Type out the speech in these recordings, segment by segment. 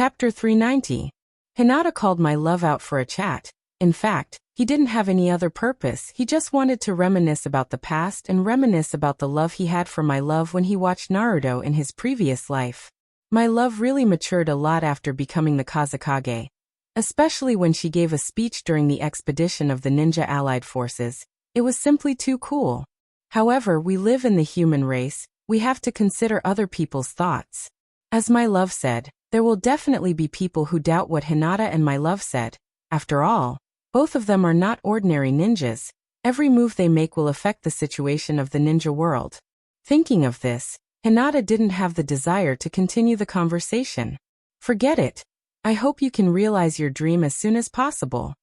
Chapter 390. Hinata called my love out for a chat. In fact, he didn't have any other purpose, he just wanted to reminisce about the past and reminisce about the love he had for my love when he watched Naruto in his previous life. My love really matured a lot after becoming the Kazekage. Especially when she gave a speech during the expedition of the Ninja Allied Forces. It was simply too cool. However, we live in the human race, we have to consider other people's thoughts. As my love said, there will definitely be people who doubt what Hinata and my love said. After all, both of them are not ordinary ninjas. Every move they make will affect the situation of the ninja world. Thinking of this, Hinata didn't have the desire to continue the conversation. Forget it. I hope you can realize your dream as soon as possible.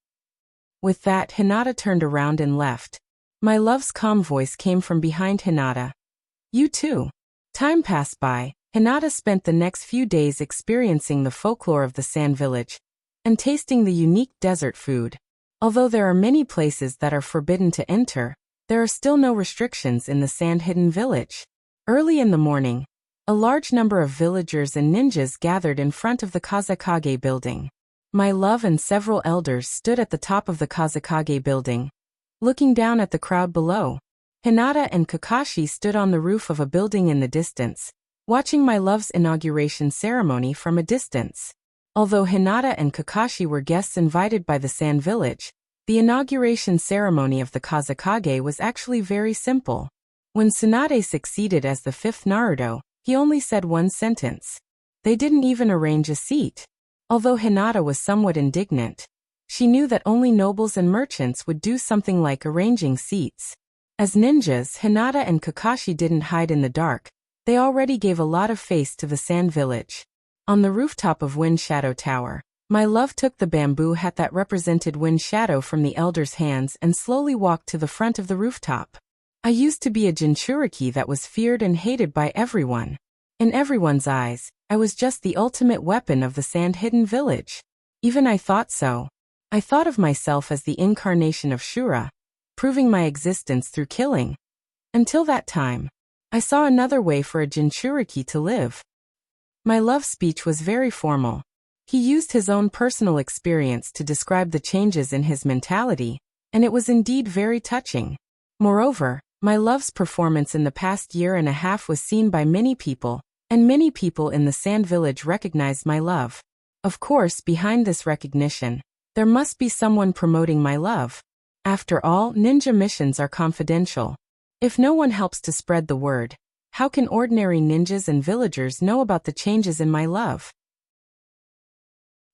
With that, Hinata turned around and left. My love's calm voice came from behind Hinata. You too. Time passed by. Hinata spent the next few days experiencing the folklore of the Sand Village and tasting the unique desert food. Although there are many places that are forbidden to enter, there are still no restrictions in the Sand-Hidden Village. Early in the morning, a large number of villagers and ninjas gathered in front of the Kazekage building. My love and several elders stood at the top of the Kazekage building, looking down at the crowd below. Hinata and Kakashi stood on the roof of a building in the distance, watching my love's inauguration ceremony from a distance. Although Hinata and Kakashi were guests invited by the Sand Village, the inauguration ceremony of the Kazekage was actually very simple. When Tsunade succeeded as the fifth Naruto, he only said one sentence. They didn't even arrange a seat. Although Hinata was somewhat indignant, she knew that only nobles and merchants would do something like arranging seats. As ninjas, Hinata and Kakashi didn't hide in the dark. They already gave a lot of face to the Sand Village. On the rooftop of Wind Shadow Tower, my love took the bamboo hat that represented Wind Shadow from the elder's hands and slowly walked to the front of the rooftop. I used to be a Jinchuriki that was feared and hated by everyone. In everyone's eyes, I was just the ultimate weapon of the Sand-Hidden Village. Even I thought so. I thought of myself as the incarnation of Shura, proving my existence through killing. Until that time, I saw another way for a Jinchuriki to live. My love speech was very formal. He used his own personal experience to describe the changes in his mentality, and it was indeed very touching. Moreover, my love's performance in the past year and a half was seen by many people, and many people in the Sand Village recognized my love. Of course, behind this recognition, there must be someone promoting my love. After all, ninja missions are confidential. If no one helps to spread the word, how can ordinary ninjas and villagers know about the changes in my love?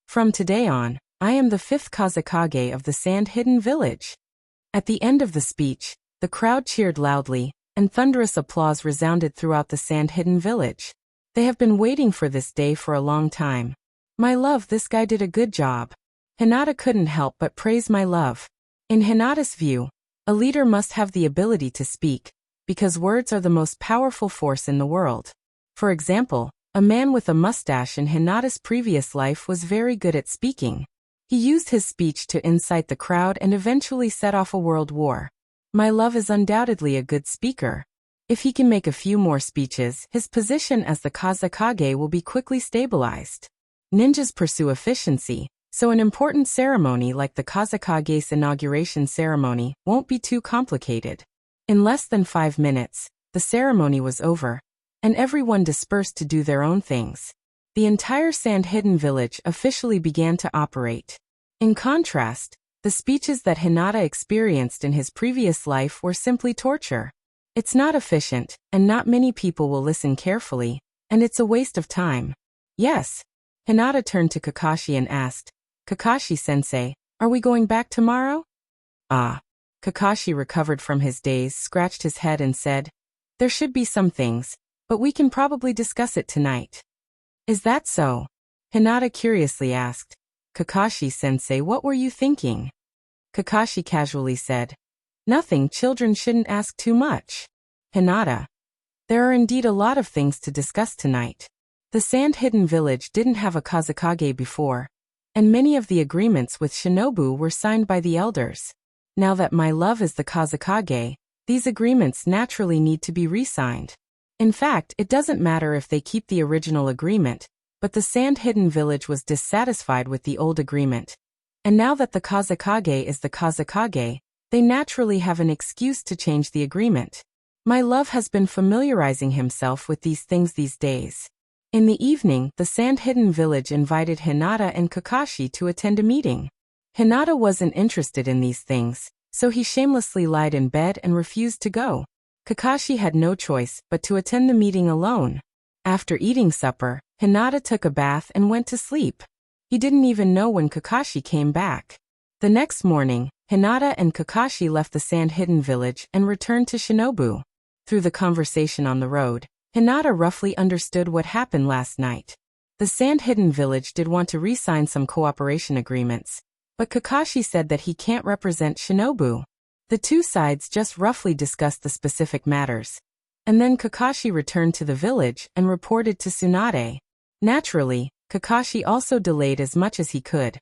From today on, I am the fifth Kazekage of the Sand-Hidden Village. At the end of the speech, the crowd cheered loudly, and thunderous applause resounded throughout the Sand-Hidden Village. They have been waiting for this day for a long time. My love, this guy did a good job. Hinata couldn't help but praise my love. In Hinata's view, a leader must have the ability to speak, because words are the most powerful force in the world. For example, a man with a mustache in Hinata's previous life was very good at speaking. He used his speech to incite the crowd and eventually set off a world war. My love is undoubtedly a good speaker. If he can make a few more speeches, his position as the Kazekage will be quickly stabilized. Ninjas pursue efficiency, so an important ceremony like the Kazekage's inauguration ceremony won't be too complicated. In less than 5 minutes, the ceremony was over, and everyone dispersed to do their own things. The entire Sand-Hidden Village officially began to operate. In contrast, the speeches that Hinata experienced in his previous life were simply torture. It's not efficient, and not many people will listen carefully, and it's a waste of time. Yes. Hinata turned to Kakashi and asked, Kakashi-sensei, are we going back tomorrow? Ah. Kakashi recovered from his daze, scratched his head and said, there should be some things, but we can probably discuss it tonight. Is that so? Hinata curiously asked. Kakashi-sensei, what were you thinking? Kakashi casually said, nothing, children shouldn't ask too much. Hinata, there are indeed a lot of things to discuss tonight. The Sand-Hidden Village didn't have a Kazekage before, and many of the agreements with Shinobu were signed by the elders. Now that my love is the Kazekage, these agreements naturally need to be re-signed. In fact, it doesn't matter if they keep the original agreement, but the sand-hidden village was dissatisfied with the old agreement. And now that the Kazekage is the Kazekage, they naturally have an excuse to change the agreement. My love has been familiarizing himself with these things these days. In the evening, the sand-hidden village invited Hinata and Kakashi to attend a meeting. Hinata wasn't interested in these things, so he shamelessly lied in bed and refused to go. Kakashi had no choice but to attend the meeting alone. After eating supper, Hinata took a bath and went to sleep. He didn't even know when Kakashi came back. The next morning, Hinata and Kakashi left the sand-hidden village and returned to Shinobu. Through the conversation on the road, Hinata roughly understood what happened last night. The sand-hidden village did want to re-sign some cooperation agreements, but Kakashi said that he can't represent Shinobu. The two sides just roughly discussed the specific matters. And then Kakashi returned to the village and reported to Tsunade. Naturally, Kakashi also delayed as much as he could.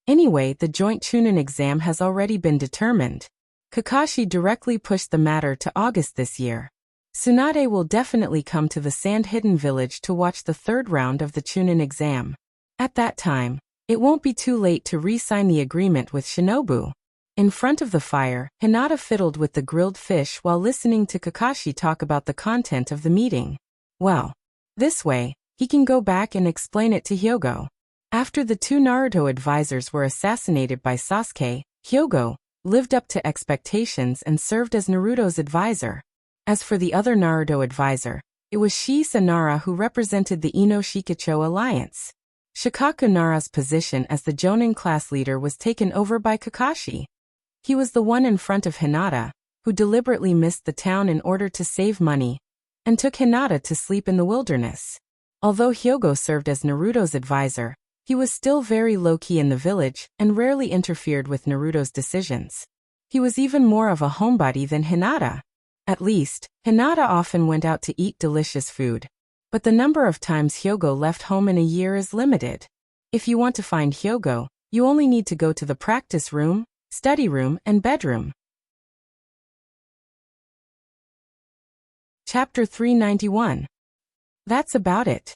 Anyway, the joint Chunin exam has already been determined. Kakashi directly pushed the matter to August this year. Tsunade will definitely come to the sand-hidden village to watch the third round of the Chunin exam. At that time, it won't be too late to re-sign the agreement with Shinobu. In front of the fire, Hinata fiddled with the grilled fish while listening to Kakashi talk about the content of the meeting. Well, this way, he can go back and explain it to Hyogo. After the two Naruto advisors were assassinated by Sasuke, Hyogo lived up to expectations and served as Naruto's advisor. As for the other Naruto advisor, it was Shisa Nara who represented the Ino-Shikacho alliance. Shikaku Nara's position as the Jonin class leader was taken over by Kakashi. He was the one in front of Hinata, who deliberately missed the town in order to save money, and took Hinata to sleep in the wilderness. Although Hyogo served as Naruto's advisor, he was still very low-key in the village and rarely interfered with Naruto's decisions. He was even more of a homebody than Hinata. At least, Hinata often went out to eat delicious food. But the number of times Hyogo left home in a year is limited. If you want to find Hyogo, you only need to go to the practice room, study room, and bedroom. Chapter 391. That's about it.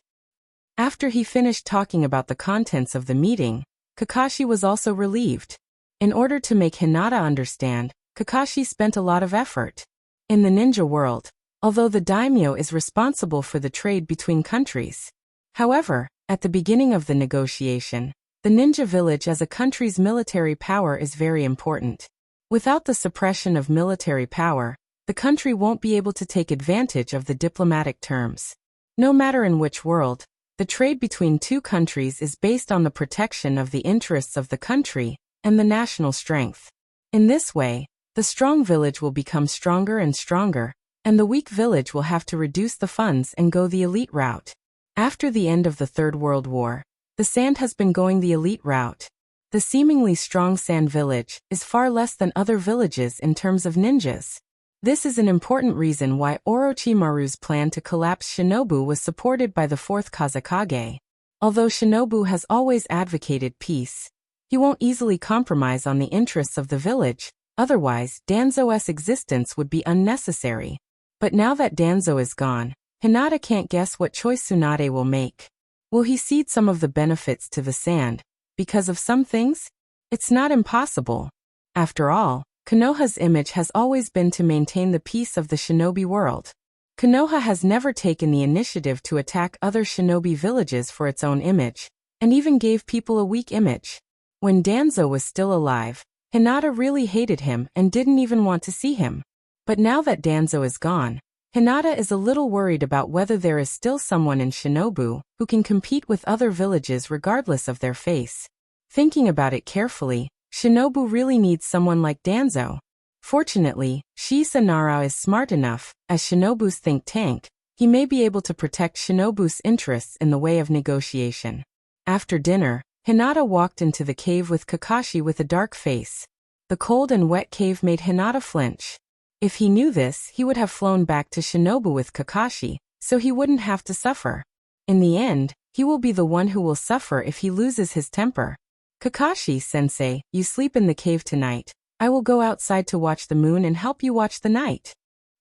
After he finished talking about the contents of the meeting, Kakashi was also relieved. In order to make Hinata understand, Kakashi spent a lot of effort. In the ninja world, although the daimyo is responsible for the trade between countries. However, at the beginning of the negotiation, the ninja village as a country's military power is very important. Without the suppression of military power, the country won't be able to take advantage of the diplomatic terms. No matter in which world, the trade between two countries is based on the protection of the interests of the country and the national strength. In this way, the strong village will become stronger and stronger, and the weak village will have to reduce the funds and go the elite route. After the end of the Third World War, the Sand has been going the elite route. The seemingly strong Sand village is far less than other villages in terms of ninjas. This is an important reason why Orochimaru's plan to collapse Shinobu was supported by the fourth Kazekage. Although Shinobu has always advocated peace, he won't easily compromise on the interests of the village, otherwise Danzo's existence would be unnecessary. But now that Danzo is gone, Hinata can't guess what choice Tsunade will make. Will he cede some of the benefits to the Sand? Because of some things? It's not impossible. After all, Konoha's image has always been to maintain the peace of the shinobi world. Konoha has never taken the initiative to attack other shinobi villages for its own image, and even gave people a weak image. When Danzo was still alive, Hinata really hated him and didn't even want to see him. But now that Danzo is gone, Hinata is a little worried about whether there is still someone in Shinobu who can compete with other villages regardless of their face. Thinking about it carefully, Shinobu really needs someone like Danzo. Fortunately, Shisa Nara is smart enough, as Shinobu's think tank, he may be able to protect Shinobu's interests in the way of negotiation. After dinner, Hinata walked into the cave with Kakashi with a dark face. The cold and wet cave made Hinata flinch. If he knew this, he would have flown back to Shinobu with Kakashi, so he wouldn't have to suffer. In the end, he will be the one who will suffer if he loses his temper. Kakashi-sensei, you sleep in the cave tonight. I will go outside to watch the moon and help you watch the night.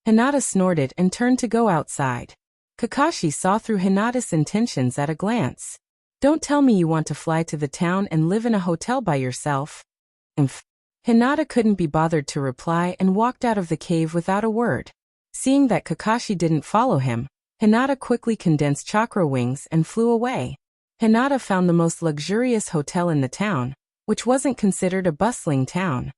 Hinata snorted and turned to go outside. Kakashi saw through Hinata's intentions at a glance. Don't tell me you want to fly to the town and live in a hotel by yourself. Umph. Hinata couldn't be bothered to reply and walked out of the cave without a word. Seeing that Kakashi didn't follow him, Hinata quickly condensed chakra wings and flew away. Hinata found the most luxurious hotel in the town, which wasn't considered a bustling town.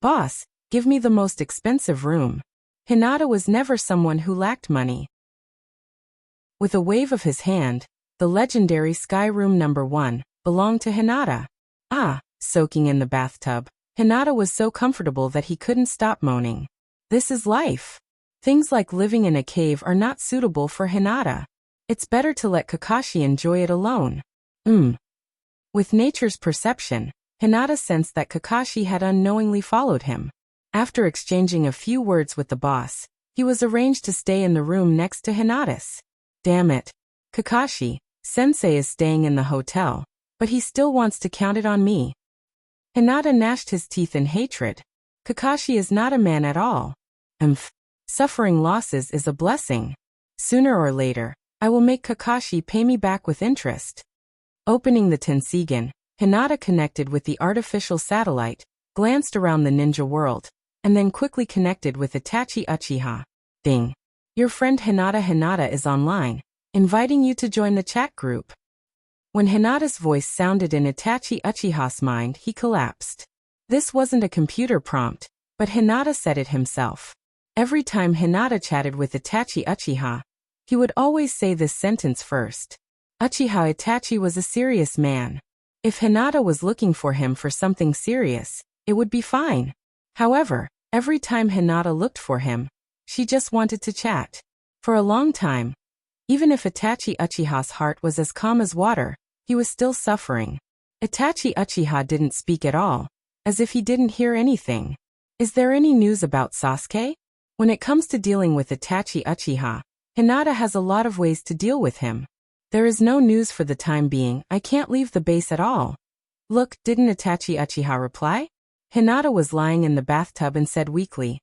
Boss, give me the most expensive room. Hinata was never someone who lacked money. With a wave of his hand, the legendary Sky Room No. 1 belonged to Hinata. Soaking in the bathtub, Hinata was so comfortable that he couldn't stop moaning. This is life. Things like living in a cave are not suitable for Hinata. It's better to let Kakashi enjoy it alone. With nature's perception, Hinata sensed that Kakashi had unknowingly followed him. After exchanging a few words with the boss, he was arranged to stay in the room next to Hinata's. Damn it. Kakashi, sensei is staying in the hotel, but he still wants to count it on me. Hinata gnashed his teeth in hatred. Kakashi is not a man at all. Suffering losses is a blessing. Sooner or later, I will make Kakashi pay me back with interest. Opening the Tensigen, Hinata connected with the artificial satellite, glanced around the ninja world, and then quickly connected with Itachi Uchiha. Ding. Your friend Hinata is online, inviting you to join the chat group. When Hinata's voice sounded in Itachi Uchiha's mind, he collapsed. This wasn't a computer prompt, but Hinata said it himself. Every time Hinata chatted with Itachi Uchiha, he would always say this sentence first. Uchiha Itachi was a serious man. If Hinata was looking for him for something serious, it would be fine. However, every time Hinata looked for him, she just wanted to chat. For a long time, even if Itachi Uchiha's heart was as calm as water, he was still suffering. Itachi Uchiha didn't speak at all, as if he didn't hear anything. Is there any news about Sasuke? When it comes to dealing with Itachi Uchiha, Hinata has a lot of ways to deal with him. There is no news for the time being. I can't leave the base at all. Look, didn't Itachi Uchiha reply? Hinata was lying in the bathtub and said weakly,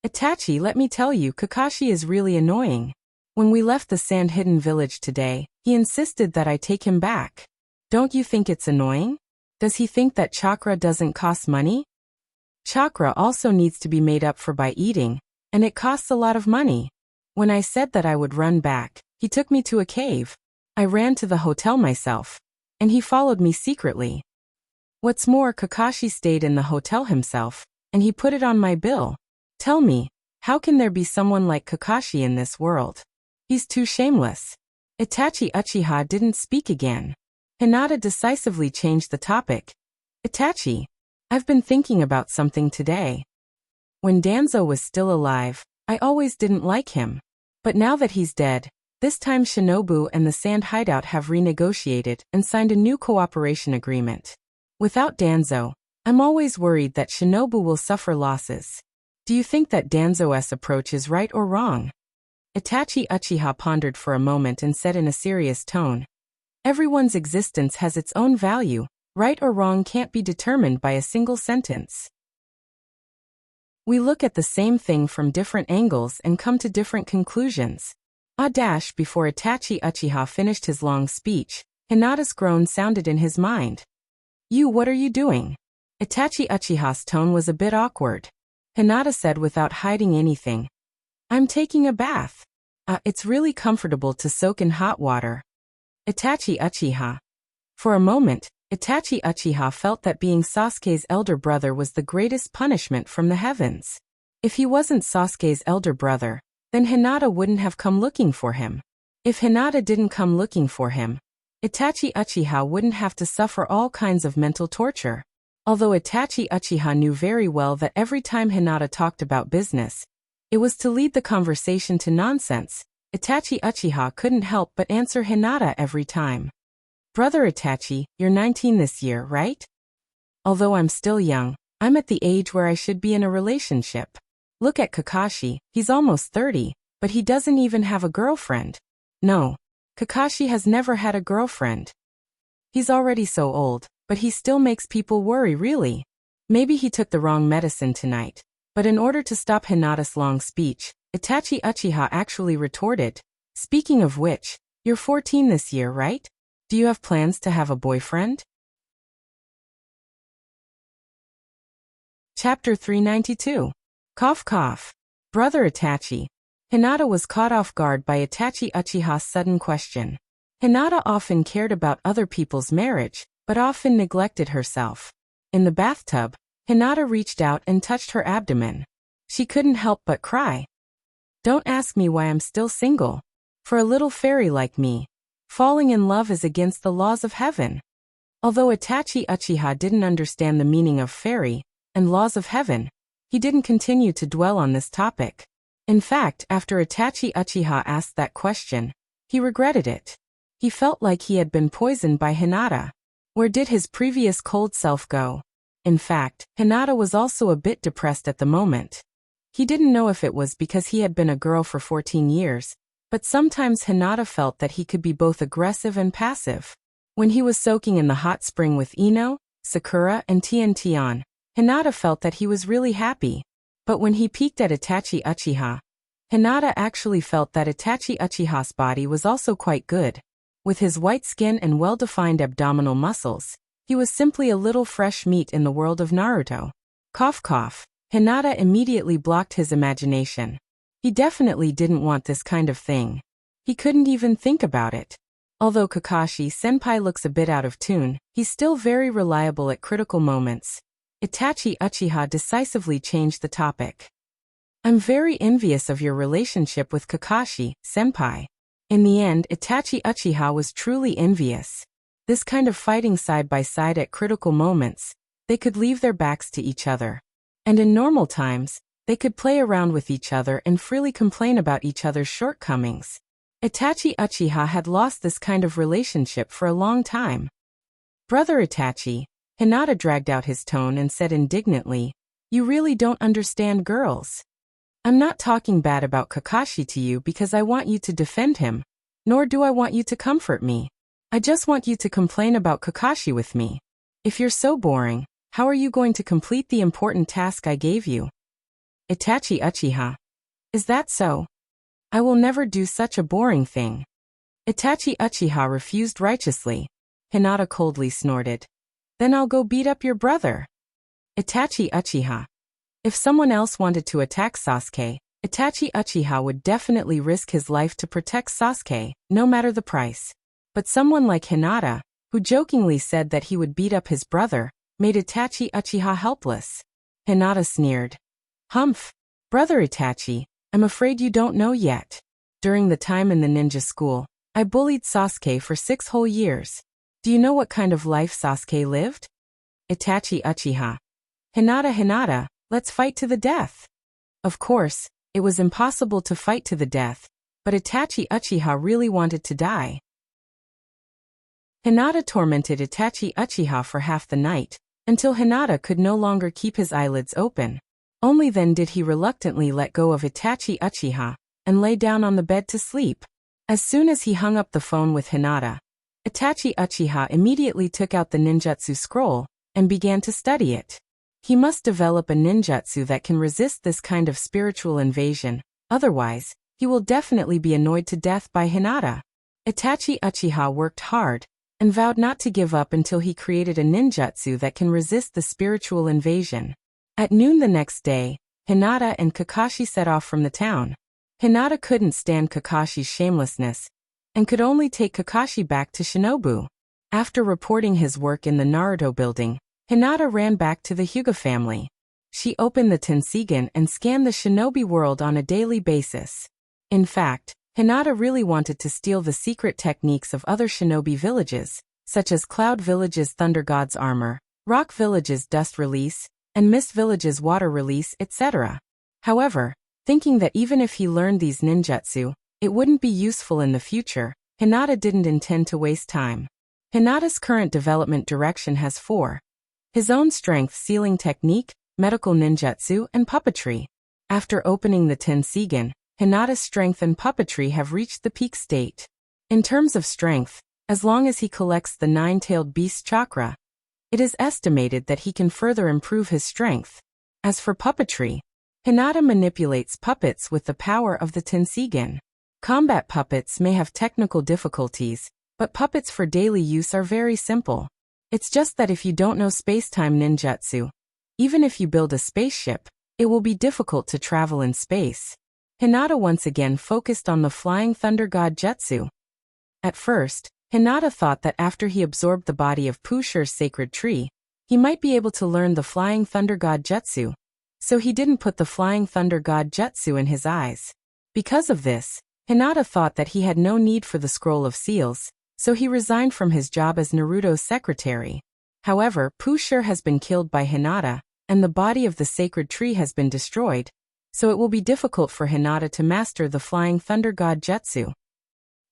Itachi, let me tell you, Kakashi is really annoying. When we left the sand-hidden village today, he insisted that I take him back. Don't you think it's annoying? Does he think that chakra doesn't cost money? Chakra also needs to be made up for by eating, and it costs a lot of money. When I said that I would run back, he took me to a cave. I ran to the hotel myself, and he followed me secretly. What's more, Kakashi stayed in the hotel himself, and he put it on my bill. Tell me, how can there be someone like Kakashi in this world? He's too shameless. Itachi Uchiha didn't speak again. Hinata decisively changed the topic. Itachi, I've been thinking about something today. When Danzo was still alive, I always didn't like him. But now that he's dead, this time Shinobu and the Sand Hideout have renegotiated and signed a new cooperation agreement. Without Danzo, I'm always worried that Shinobu will suffer losses. Do you think that Danzo's approach is right or wrong? Itachi Uchiha pondered for a moment and said in a serious tone, Everyone's existence has its own value. Right or wrong can't be determined by a single sentence. We look at the same thing from different angles and come to different conclusions. Before Itachi Uchiha finished his long speech, Hinata's groan sounded in his mind. What are you doing? Itachi Uchiha's tone was a bit awkward. Hinata said without hiding anything. I'm taking a bath. It's really comfortable to soak in hot water. Itachi Uchiha. For a moment, Itachi Uchiha felt that being Sasuke's elder brother was the greatest punishment from the heavens. If he wasn't Sasuke's elder brother, then Hinata wouldn't have come looking for him. If Hinata didn't come looking for him, Itachi Uchiha wouldn't have to suffer all kinds of mental torture. Although Itachi Uchiha knew very well that every time Hinata talked about business, it was to lead the conversation to nonsense, Itachi Uchiha couldn't help but answer Hinata every time. Brother Itachi, you're 19 this year, right? Although I'm still young, I'm at the age where I should be in a relationship. Look at Kakashi, he's almost 30, but he doesn't even have a girlfriend. No, Kakashi has never had a girlfriend. He's already so old, but he still makes people worry, really. Maybe he took the wrong medicine tonight. But in order to stop Hinata's long speech, Itachi Uchiha actually retorted, Speaking of which, you're 14 this year, right? Do you have plans to have a boyfriend? Chapter 392. Cough cough. Brother Itachi. Hinata was caught off guard by Itachi Uchiha's sudden question. Hinata often cared about other people's marriage, but often neglected herself. In the bathtub, Hinata reached out and touched her abdomen. She couldn't help but cry. Don't ask me why I'm still single. For a little fairy like me, falling in love is against the laws of heaven. Although Itachi Uchiha didn't understand the meaning of fairy and laws of heaven, he didn't continue to dwell on this topic. In fact, after Itachi Uchiha asked that question, he regretted it. He felt like he had been poisoned by Hinata. Where did his previous cold self go? In fact, Hinata was also a bit depressed at the moment. He didn't know if it was because he had been a girl for 14 years, but sometimes Hinata felt that he could be both aggressive and passive. When he was soaking in the hot spring with Ino, Sakura, and Tian, Hinata felt that he was really happy. But when he peeked at Itachi Uchiha, Hinata actually felt that Itachi Uchiha's body was also quite good. With his white skin and well-defined abdominal muscles, he was simply a little fresh meat in the world of Naruto. Cough cough. Hinata immediately blocked his imagination. He definitely didn't want this kind of thing. He couldn't even think about it. Although Kakashi-senpai looks a bit out of tune, he's still very reliable at critical moments. Itachi Uchiha decisively changed the topic. I'm very envious of your relationship with Kakashi-senpai. In the end, Itachi Uchiha was truly envious. This kind of fighting side by side at critical moments, they could leave their backs to each other. And in normal times, they could play around with each other and freely complain about each other's shortcomings. Itachi Uchiha had lost this kind of relationship for a long time. Brother Itachi, Hinata dragged out his tone and said indignantly, you really don't understand girls. I'm not talking bad about Kakashi to you because I want you to defend him, nor do I want you to comfort me. I just want you to complain about Kakashi with me. If you're so boring, how are you going to complete the important task I gave you? Itachi Uchiha. Is that so? I will never do such a boring thing. Itachi Uchiha refused righteously. Hinata coldly snorted. Then I'll go beat up your brother. Itachi Uchiha. If someone else wanted to attack Sasuke, Itachi Uchiha would definitely risk his life to protect Sasuke, no matter the price. But someone like Hinata, who jokingly said that he would beat up his brother, made Itachi Uchiha helpless. Hinata sneered. Humph. Brother Itachi, I'm afraid you don't know yet. During the time in the ninja school, I bullied Sasuke for 6 whole years. Do you know what kind of life Sasuke lived? Itachi Uchiha. Hinata, let's fight to the death. Of course, it was impossible to fight to the death, but Itachi Uchiha really wanted to die. Hinata tormented Itachi Uchiha for half the night, until Hinata could no longer keep his eyelids open. Only then did he reluctantly let go of Itachi Uchiha, and lay down on the bed to sleep. As soon as he hung up the phone with Hinata, Itachi Uchiha immediately took out the ninjutsu scroll, and began to study it. He must develop a ninjutsu that can resist this kind of spiritual invasion, otherwise, he will definitely be annoyed to death by Hinata. Itachi Uchiha worked hard, and vowed not to give up until he created a ninjutsu that can resist the spiritual invasion. At noon the next day, Hinata and Kakashi set off from the town. Hinata couldn't stand Kakashi's shamelessness, and could only take Kakashi back to Shinobu. After reporting his work in the Naruto building, Hinata ran back to the Hyuga family. She opened the Tensigen and scanned the shinobi world on a daily basis. In fact, Hinata really wanted to steal the secret techniques of other shinobi villages, such as Cloud Village's Thunder God's armor, Rock Village's dust release, and Mist Village's water release, etc. However, thinking that even if he learned these ninjutsu, it wouldn't be useful in the future, Hinata didn't intend to waste time. Hinata's current development direction has 4. His own strength sealing technique, medical ninjutsu, and puppetry. After opening the Tensigen, Hinata's strength and puppetry have reached the peak state. In terms of strength, as long as he collects the 9-tailed beast chakra, it is estimated that he can further improve his strength. As for puppetry, Hinata manipulates puppets with the power of the Tensigen. Combat puppets may have technical difficulties, but puppets for daily use are very simple. It's just that if you don't know space-time ninjutsu, even if you build a spaceship, it will be difficult to travel in space. Hinata once again focused on the Flying Thunder God Jutsu. At first, Hinata thought that after he absorbed the body of Pusher's sacred tree, he might be able to learn the Flying Thunder God Jutsu, so he didn't put the Flying Thunder God Jutsu in his eyes. Because of this, Hinata thought that he had no need for the Scroll of Seals, so he resigned from his job as Naruto's secretary. However, Pusher has been killed by Hinata, and the body of the sacred tree has been destroyed, so it will be difficult for Hinata to master the Flying Thunder God Jutsu.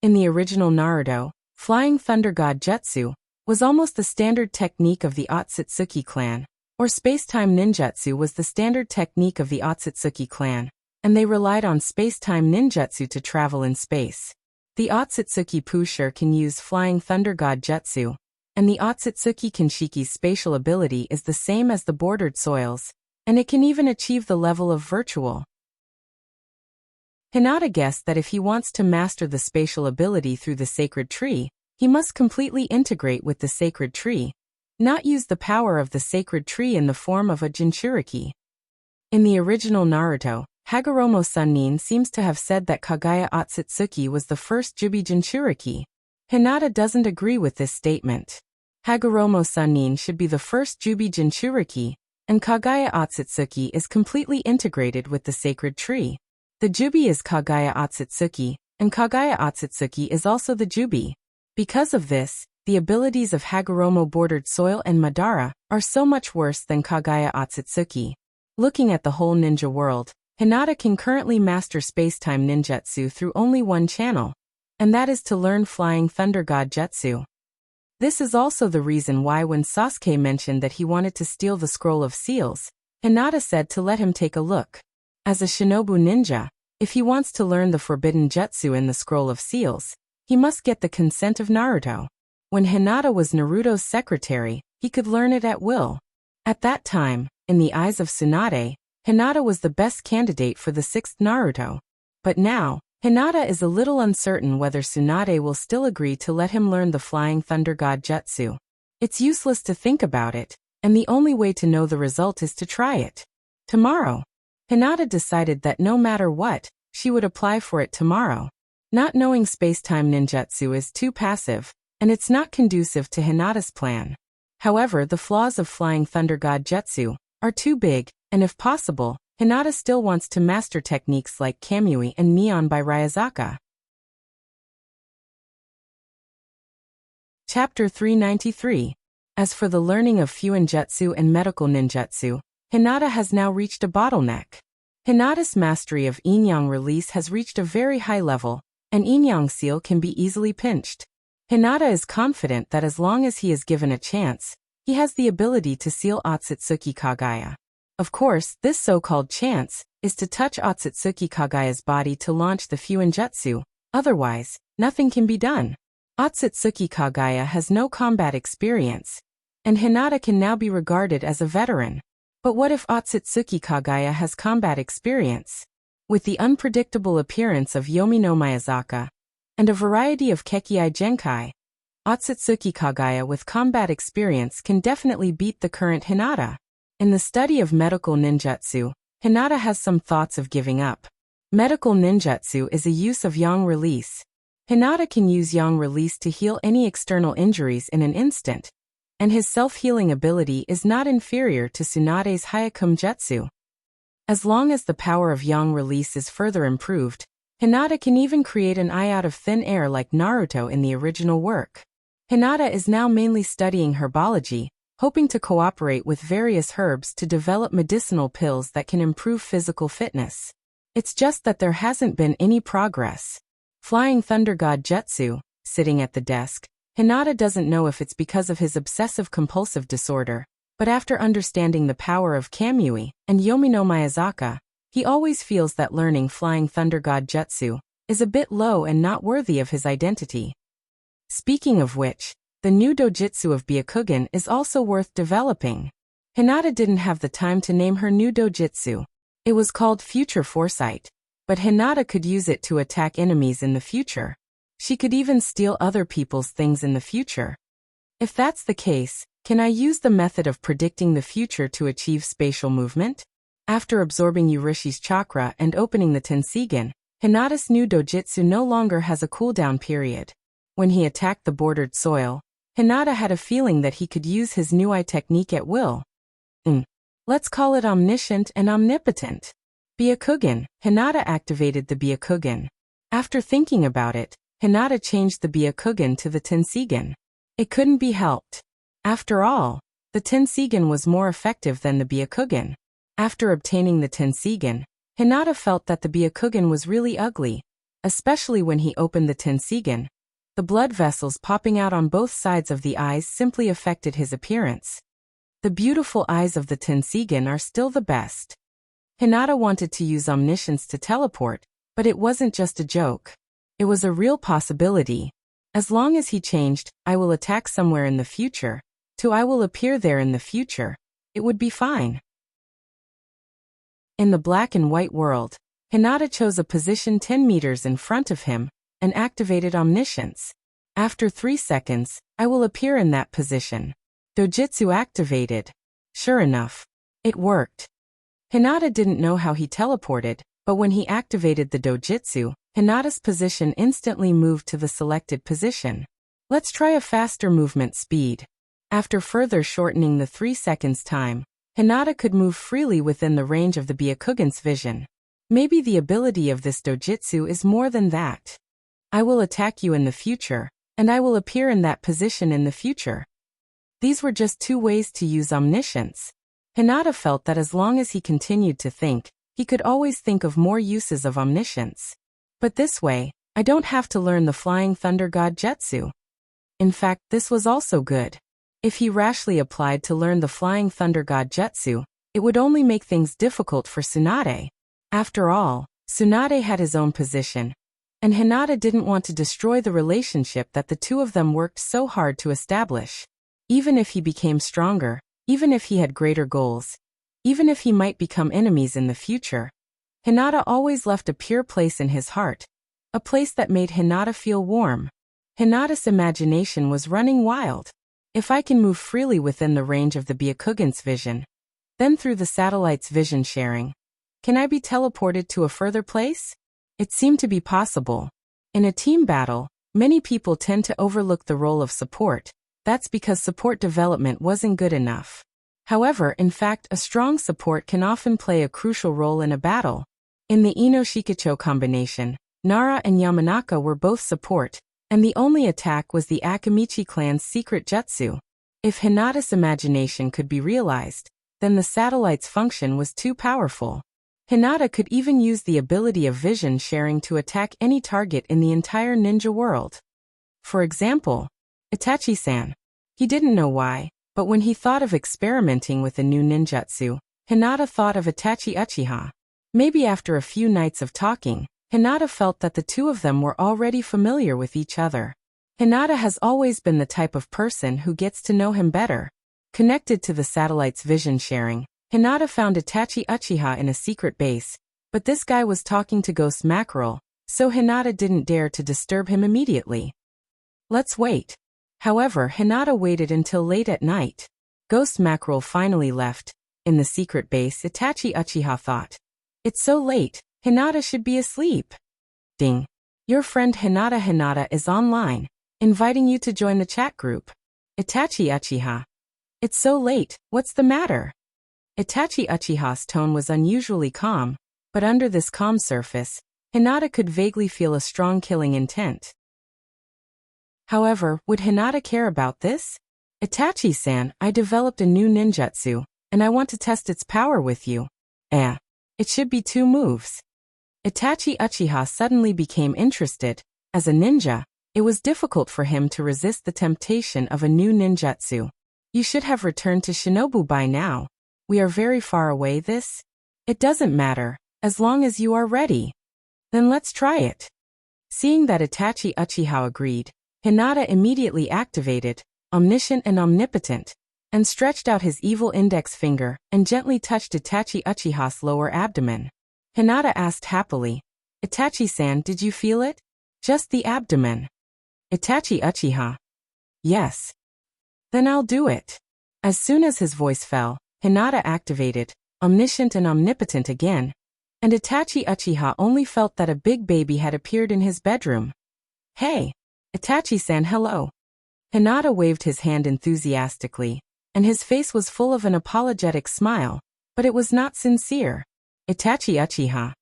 In the original Naruto, Flying Thunder God Jutsu was almost the standard technique of the Otsutsuki clan, or space-time ninjutsu was the standard technique of the Otsutsuki clan, and they relied on space-time ninjutsu to travel in space. The Otsutsuki Pusher can use Flying Thunder God Jutsu, and the Otsutsuki Kinshiki's spatial ability is the same as the Bordered Soils, and it can even achieve the level of virtual. Hinata guessed that if he wants to master the spatial ability through the sacred tree, he must completely integrate with the sacred tree, not use the power of the sacred tree in the form of a Jinchuriki. In the original Naruto, Hagoromo Sannin seems to have said that Kagaya Otsutsuki was the first Jubi Jinchuriki. Hinata doesn't agree with this statement. Hagoromo Sannin should be the first Jubi Jinchuriki, and Kagaya Otsutsuki is completely integrated with the sacred tree. The Jubi is Kagaya Otsutsuki, and Kagaya Otsutsuki is also the Jubi. Because of this, the abilities of Hagoromo Bordered Soil and Madara are so much worse than Kagaya Otsutsuki. Looking at the whole ninja world, Hinata can currently master space-time ninjutsu through only one channel, and that is to learn Flying Thunder God Jutsu. This is also the reason why when Sasuke mentioned that he wanted to steal the Scroll of Seals, Hinata said to let him take a look. As a shinobu ninja, if he wants to learn the forbidden jutsu in the Scroll of Seals, he must get the consent of Naruto. When Hinata was Naruto's secretary, he could learn it at will. At that time, in the eyes of Tsunade, Hinata was the best candidate for the 6th Naruto. But now, Hinata is a little uncertain whether Tsunade will still agree to let him learn the Flying Thunder God Jutsu. It's useless to think about it, and the only way to know the result is to try it. Tomorrow, Hinata decided that no matter what, she would apply for it tomorrow. Not knowing space-time ninjutsu is too passive, and it's not conducive to Hinata's plan. However, the flaws of Flying Thunder God Jutsu are too big, and if possible, Hinata still wants to master techniques like Kamui and Neon by Ryazaka. Chapter 393. As for the learning of Fuinjutsu and medical ninjutsu, Hinata has now reached a bottleneck. Hinata's mastery of Yin-Yang release has reached a very high level, and Yin-Yang seal can be easily pinched. Hinata is confident that as long as he is given a chance, he has the ability to seal Otsutsuki Kagaya. Of course, this so-called chance is to touch Otsutsuki Kagaya's body to launch the Fuinjutsu, otherwise, nothing can be done. Otsutsuki Kagaya has no combat experience, and Hinata can now be regarded as a veteran. But what if Otsutsuki Kagaya has combat experience? With the unpredictable appearance of Yomi no Miyazaka, and a variety of Kekkei Genkai, Otsutsuki Kagaya with combat experience can definitely beat the current Hinata. In the study of medical ninjutsu, Hinata has some thoughts of giving up. Medical ninjutsu is a use of yang release. Hinata can use yang release to heal any external injuries in an instant, and his self-healing ability is not inferior to Tsunade's Hyakum Jutsu. As long as the power of yang release is further improved, Hinata can even create an eye out of thin air like Naruto in the original work. Hinata is now mainly studying herbology, hoping to cooperate with various herbs to develop medicinal pills that can improve physical fitness. It's just that there hasn't been any progress. Flying Thunder God Jutsu, sitting at the desk, Hinata doesn't know if it's because of his obsessive-compulsive disorder, but after understanding the power of Kamui and Yomi no Miyazaka, he always feels that learning Flying Thunder God Jutsu is a bit low and not worthy of his identity. Speaking of which, the new dojutsu of Byakugan is also worth developing. Hinata didn't have the time to name her new dojutsu. It was called Future Foresight. But Hinata could use it to attack enemies in the future. She could even steal other people's things in the future. If that's the case, can I use the method of predicting the future to achieve spatial movement? After absorbing Urishi's chakra and opening the Tensigen, Hinata's new dojutsu no longer has a cooldown period. When he attacked the bordered soil, Hinata had a feeling that he could use his new eye technique at will. Let's call it omniscient and omnipotent. Byakugan. Hinata activated the Byakugan. After thinking about it, Hinata changed the Byakugan to the Tensigen. It couldn't be helped. After all, the Tensigen was more effective than the Byakugan. After obtaining the Tensigen, Hinata felt that the Byakugan was really ugly, especially when he opened the Tensigen. The blood vessels popping out on both sides of the eyes simply affected his appearance. The beautiful eyes of the Tensigen are still the best. Hinata wanted to use omniscience to teleport, but it wasn't just a joke. It was a real possibility. As long as he changed, "I will attack somewhere in the future," to "I will appear there in the future," it would be fine. In the black and white world, Hinata chose a position 10 meters in front of him and activated omniscience. After 3 seconds, "I will appear in that position." Dojutsu activated. Sure enough, it worked. Hinata didn't know how he teleported, but when he activated the dojutsu, Hinata's position instantly moved to the selected position. Let's try a faster movement speed. After further shortening the 3 seconds time, Hinata could move freely within the range of the Byakugan's vision. Maybe the ability of this dojutsu is more than that. "I will attack you in the future, and I will appear in that position in the future." These were just 2 ways to use omniscience. Hinata felt that as long as he continued to think, he could always think of more uses of omniscience. But this way, I don't have to learn the Flying Thunder God Jutsu. In fact, this was also good. If he rashly applied to learn the Flying Thunder God Jutsu, it would only make things difficult for Tsunade. After all, Tsunade had his own position, and Hinata didn't want to destroy the relationship that the two of them worked so hard to establish. Even if he became stronger, even if he had greater goals, even if he might become enemies in the future, Hinata always left a pure place in his heart, a place that made Hinata feel warm. Hinata's imagination was running wild. If I can move freely within the range of the Byakugan's vision, then through the satellite's vision sharing, can I be teleported to a further place? It seemed to be possible. In a team battle, many people tend to overlook the role of support. That's because support development wasn't good enough. However, in fact, a strong support can often play a crucial role in a battle. In the Ino-Shikacho combination, Nara and Yamanaka were both support, and the only attack was the Akamichi clan's secret jutsu. If Hinata's imagination could be realized, then the satellite's function was too powerful. Hinata could even use the ability of vision sharing to attack any target in the entire ninja world. For example, Itachi-san. He didn't know why, but when he thought of experimenting with a new ninjutsu, Hinata thought of Itachi Uchiha. Maybe after a few nights of talking, Hinata felt that the two of them were already familiar with each other. Hinata has always been the type of person who gets to know him better. Connected to the satellite's vision sharing, Hinata found Itachi Uchiha in a secret base, but this guy was talking to Ghost Mackerel, so Hinata didn't dare to disturb him immediately. Let's wait. However, Hinata waited until late at night. Ghost Mackerel finally left. In the secret base, Itachi Uchiha thought, "It's so late, Hinata should be asleep." Ding. Your friend Hinata is online, inviting you to join the chat group. Itachi Uchiha. It's so late, what's the matter? Itachi Uchiha's tone was unusually calm, but under this calm surface, Hinata could vaguely feel a strong killing intent. However, would Hinata care about this? Itachi-san, I developed a new ninjutsu, and I want to test its power with you. It should be 2 moves. Itachi Uchiha suddenly became interested. As a ninja, it was difficult for him to resist the temptation of a new ninjutsu. You should have returned to Shinobu by now. We are very far away. It doesn't matter, as long as you are ready. Then let's try it. Seeing that Itachi Uchiha agreed, Hinata immediately activated, omniscient and omnipotent, and stretched out his evil index finger and gently touched Itachi Uchiha's lower abdomen. Hinata asked happily, Itachi-san, did you feel it? Just the abdomen. Itachi Uchiha. Yes. Then I'll do it. As soon as his voice fell, Hinata activated, omniscient and omnipotent again, and Itachi Uchiha only felt that a big baby had appeared in his bedroom. Hey! Itachi-san, hello. Hinata waved his hand enthusiastically, and his face was full of an apologetic smile, but it was not sincere. Itachi Uchiha.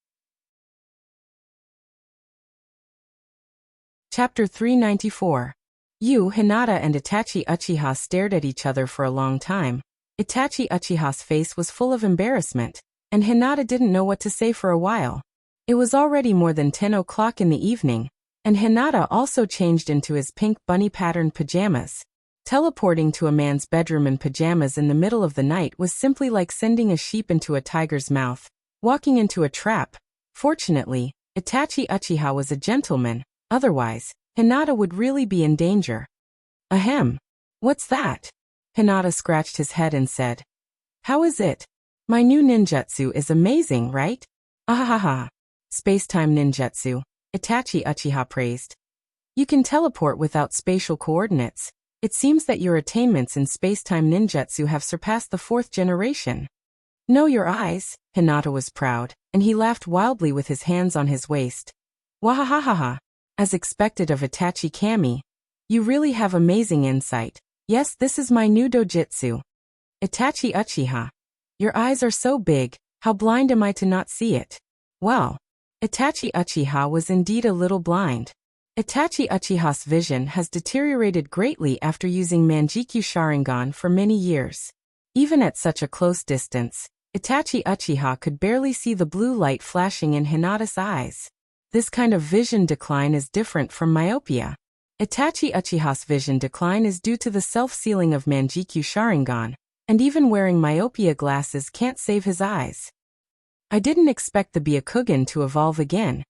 Chapter 394. Hinata and Itachi Uchiha stared at each other for a long time. Itachi Uchiha's face was full of embarrassment, and Hinata didn't know what to say for a while. It was already more than 10 o'clock in the evening, and Hinata also changed into his pink bunny-patterned pajamas. Teleporting to a man's bedroom in pajamas in the middle of the night was simply like sending a sheep into a tiger's mouth, walking into a trap. Fortunately, Itachi Uchiha was a gentleman, otherwise, Hinata would really be in danger. Ahem. What's that? Hinata scratched his head and said. How is it? My new ninjutsu is amazing, right? Ahahaha. Space-time ninjutsu, Itachi Uchiha praised. You can teleport without spatial coordinates. It seems that your attainments in space-time ninjutsu have surpassed the 4th generation. Know your eyes, Hinata was proud, and he laughed wildly with his hands on his waist. Wahahaha. As expected of Itachi Kami. You really have amazing insight. Yes, this is my new dojutsu. Itachi Uchiha. Your eyes are so big, how blind am I to not see it? Well, Itachi Uchiha was indeed a little blind. Itachi Uchiha's vision has deteriorated greatly after using Manjikyu Sharingan for many years. Even at such a close distance, Itachi Uchiha could barely see the blue light flashing in Hinata's eyes. This kind of vision decline is different from myopia. Itachi Uchiha's vision decline is due to the self-sealing of Manjikyu Sharingan, and even wearing myopia glasses can't save his eyes. I didn't expect the Byakugan to evolve again.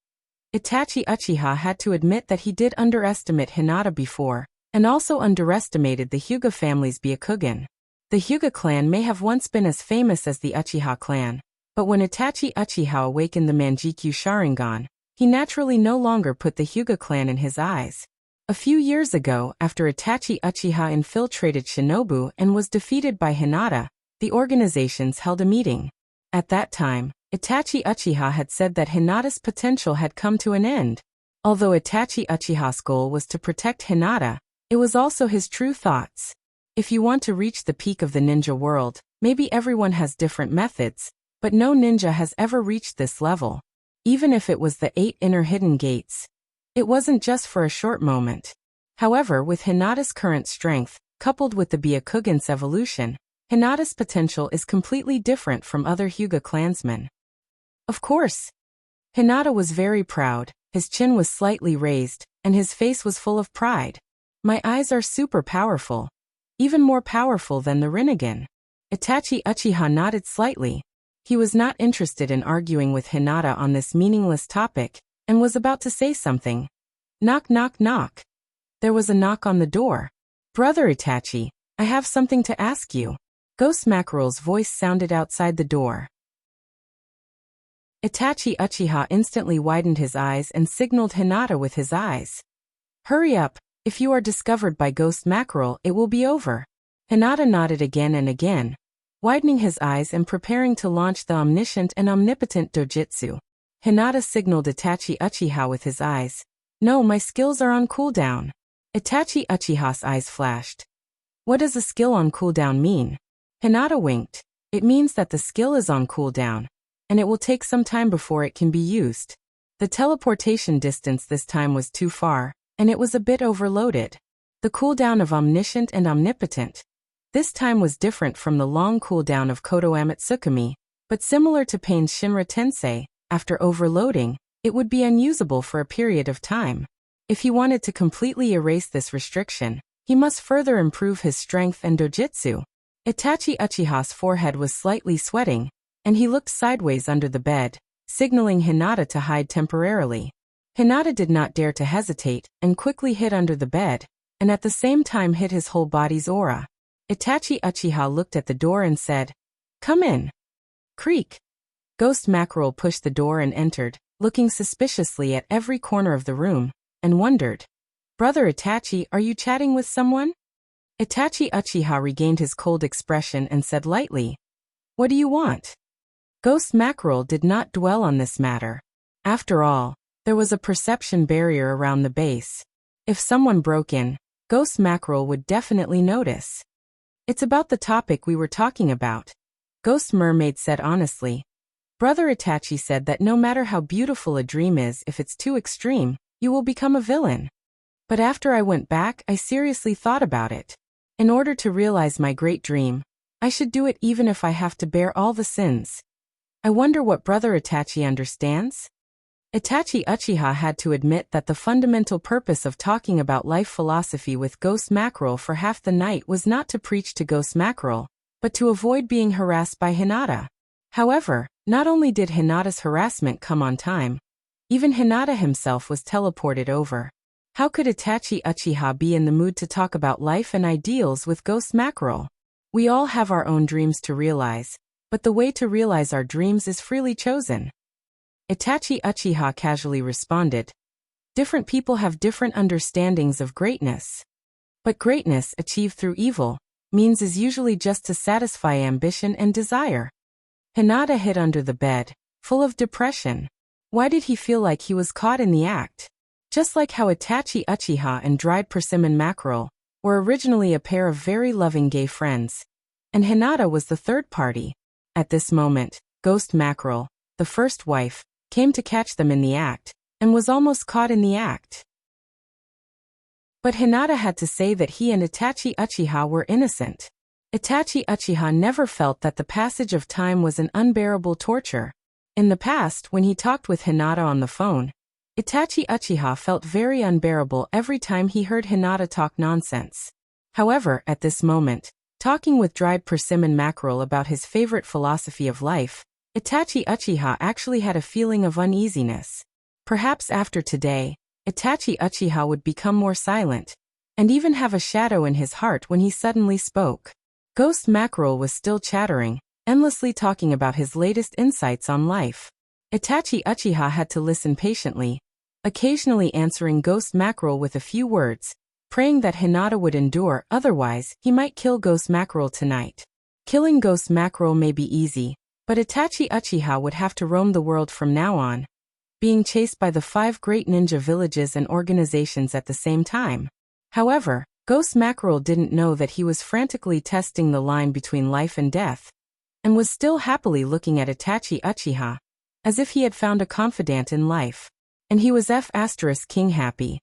Itachi Uchiha had to admit that he did underestimate Hinata before, and also underestimated the Hyuga family's Byakugan. The Hyuga clan may have once been as famous as the Uchiha clan, but when Itachi Uchiha awakened the Manjikyu Sharingan, he naturally no longer put the Hyuga clan in his eyes. A few years ago, after Itachi Uchiha infiltrated Shinobu and was defeated by Hinata, the organizations held a meeting. At that time, Itachi Uchiha had said that Hinata's potential had come to an end. Although Itachi Uchiha's goal was to protect Hinata, it was also his true thoughts. If you want to reach the peak of the ninja world, maybe everyone has different methods, but no ninja has ever reached this level. Even if it was the 8 inner hidden gates. It wasn't just for a short moment. However, with Hinata's current strength, coupled with the Byakugan's evolution, Hinata's potential is completely different from other Hyuga clansmen. Of course. Hinata was very proud, his chin was slightly raised, and his face was full of pride. My eyes are super powerful. Even more powerful than the Rinnegan. Itachi Uchiha nodded slightly. He was not interested in arguing with Hinata on this meaningless topic, and was about to say something. Knock knock knock. There was a knock on the door. Brother Itachi, I have something to ask you. Ghost Mackerel's voice sounded outside the door. Itachi Uchiha instantly widened his eyes and signaled Hinata with his eyes. Hurry up, if you are discovered by Ghost Mackerel, it will be over. Hinata nodded again and again, widening his eyes and preparing to launch the omniscient and omnipotent dojutsu. Hinata signaled Itachi Uchiha with his eyes. No, my skills are on cooldown. Itachi Uchiha's eyes flashed. What does a skill on cooldown mean? Hinata winked. It means that the skill is on cooldown, and it will take some time before it can be used. The teleportation distance this time was too far, and it was a bit overloaded. The cooldown of omniscient and omnipotent. This time was different from the long cooldown of Kodo Amatsukami, but similar to Pain's Shinra Tensei, after overloading, it would be unusable for a period of time. If he wanted to completely erase this restriction, he must further improve his strength and dojutsu. Itachi Uchiha's forehead was slightly sweating, and he looked sideways under the bed, signaling Hinata to hide temporarily. Hinata did not dare to hesitate, and quickly hid under the bed, and at the same time hid his whole body's aura. Itachi Uchiha looked at the door and said, Come in. Creak. Ghost Mackerel pushed the door and entered, looking suspiciously at every corner of the room, and wondered, "Brother Itachi, are you chatting with someone?" Itachi Uchiha regained his cold expression and said lightly, "What do you want?" Ghost Mackerel did not dwell on this matter. After all, there was a perception barrier around the base. If someone broke in, Ghost Mackerel would definitely notice. "It's about the topic we were talking about," Ghost Mermaid said honestly. "Brother Itachi said that no matter how beautiful a dream is, if it's too extreme, you will become a villain. But after I went back, I seriously thought about it. In order to realize my great dream, I should do it even if I have to bear all the sins. I wonder what Brother Itachi understands?" Itachi Uchiha had to admit that the fundamental purpose of talking about life philosophy with Ghost Mackerel for half the night was not to preach to Ghost Mackerel, but to avoid being harassed by Hinata. However, not only did Hinata's harassment come on time, even Hinata himself was teleported over. How could Itachi Uchiha be in the mood to talk about life and ideals with Ghost Mackerel? We all have our own dreams to realize, but the way to realize our dreams is freely chosen. Itachi Uchiha casually responded, "Different people have different understandings of greatness. But greatness achieved through evil means is usually just to satisfy ambition and desire." Hinata hid under the bed, full of depression. Why did he feel like he was caught in the act? Just like how Itachi Uchiha and dried persimmon mackerel were originally a pair of very loving gay friends, and Hinata was the third party. At this moment, Ghost Mackerel, the first wife, came to catch them in the act, and was almost caught in the act. But Hinata had to say that he and Itachi Uchiha were innocent. Itachi Uchiha never felt that the passage of time was an unbearable torture. In the past, when he talked with Hinata on the phone, Itachi Uchiha felt very unbearable every time he heard Hinata talk nonsense. However, at this moment, talking with dried persimmon mackerel about his favorite philosophy of life, Itachi Uchiha actually had a feeling of uneasiness. Perhaps after today, Itachi Uchiha would become more silent, and even have a shadow in his heart when he suddenly spoke. Ghost Mackerel was still chattering, endlessly talking about his latest insights on life. Itachi Uchiha had to listen patiently, occasionally answering Ghost Mackerel with a few words, praying that Hinata would endure, otherwise he might kill Ghost Mackerel tonight. Killing Ghost Mackerel may be easy, but Itachi Uchiha would have to roam the world from now on, being chased by the 5 great ninja villages and organizations at the same time. However, Ghost Mackerel didn't know that he was frantically testing the line between life and death, and was still happily looking at Itachi Uchiha, as if he had found a confidant in life, and he was King happy.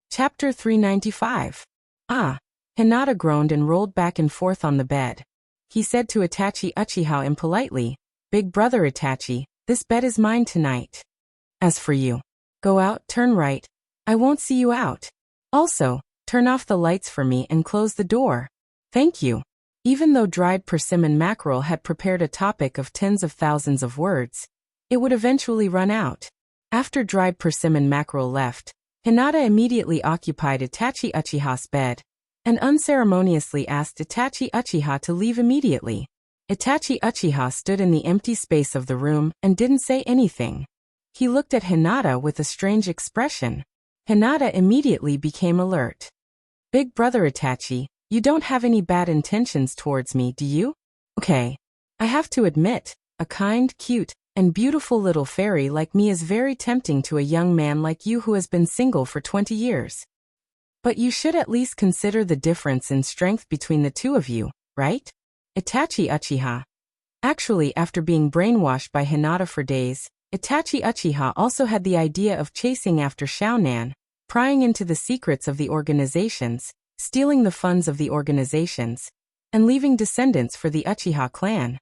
Chapter 395. Ah! Hinata groaned and rolled back and forth on the bed. He said to Itachi Uchiha impolitely, "Big brother Itachi, this bed is mine tonight. As for you, go out, turn right. I won't see you out. Also, turn off the lights for me and close the door. Thank you." Even though dried persimmon mackerel had prepared a topic of tens of thousands of words, it would eventually run out. After dried persimmon mackerel left, Hinata immediately occupied Itachi Uchiha's bed, and unceremoniously asked Itachi Uchiha to leave immediately. Itachi Uchiha stood in the empty space of the room and didn't say anything. He looked at Hinata with a strange expression. Hinata immediately became alert. "Big brother Itachi, you don't have any bad intentions towards me, do you? Okay. I have to admit, a kind, cute, and beautiful little fairy like me is very tempting to a young man like you who has been single for 20 years. But you should at least consider the difference in strength between the two of you, right? Itachi Uchiha." Actually, after being brainwashed by Hinata for days, Itachi Uchiha also had the idea of chasing after Xiaonan, prying into the secrets of the organizations, stealing the funds of the organizations, and leaving descendants for the Uchiha clan.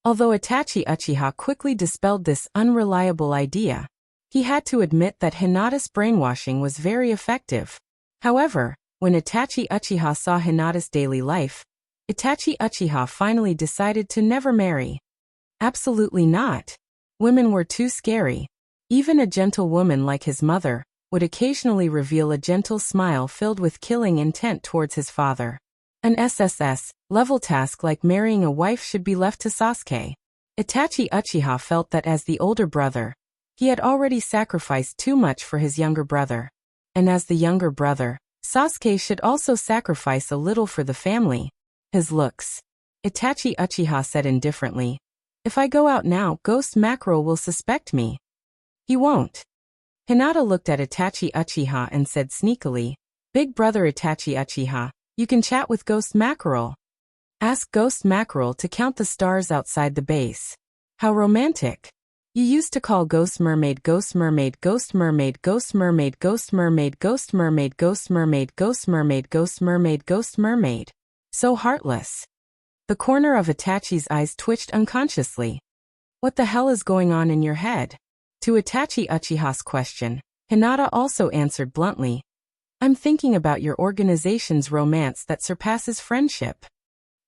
Although Itachi Uchiha quickly dispelled this unreliable idea, he had to admit that Hinata's brainwashing was very effective. However, when Itachi Uchiha saw Hinata's daily life, Itachi Uchiha finally decided to never marry. Absolutely not. Women were too scary. Even a gentle woman like his mother would occasionally reveal a gentle smile filled with killing intent towards his father. An SSS level task like marrying a wife should be left to Sasuke. Itachi Uchiha felt that as the older brother, he had already sacrificed too much for his younger brother. And as the younger brother, Sasuke should also sacrifice a little for the family. His looks. Itachi Uchiha said indifferently. If I go out now, Ghost Mackerel will suspect me. He won't. Hinata looked at Itachi Uchiha and said sneakily, Big brother Itachi Uchiha, you can chat with Ghost Mackerel. Ask Ghost Mackerel to count the stars outside the base. How romantic. You used to call Ghost Mermaid, Ghost Mermaid, Ghost Mermaid, Ghost Mermaid, Ghost Mermaid, Ghost Mermaid, Ghost Mermaid, Ghost Mermaid, Ghost Mermaid, Ghost Mermaid. So heartless. The corner of Itachi's eyes twitched unconsciously. What the hell is going on in your head? To Itachi Uchiha's question, Hinata also answered bluntly. I'm thinking about your organization's romance that surpasses friendship.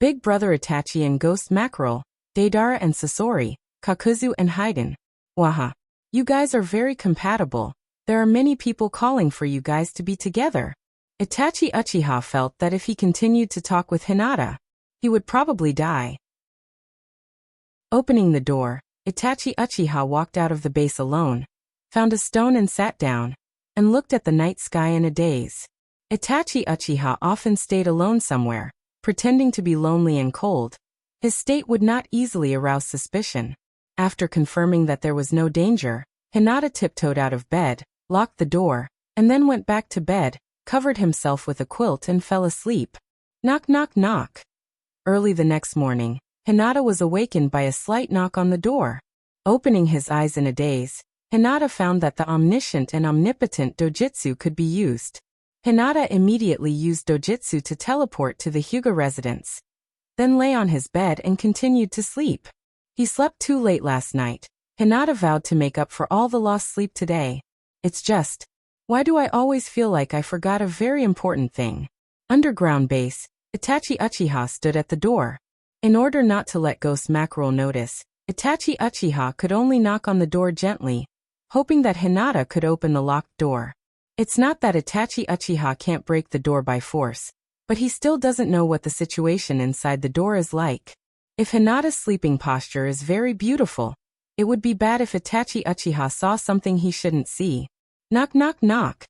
Big brother Itachi and Ghost Mackerel, Deidara and Sasori, Kakuzu and Haiden. Waha. You guys are very compatible. There are many people calling for you guys to be together. Itachi Uchiha felt that if he continued to talk with Hinata, he would probably die. Opening the door, Itachi Uchiha walked out of the base alone, found a stone and sat down, and looked at the night sky in a daze. Itachi Uchiha often stayed alone somewhere, pretending to be lonely and cold. His state would not easily arouse suspicion. After confirming that there was no danger, Hinata tiptoed out of bed, locked the door, and then went back to bed, covered himself with a quilt and fell asleep. Knock knock knock. Early the next morning, Hinata was awakened by a slight knock on the door. Opening his eyes in a daze, Hinata found that the omniscient and omnipotent dojutsu could be used. Hinata immediately used dojutsu to teleport to the Hyuga residence, then lay on his bed and continued to sleep. He slept too late last night. Hinata vowed to make up for all the lost sleep today. It's just, why do I always feel like I forgot a very important thing? Underground base, Itachi Uchiha stood at the door. In order not to let Ghost Mackerel notice, Itachi Uchiha could only knock on the door gently, hoping that Hinata could open the locked door. It's not that Itachi Uchiha can't break the door by force, but he still doesn't know what the situation inside the door is like. If Hinata's sleeping posture is very beautiful, it would be bad if Itachi Uchiha saw something he shouldn't see. Knock knock knock.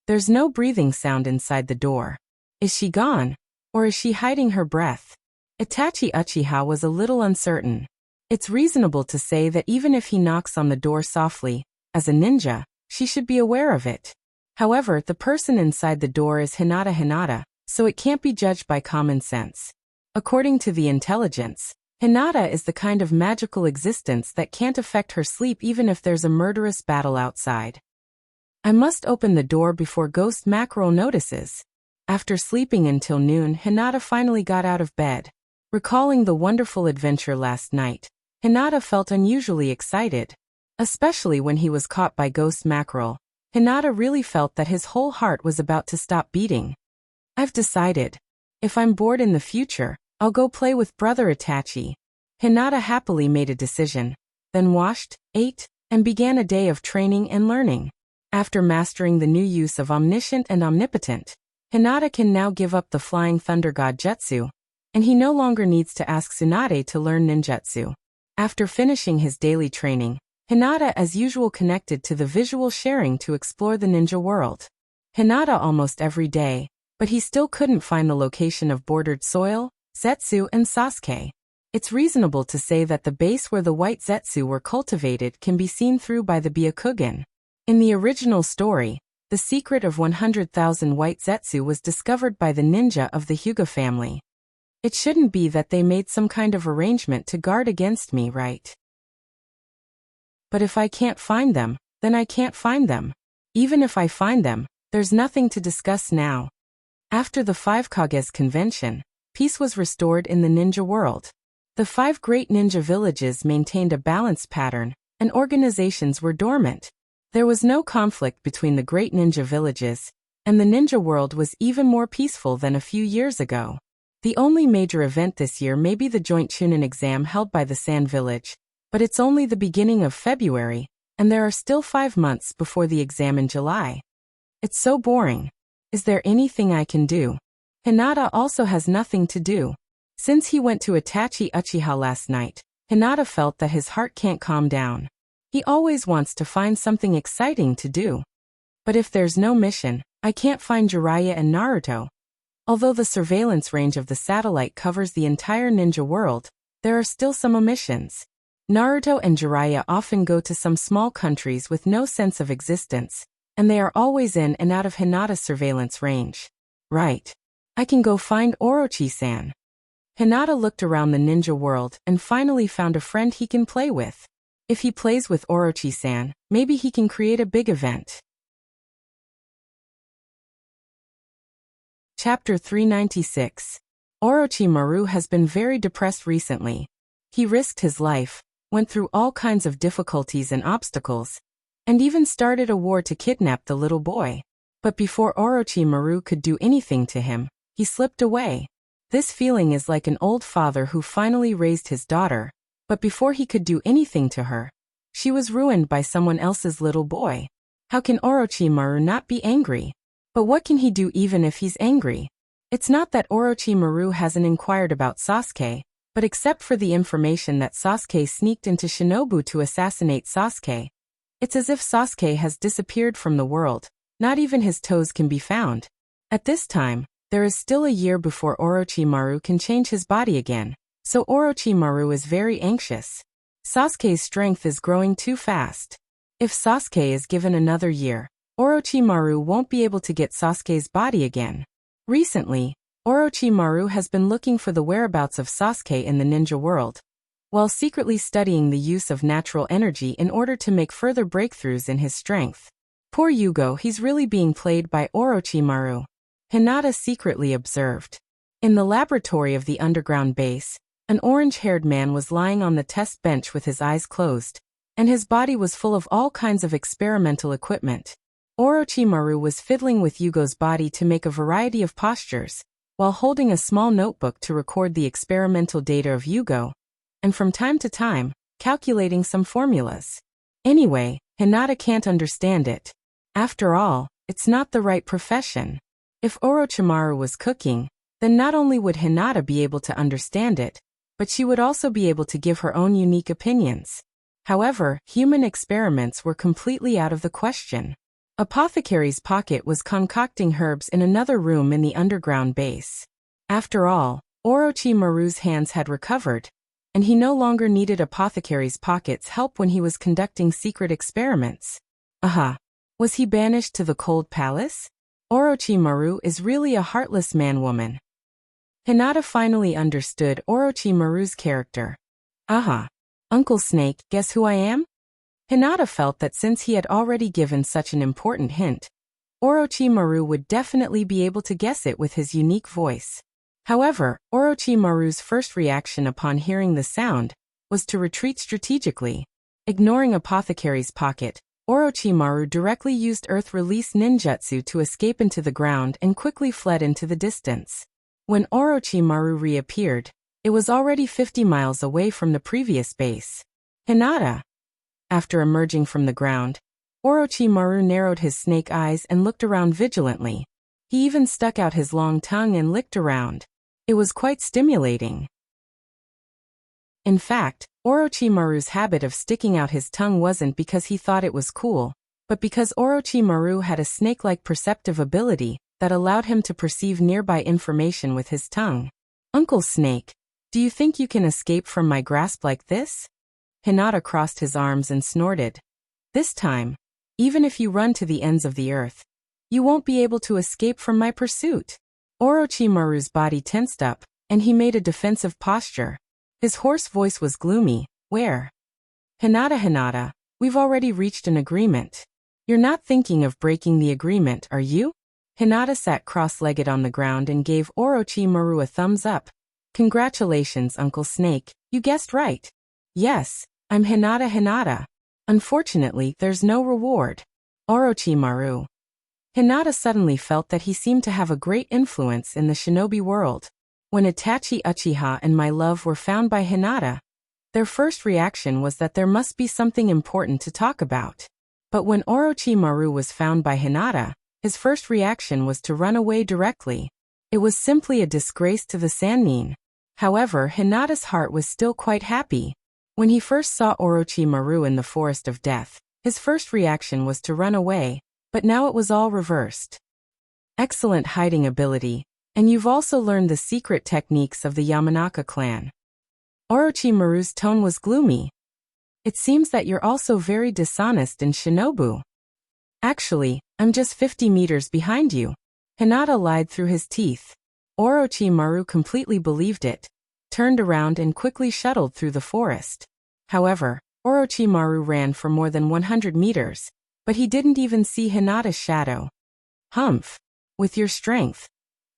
There's no breathing sound inside the door. Is she gone? Or is she hiding her breath? Itachi Uchiha was a little uncertain. It's reasonable to say that even if he knocks on the door softly, as a ninja, she should be aware of it. However, the person inside the door is Hinata, so it can't be judged by common sense. According to the intelligence, Hinata is the kind of magical existence that can't affect her sleep even if there's a murderous battle outside. I must open the door before Ghost Mackerel notices. After sleeping until noon, Hinata finally got out of bed. Recalling the wonderful adventure last night, Hinata felt unusually excited. Especially when he was caught by Ghost Mackerel, Hinata really felt that his whole heart was about to stop beating. I've decided. If I'm bored in the future, I'll go play with brother Itachi. Hinata happily made a decision, then washed, ate, and began a day of training and learning. After mastering the new use of omniscient and omnipotent, Hinata can now give up the Flying Thunder God Jutsu, and he no longer needs to ask Tsunade to learn ninjutsu. After finishing his daily training, Hinata as usual connected to the visual sharing to explore the ninja world. Hinata almost every day, but he still couldn't find the location of bordered soil, Zetsu and Sasuke. It's reasonable to say that the base where the white Zetsu were cultivated can be seen through by the Byakugan. In the original story, the secret of 100,000 white Zetsu was discovered by the ninja of the Hyuga family. It shouldn't be that they made some kind of arrangement to guard against me, right? But if I can't find them, then I can't find them. Even if I find them, there's nothing to discuss now. After the 5 Kages convention, peace was restored in the ninja world. The 5 great ninja villages maintained a balanced pattern, and organizations were dormant. There was no conflict between the great ninja villages, and the ninja world was even more peaceful than a few years ago. The only major event this year may be the joint Chunin exam held by the Sand Village, but it's only the beginning of February, and there are still 5 months before the exam in July. It's so boring. Is there anything I can do? Hinata also has nothing to do. Since he went to Itachi Uchiha last night, Hinata felt that his heart can't calm down. He always wants to find something exciting to do. But if there's no mission, I can't find Jiraiya and Naruto. Although the surveillance range of the satellite covers the entire ninja world, there are still some omissions. Naruto and Jiraiya often go to some small countries with no sense of existence, and they are always in and out of Hinata's surveillance range. Right. I can go find Orochi-san. Hinata looked around the ninja world and finally found a friend he can play with. If he plays with Orochi-san, maybe he can create a big event. Chapter 396. Orochimaru has been very depressed recently. He risked his life, went through all kinds of difficulties and obstacles, and even started a war to kidnap the little boy. But before Orochimaru could do anything to him, he slipped away. This feeling is like an old father who finally raised his daughter, but before he could do anything to her, she was ruined by someone else's little boy. How can Orochimaru not be angry? But what can he do even if he's angry? It's not that Orochimaru hasn't inquired about Sasuke, but except for the information that Sasuke sneaked into Shinobu to assassinate Sasuke, it's as if Sasuke has disappeared from the world. Not even his toes can be found. At this time, there is still a year before Orochimaru can change his body again, so Orochimaru is very anxious. Sasuke's strength is growing too fast. If Sasuke is given another year, Orochimaru won't be able to get Sasuke's body again. Recently, Orochimaru has been looking for the whereabouts of Sasuke in the ninja world, while secretly studying the use of natural energy in order to make further breakthroughs in his strength. Poor Yugo, he's really being played by Orochimaru. Hinata secretly observed. In the laboratory of the underground base, an orange-haired man was lying on the test bench with his eyes closed, and his body was full of all kinds of experimental equipment. Orochimaru was fiddling with Yugo's body to make a variety of postures, while holding a small notebook to record the experimental data of Yugo, and from time to time, calculating some formulas. Anyway, Hinata can't understand it. After all, it's not the right profession. If Orochimaru was cooking, then not only would Hinata be able to understand it, but she would also be able to give her own unique opinions. However, human experiments were completely out of the question. Apothecary's Pocket was concocting herbs in another room in the underground base. After all, Orochimaru's hands had recovered, and he no longer needed Apothecary's Pocket's help when he was conducting secret experiments. Aha! Was he banished to the cold palace? Orochimaru is really a heartless man-woman. Hinata finally understood Orochimaru's character. Aha! Uncle Snake, guess who I am? Hinata felt that since he had already given such an important hint, Orochimaru would definitely be able to guess it with his unique voice. However, Orochimaru's first reaction upon hearing the sound was to retreat strategically. Ignoring Apothecary's Pocket, Orochimaru directly used Earth Release ninjutsu to escape into the ground and quickly fled into the distance. When Orochimaru reappeared, it was already 50 miles away from the previous base. Hinata. After emerging from the ground, Orochimaru narrowed his snake eyes and looked around vigilantly. He even stuck out his long tongue and licked around. It was quite stimulating. In fact, Orochimaru's habit of sticking out his tongue wasn't because he thought it was cool, but because Orochimaru had a snake-like perceptive ability that allowed him to perceive nearby information with his tongue. Uncle Snake, do you think you can escape from my grasp like this? Hinata crossed his arms and snorted. This time, even if you run to the ends of the earth, you won't be able to escape from my pursuit. Orochimaru's body tensed up, and he made a defensive posture. His hoarse voice was gloomy. Where? Hinata, we've already reached an agreement. You're not thinking of breaking the agreement, are you? Hinata sat cross-legged on the ground and gave Orochimaru a thumbs up. Congratulations, Uncle Snake, you guessed right. Yes, I'm Hinata. Unfortunately, there's no reward. Orochimaru. Hinata suddenly felt that he seemed to have a great influence in the shinobi world. When Itachi Uchiha and my love were found by Hinata, their first reaction was that there must be something important to talk about. But when Orochimaru was found by Hinata, his first reaction was to run away directly. It was simply a disgrace to the Sannin. However, Hinata's heart was still quite happy. When he first saw Orochimaru in the Forest of Death, his first reaction was to run away, but now it was all reversed. Excellent hiding ability, and you've also learned the secret techniques of the Yamanaka clan. Orochimaru's tone was gloomy. It seems that you're also very dishonest in Shinobu. Actually, I'm just 50 meters behind you. Hinata lied through his teeth. Orochimaru completely believed it, turned around and quickly shuttled through the forest. However, Orochimaru ran for more than 100 meters, but he didn't even see Hinata's shadow. Humph! With your strength,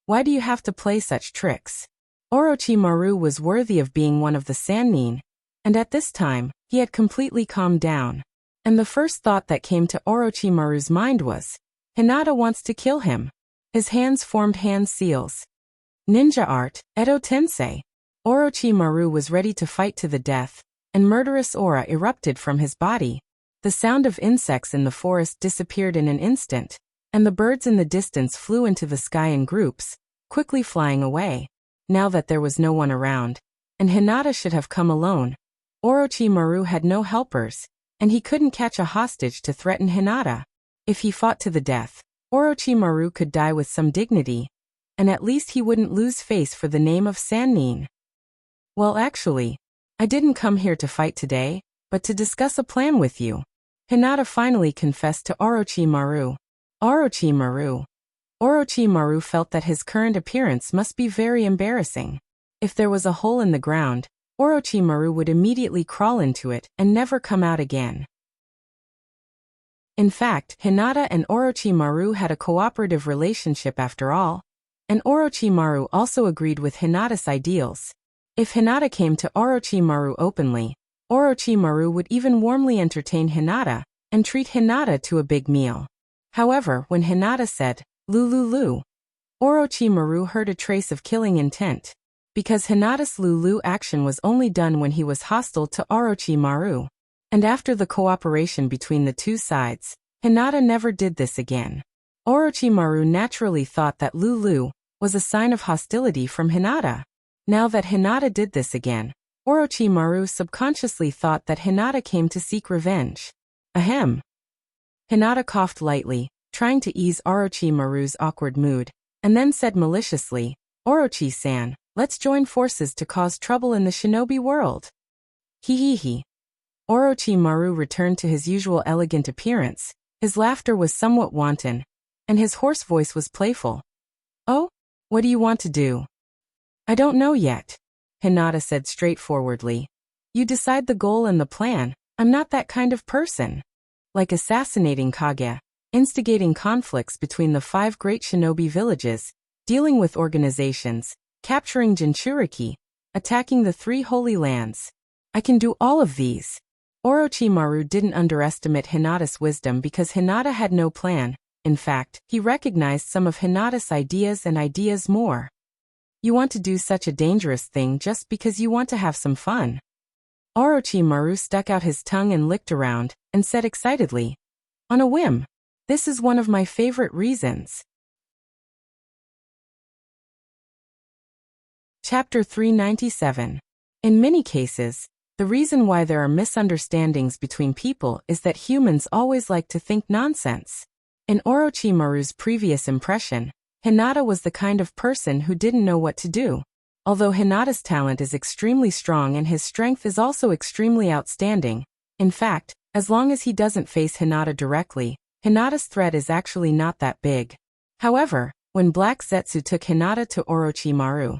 why do you have to play such tricks? Orochimaru was worthy of being one of the Sannin, and at this time, he had completely calmed down. And the first thought that came to Orochimaru's mind was, Hinata wants to kill him. His hands formed hand seals. Ninja art, Edo Tensei. Orochimaru was ready to fight to the death, and murderous aura erupted from his body. The sound of insects in the forest disappeared in an instant, and the birds in the distance flew into the sky in groups, quickly flying away. Now that there was no one around, and Hinata should have come alone, Orochimaru had no helpers, and he couldn't catch a hostage to threaten Hinata. If he fought to the death, Orochimaru could die with some dignity, and at least he wouldn't lose face for the name of Sannin. Well, actually, I didn't come here to fight today, but to discuss a plan with you. Hinata finally confessed to Orochimaru. Orochimaru felt that his current appearance must be very embarrassing. If there was a hole in the ground, Orochimaru would immediately crawl into it and never come out again. In fact, Hinata and Orochimaru had a cooperative relationship after all, and Orochimaru also agreed with Hinata's ideals. If Hinata came to Orochimaru openly, Orochimaru would even warmly entertain Hinata and treat Hinata to a big meal. However, when Hinata said, "Lulu," Orochimaru heard a trace of killing intent, because Hinata's Lulu action was only done when he was hostile to Orochimaru. And after the cooperation between the two sides, Hinata never did this again. Orochimaru naturally thought that Lulu was a sign of hostility from Hinata. Now that Hinata did this again, Orochimaru subconsciously thought that Hinata came to seek revenge. Ahem. Hinata coughed lightly, trying to ease Orochimaru's awkward mood, and then said maliciously, "Orochi-san, let's join forces to cause trouble in the shinobi world." Hee. Orochimaru returned to his usual elegant appearance. His laughter was somewhat wanton, and his hoarse voice was playful. "Oh? What do you want to do?" "I don't know yet," Hinata said straightforwardly. "You decide the goal and the plan. I'm not that kind of person." Like assassinating Kage, instigating conflicts between the 5 great shinobi villages, dealing with organizations, capturing Jinchuriki, attacking the 3 holy lands. I can do all of these. Orochimaru didn't underestimate Hinata's wisdom because Hinata had no plan. In fact, he recognized some of Hinata's ideas and ideas more. You want to do such a dangerous thing just because you want to have some fun. Orochimaru stuck out his tongue and licked around, and said excitedly, "On a whim. This is one of my favorite reasons." Chapter 397. In many cases, the reason why there are misunderstandings between people is that humans always like to think nonsense. In Orochimaru's previous impression, Hinata was the kind of person who didn't know what to do. Although Hinata's talent is extremely strong and his strength is also extremely outstanding, in fact, as long as he doesn't face Hinata directly, Hinata's threat is actually not that big. However, when Black Zetsu took Hinata to Orochimaru,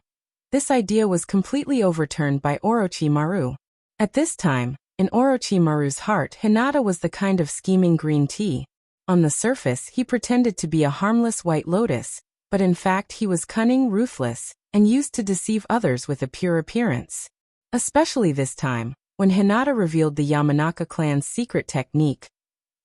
this idea was completely overturned by Orochimaru. At this time, in Orochimaru's heart, Hinata was the kind of scheming green tea. On the surface, he pretended to be a harmless white lotus, but in fact he was cunning, ruthless, and used to deceive others with a pure appearance. Especially this time, when Hinata revealed the Yamanaka clan's secret technique,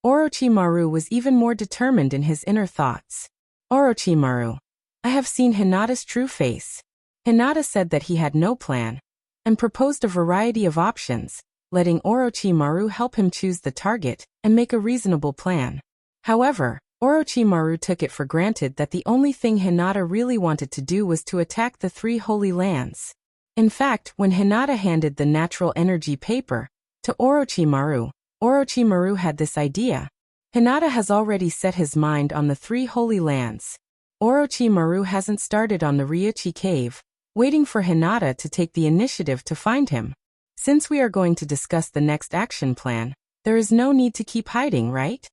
Orochimaru was even more determined in his inner thoughts. "Orochimaru, I have seen Hinata's true face." Hinata said that he had no plan, and proposed a variety of options, letting Orochimaru help him choose the target and make a reasonable plan. However, Orochimaru took it for granted that the only thing Hinata really wanted to do was to attack the 3 holy lands. In fact, when Hinata handed the natural energy paper to Orochimaru, Orochimaru had this idea. Hinata has already set his mind on the 3 holy lands. Orochimaru hasn't started on the Ryuchi cave, waiting for Hinata to take the initiative to find him. Since we are going to discuss the next action plan, there is no need to keep hiding, right?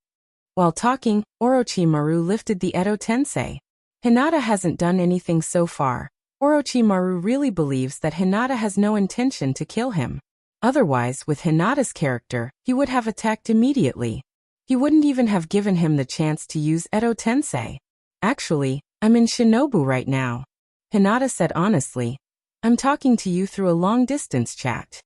While talking, Orochimaru lifted the Edo Tensei. Hinata hasn't done anything so far. Orochimaru really believes that Hinata has no intention to kill him. Otherwise, with Hinata's character, he would have attacked immediately. He wouldn't even have given him the chance to use Edo Tensei. Actually, I'm in Shinobu right now. Hinata said honestly. I'm talking to you through a long-distance chat.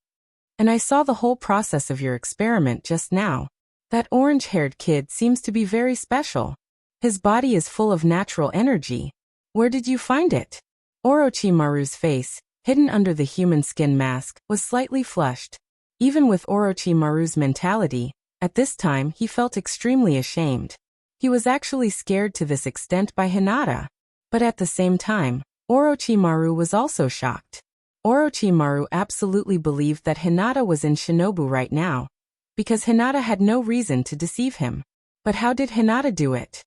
And I saw the whole process of your experiment just now. That orange-haired kid seems to be very special. His body is full of natural energy. Where did you find it? Orochimaru's face, hidden under the human skin mask, was slightly flushed. Even with Orochimaru's mentality, at this time he felt extremely ashamed. He was actually scared to this extent by Hinata. But at the same time, Orochimaru was also shocked. Orochimaru absolutely believed that Hinata was in Shinobu right now, because Hinata had no reason to deceive him. But how did Hinata do it?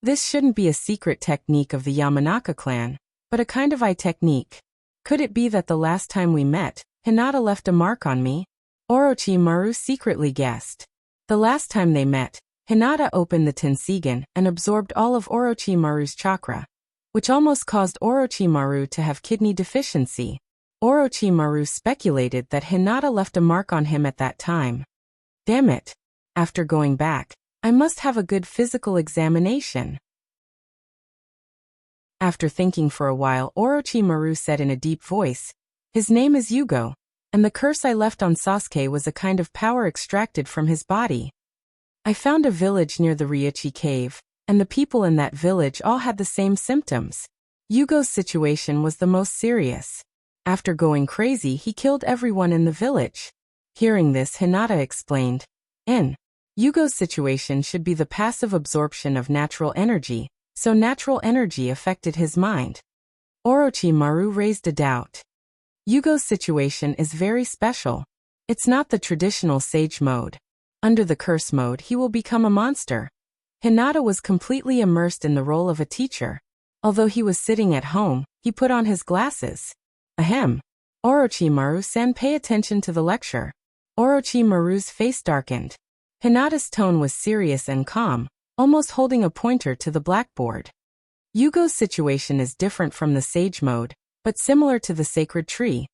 This shouldn't be a secret technique of the Yamanaka clan, but a kind of eye technique. Could it be that the last time we met, Hinata left a mark on me? Orochimaru secretly guessed. The last time they met, Hinata opened the Tensigen and absorbed all of Orochimaru's chakra, which almost caused Orochimaru to have kidney deficiency. Orochimaru speculated that Hinata left a mark on him at that time. Damn it. After going back, I must have a good physical examination. After thinking for a while, Orochimaru said in a deep voice, his name is Yugo, and the curse I left on Sasuke was a kind of power extracted from his body. I found a village near the Ryuchi cave, and the people in that village all had the same symptoms. Yugo's situation was the most serious. After going crazy, he killed everyone in the village. Hearing this, Hinata explained, Yugo's situation should be the passive absorption of natural energy, so natural energy affected his mind. Orochimaru raised a doubt. Yugo's situation is very special. It's not the traditional sage mode. Under the curse mode, he will become a monster. Hinata was completely immersed in the role of a teacher. Although he was sitting at home, he put on his glasses. Ahem. Orochimaru-san, pay attention to the lecture. Orochimaru's face darkened. Hinata's tone was serious and calm, almost holding a pointer to the blackboard. Yugo's situation is different from the sage mode, but similar to the sacred tree.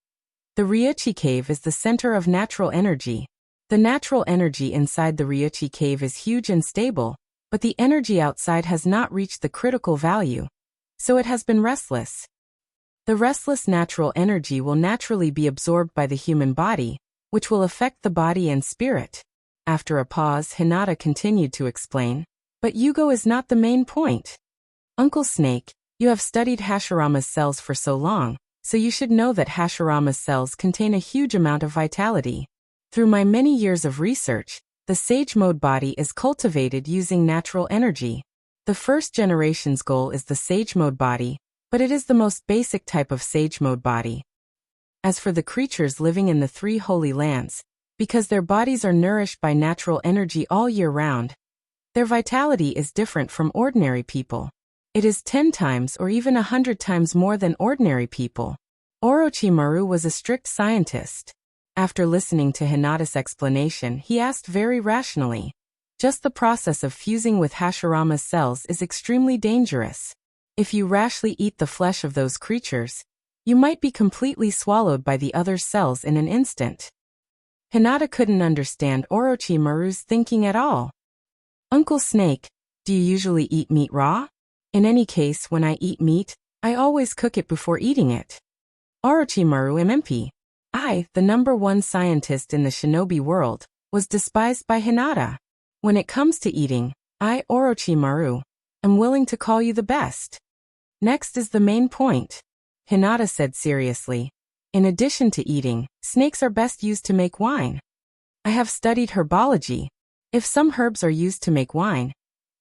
The Ryuchi cave is the center of natural energy. The natural energy inside the Ryuchi cave is huge and stable, but the energy outside has not reached the critical value, so it has been restless. The restless natural energy will naturally be absorbed by the human body, which will affect the body and spirit. After a pause, Hinata continued to explain, but Yugo is not the main point. Uncle Snake, you have studied Hashirama's cells for so long, so you should know that Hashirama's cells contain a huge amount of vitality. Through my many years of research, the Sage Mode body is cultivated using natural energy. The first generation's goal is the Sage Mode body, but it is the most basic type of Sage Mode body. As for the creatures living in the 3 holy lands, because their bodies are nourished by natural energy all year round, their vitality is different from ordinary people. It is 10 times or even 100 times more than ordinary people. Orochimaru was a strict scientist. After listening to Hinata's explanation, he asked very rationally, just the process of fusing with Hashirama's cells is extremely dangerous. If you rashly eat the flesh of those creatures, you might be completely swallowed by the other cells in an instant. Hinata couldn't understand Orochimaru's thinking at all. Uncle Snake, do you usually eat meat raw? In any case, when I eat meat, I always cook it before eating it. Orochimaru MMP. I, the #1 scientist in the shinobi world, was despised by Hinata. When it comes to eating, I, Orochimaru, am willing to call you the best. Next is the main point. Hinata said seriously. In addition to eating, snakes are best used to make wine. I have studied herbology. If some herbs are used to make wine,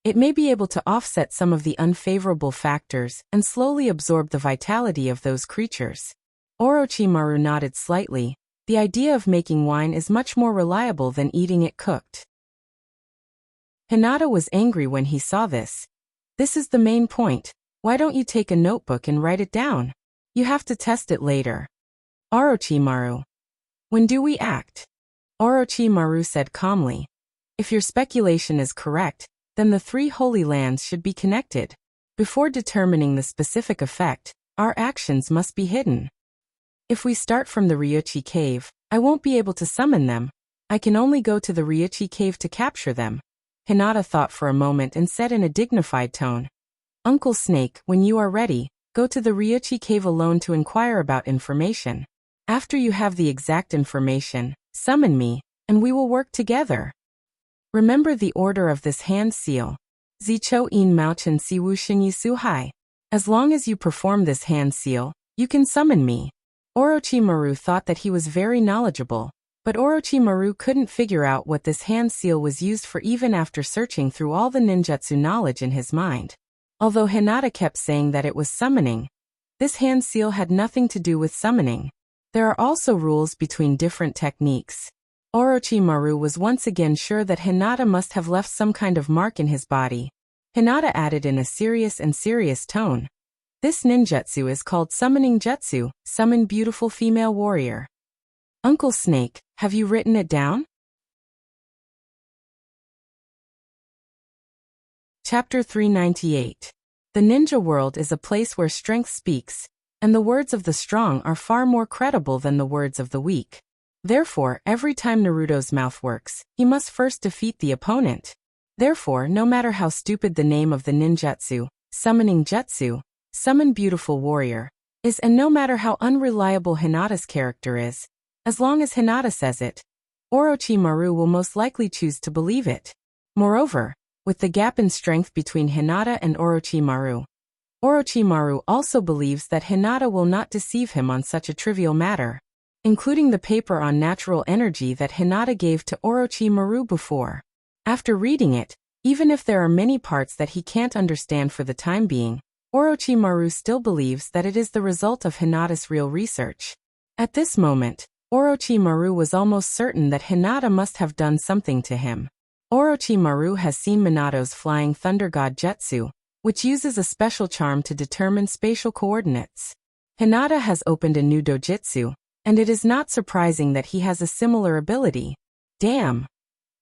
it may be able to offset some of the unfavorable factors and slowly absorb the vitality of those creatures. Orochimaru nodded slightly. The idea of making wine is much more reliable than eating it cooked. Hinata was angry when he saw this. This is the main point. Why don't you take a notebook and write it down? You have to test it later. Orochimaru. When do we act? Orochimaru said calmly. If your speculation is correct, then the 3 holy lands should be connected. Before determining the specific effect, our actions must be hidden. If we start from the Ryuchi cave, I won't be able to summon them. I can only go to the Ryuchi cave to capture them. Hinata thought for a moment and said in a dignified tone. Uncle Snake, when you are ready, go to the Ryuchi cave alone to inquire about information. After you have the exact information, summon me, and we will work together. Remember the order of this hand seal. Zicho in Mauchen Siwu Shinyi Suhai. As long as you perform this hand seal, you can summon me. Orochimaru thought that he was very knowledgeable, but Orochimaru couldn't figure out what this hand seal was used for even after searching through all the ninjutsu knowledge in his mind. Although Hinata kept saying that it was summoning, this hand seal had nothing to do with summoning. There are also rules between different techniques. Orochimaru was once again sure that Hinata must have left some kind of mark in his body. Hinata added in a serious tone. This ninjutsu is called summoning jutsu, summon beautiful female warrior. Uncle Snake, have you written it down? Chapter 398. The ninja world is a place where strength speaks, and the words of the strong are far more credible than the words of the weak. Therefore, every time Naruto's mouth works, he must first defeat the opponent. Therefore, no matter how stupid the name of the ninjutsu, summoning jutsu, summon beautiful warrior, is, and no matter how unreliable Hinata's character is, as long as Hinata says it, Orochimaru will most likely choose to believe it. Moreover, with the gap in strength between Hinata and Orochimaru, Orochimaru also believes that Hinata will not deceive him on such a trivial matter, including the paper on natural energy that Hinata gave to Orochimaru before. After reading it, even if there are many parts that he can't understand for the time being, Orochimaru still believes that it is the result of Hinata's real research. At this moment, Orochimaru was almost certain that Hinata must have done something to him. Orochimaru has seen Minato's flying thunder god jutsu, which uses a special charm to determine spatial coordinates. Hinata has opened a new dojutsu, and it is not surprising that he has a similar ability. Damn!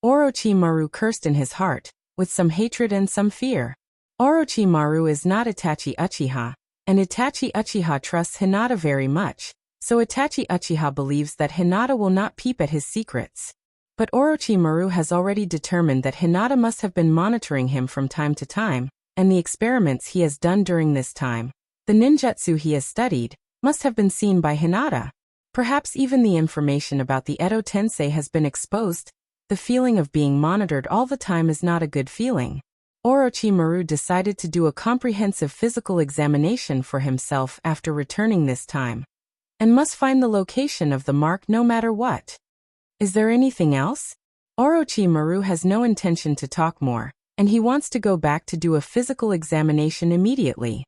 Orochimaru cursed in his heart, with some hatred and some fear. Orochimaru is not Itachi Uchiha, and Itachi Uchiha trusts Hinata very much, so Itachi Uchiha believes that Hinata will not peep at his secrets. But Orochimaru has already determined that Hinata must have been monitoring him from time to time, and the experiments he has done during this time, the ninjutsu he has studied, must have been seen by Hinata. Perhaps even the information about the Edo Tensei has been exposed. The feeling of being monitored all the time is not a good feeling. Orochimaru decided to do a comprehensive physical examination for himself after returning this time, and must find the location of the mark no matter what. Is there anything else? Orochimaru has no intention to talk more, and he wants to go back to do a physical examination immediately.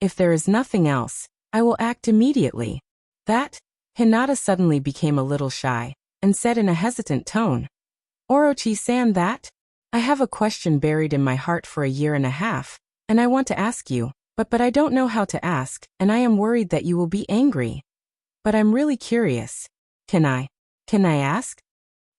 If there is nothing else, I will act immediately. That? Hinata suddenly became a little shy, and said in a hesitant tone. Orochi-san, that? I have a question buried in my heart for a year and a half, and I want to ask you, but I don't know how to ask, and I am worried that you will be angry. But I'm really curious. Can I ask?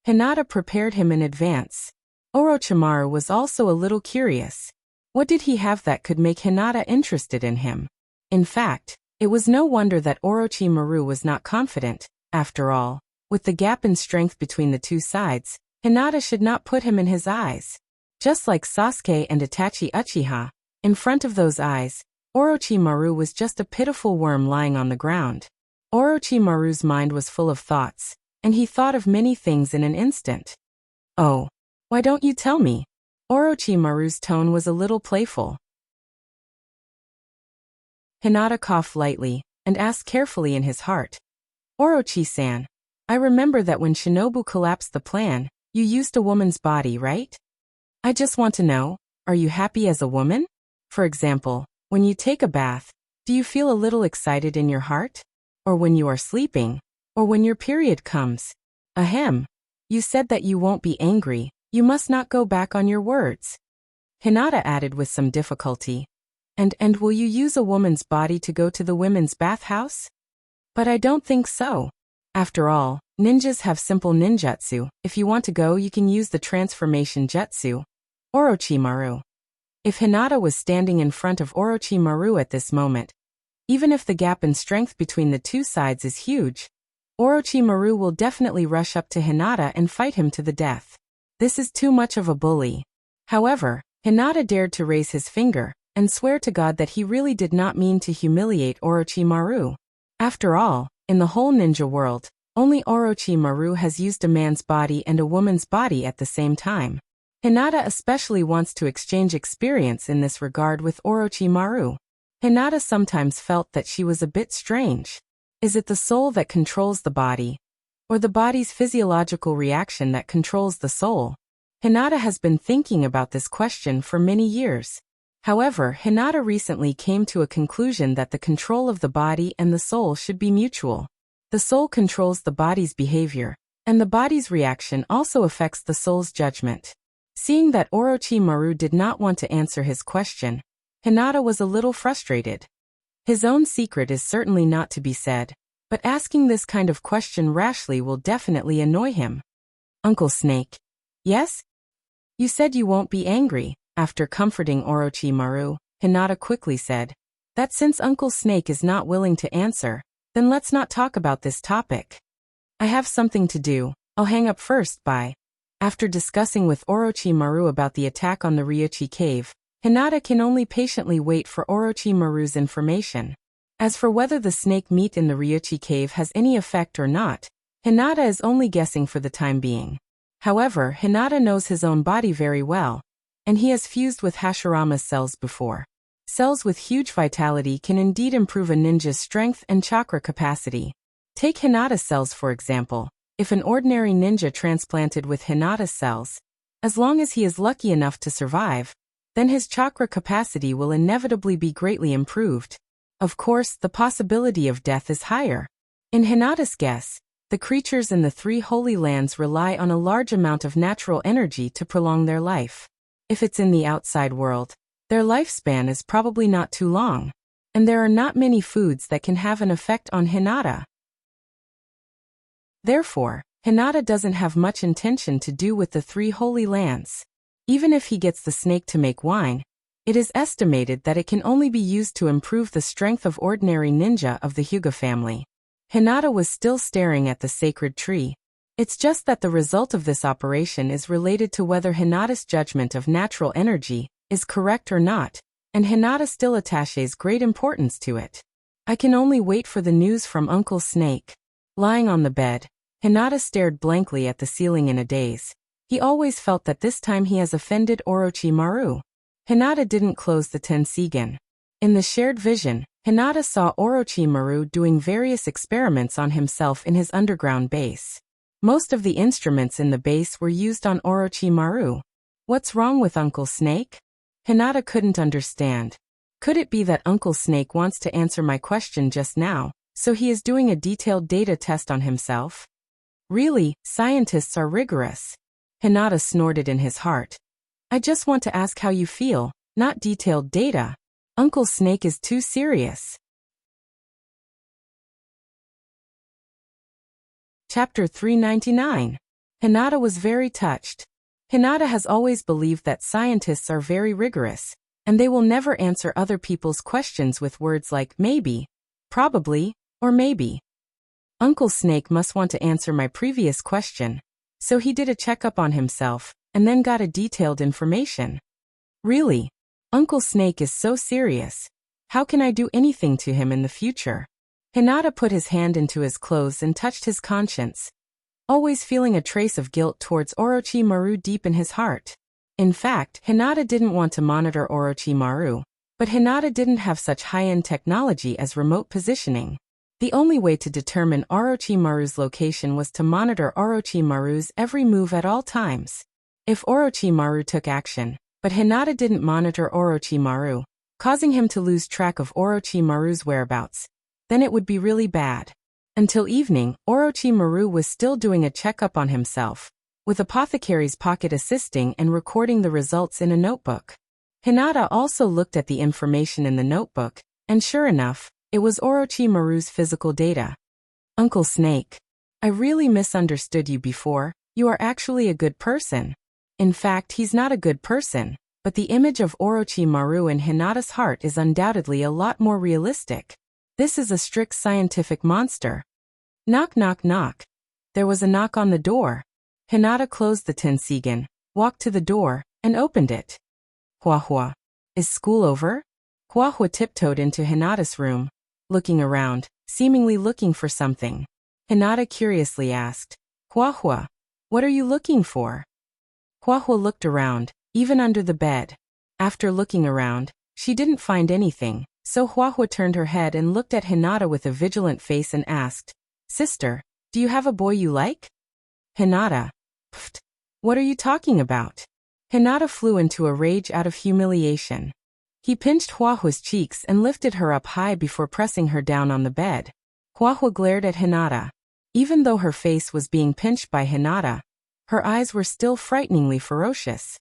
Hinata prepared him in advance. Orochimaru was also a little curious. What did he have that could make Hinata interested in him? In fact, it was no wonder that Orochimaru was not confident. After all, with the gap in strength between the two sides, Hinata should not put him in his eyes. Just like Sasuke and Itachi Uchiha, in front of those eyes, Orochimaru was just a pitiful worm lying on the ground. Orochimaru's mind was full of thoughts, and he thought of many things in an instant. Oh, why don't you tell me? Orochimaru's tone was a little playful. Hinata coughed lightly, and asked carefully in his heart. Orochi-san, I remember that when Shinobu collapsed the plan, you used a woman's body, right? I just want to know, are you happy as a woman? For example, when you take a bath, do you feel a little excited in your heart? or when you are sleeping, or when your period comes. Ahem. You said that you won't be angry, you must not go back on your words. Hinata added with some difficulty. And will you use a woman's body to go to the women's bathhouse? But I don't think so. After all, ninjas have simple ninjutsu. If you want to go, you can use the transformation jutsu. Orochimaru. If Hinata was standing in front of Orochimaru at this moment, even if the gap in strength between the two sides is huge, Orochimaru will definitely rush up to Hinata and fight him to the death. This is too much of a bully. However, Hinata dared to raise his finger and swear to God that he really did not mean to humiliate Orochimaru. After all, in the whole ninja world, only Orochimaru has used a man's body and a woman's body at the same time. Hinata especially wants to exchange experience in this regard with Orochimaru. Hinata sometimes felt that she was a bit strange. Is it the soul that controls the body, or the body's physiological reaction that controls the soul? Hinata has been thinking about this question for many years. However, Hinata recently came to a conclusion that the control of the body and the soul should be mutual. The soul controls the body's behavior, and the body's reaction also affects the soul's judgment. Seeing that Orochimaru did not want to answer his question, Hinata was a little frustrated. His own secret is certainly not to be said, but asking this kind of question rashly will definitely annoy him. Uncle Snake. Yes? You said you won't be angry. After comforting Orochimaru, Hinata quickly said that since Uncle Snake is not willing to answer, then let's not talk about this topic. I have something to do. I'll hang up first, bye. After discussing with Orochimaru about the attack on the Ryuchi cave, Hinata can only patiently wait for Orochimaru's information. As for whether the snake meat in the Ryuchi cave has any effect or not, Hinata is only guessing for the time being. However, Hinata knows his own body very well, and he has fused with Hashirama's cells before. Cells with huge vitality can indeed improve a ninja's strength and chakra capacity. Take Hinata's cells for example. If an ordinary ninja transplanted with Hinata's cells, as long as he is lucky enough to survive, then his chakra capacity will inevitably be greatly improved. Of course, the possibility of death is higher. In Hinata's guess, the creatures in the three holy lands rely on a large amount of natural energy to prolong their life. If it's in the outside world, their lifespan is probably not too long, and there are not many foods that can have an effect on Hinata. Therefore, Hinata doesn't have much intention to do with the three holy lands. Even if he gets the snake to make wine, it is estimated that it can only be used to improve the strength of ordinary ninja of the Hyuga family. Hinata was still staring at the sacred tree. It's just that the result of this operation is related to whether Hinata's judgment of natural energy is correct or not, and Hinata still attaches great importance to it. I can only wait for the news from Uncle Snake. Lying on the bed, Hinata stared blankly at the ceiling in a daze. He always felt that this time he has offended Orochimaru. Hinata didn't close the Tensigen. In the shared vision, Hinata saw Orochimaru doing various experiments on himself in his underground base. Most of the instruments in the base were used on Orochimaru. What's wrong with Uncle Snake? Hinata couldn't understand. Could it be that Uncle Snake wants to answer my question just now, so he is doing a detailed data test on himself? Really, scientists are rigorous. Hinata snorted in his heart. I just want to ask how you feel, not detailed data. Uncle Snake is too serious. Chapter 399. Hinata was very touched. Hinata has always believed that scientists are very rigorous, and they will never answer other people's questions with words like maybe, probably, or maybe. Uncle Snake must want to answer my previous question, so he did a checkup on himself, and then got a detailed information. Really? Uncle Snake is so serious. How can I do anything to him in the future? Hinata put his hand into his clothes and touched his conscience, always feeling a trace of guilt towards Orochimaru deep in his heart. In fact, Hinata didn't want to monitor Orochimaru, but Hinata didn't have such high-end technology as remote positioning. The only way to determine Orochimaru's location was to monitor Orochimaru's every move at all times. If Orochimaru took action, but Hinata didn't monitor Orochimaru, causing him to lose track of Orochimaru's whereabouts, then it would be really bad. Until evening, Orochimaru was still doing a checkup on himself, with Apothecary's pocket assisting and recording the results in a notebook. Hinata also looked at the information in the notebook, and sure enough, it was Orochimaru's physical data. Uncle Snake, I really misunderstood you before. You are actually a good person. In fact, he's not a good person, but the image of Orochimaru in Hinata's heart is undoubtedly a lot more realistic. This is a strict scientific monster. Knock knock knock. There was a knock on the door. Hinata closed the tensigen, walked to the door, and opened it. Hua. Is school over? Hua tiptoed into Hinata's room, looking around, seemingly looking for something. Hinata curiously asked, Hua, what are you looking for? Hua looked around, even under the bed. After looking around, she didn't find anything, so Hua turned her head and looked at Hinata with a vigilant face and asked, Sister, do you have a boy you like? Hinata, pfft, what are you talking about? Hinata flew into a rage out of humiliation. He pinched Hua's cheeks and lifted her up high before pressing her down on the bed. Hua glared at Hinata. Even though her face was being pinched by Hinata, her eyes were still frighteningly ferocious.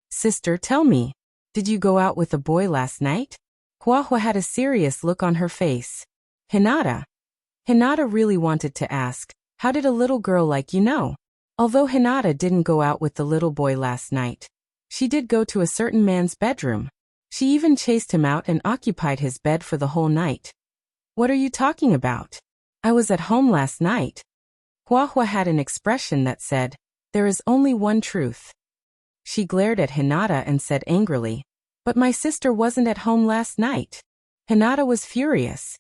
Sister, tell me, did you go out with a boy last night? Hua had a serious look on her face. Hinata really wanted to ask, how did a little girl like you know? Although Hinata didn't go out with the little boy last night, she did go to a certain man's bedroom. She even chased him out and occupied his bed for the whole night. What are you talking about? I was at home last night. Hua had an expression that said, there is only one truth. She glared at Hinata and said angrily, but my sister wasn't at home last night. Hinata was furious.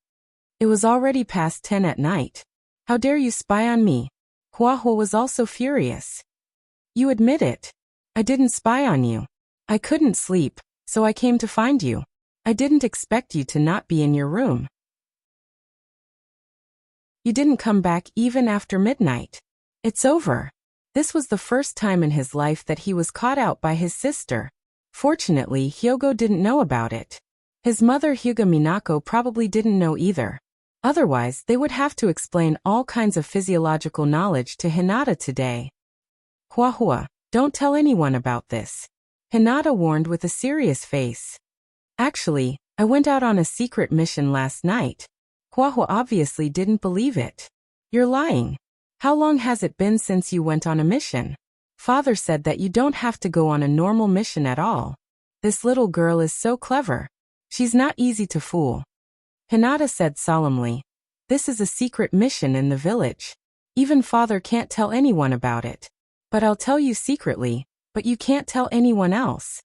It was already past 10 at night. How dare you spy on me? Hua was also furious. You admit it. I didn't spy on you. I couldn't sleep, so I came to find you. I didn't expect you to not be in your room. You didn't come back even after midnight. It's over. This was the first time in his life that he was caught out by his sister. Fortunately, Hyogo didn't know about it. His mother Hyuga Minako probably didn't know either. Otherwise, they would have to explain all kinds of physiological knowledge to Hinata today. Hua, don't tell anyone about this. Hinata warned with a serious face. Actually, I went out on a secret mission last night. Hua obviously didn't believe it. You're lying. How long has it been since you went on a mission? Father said that you don't have to go on a normal mission at all. This little girl is so clever. She's not easy to fool. Hinata said solemnly. This is a secret mission in the village. Even father can't tell anyone about it. But I'll tell you secretly, but you can't tell anyone else.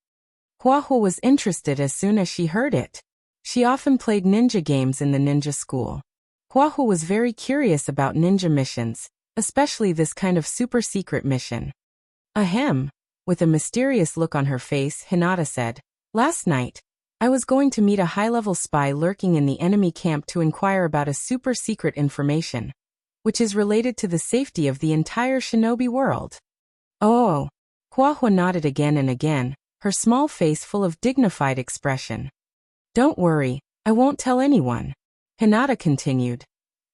Hua was interested as soon as she heard it. She often played ninja games in the ninja school. Hua was very curious about ninja missions, especially this kind of super secret mission. Ahem. With a mysterious look on her face, Hinata said, Last night, I was going to meet a high-level spy lurking in the enemy camp to inquire about a super secret information, which is related to the safety of the entire shinobi world. Oh. Hua nodded again and again, her small face full of dignified expression. Don't worry, I won't tell anyone. Hinata continued.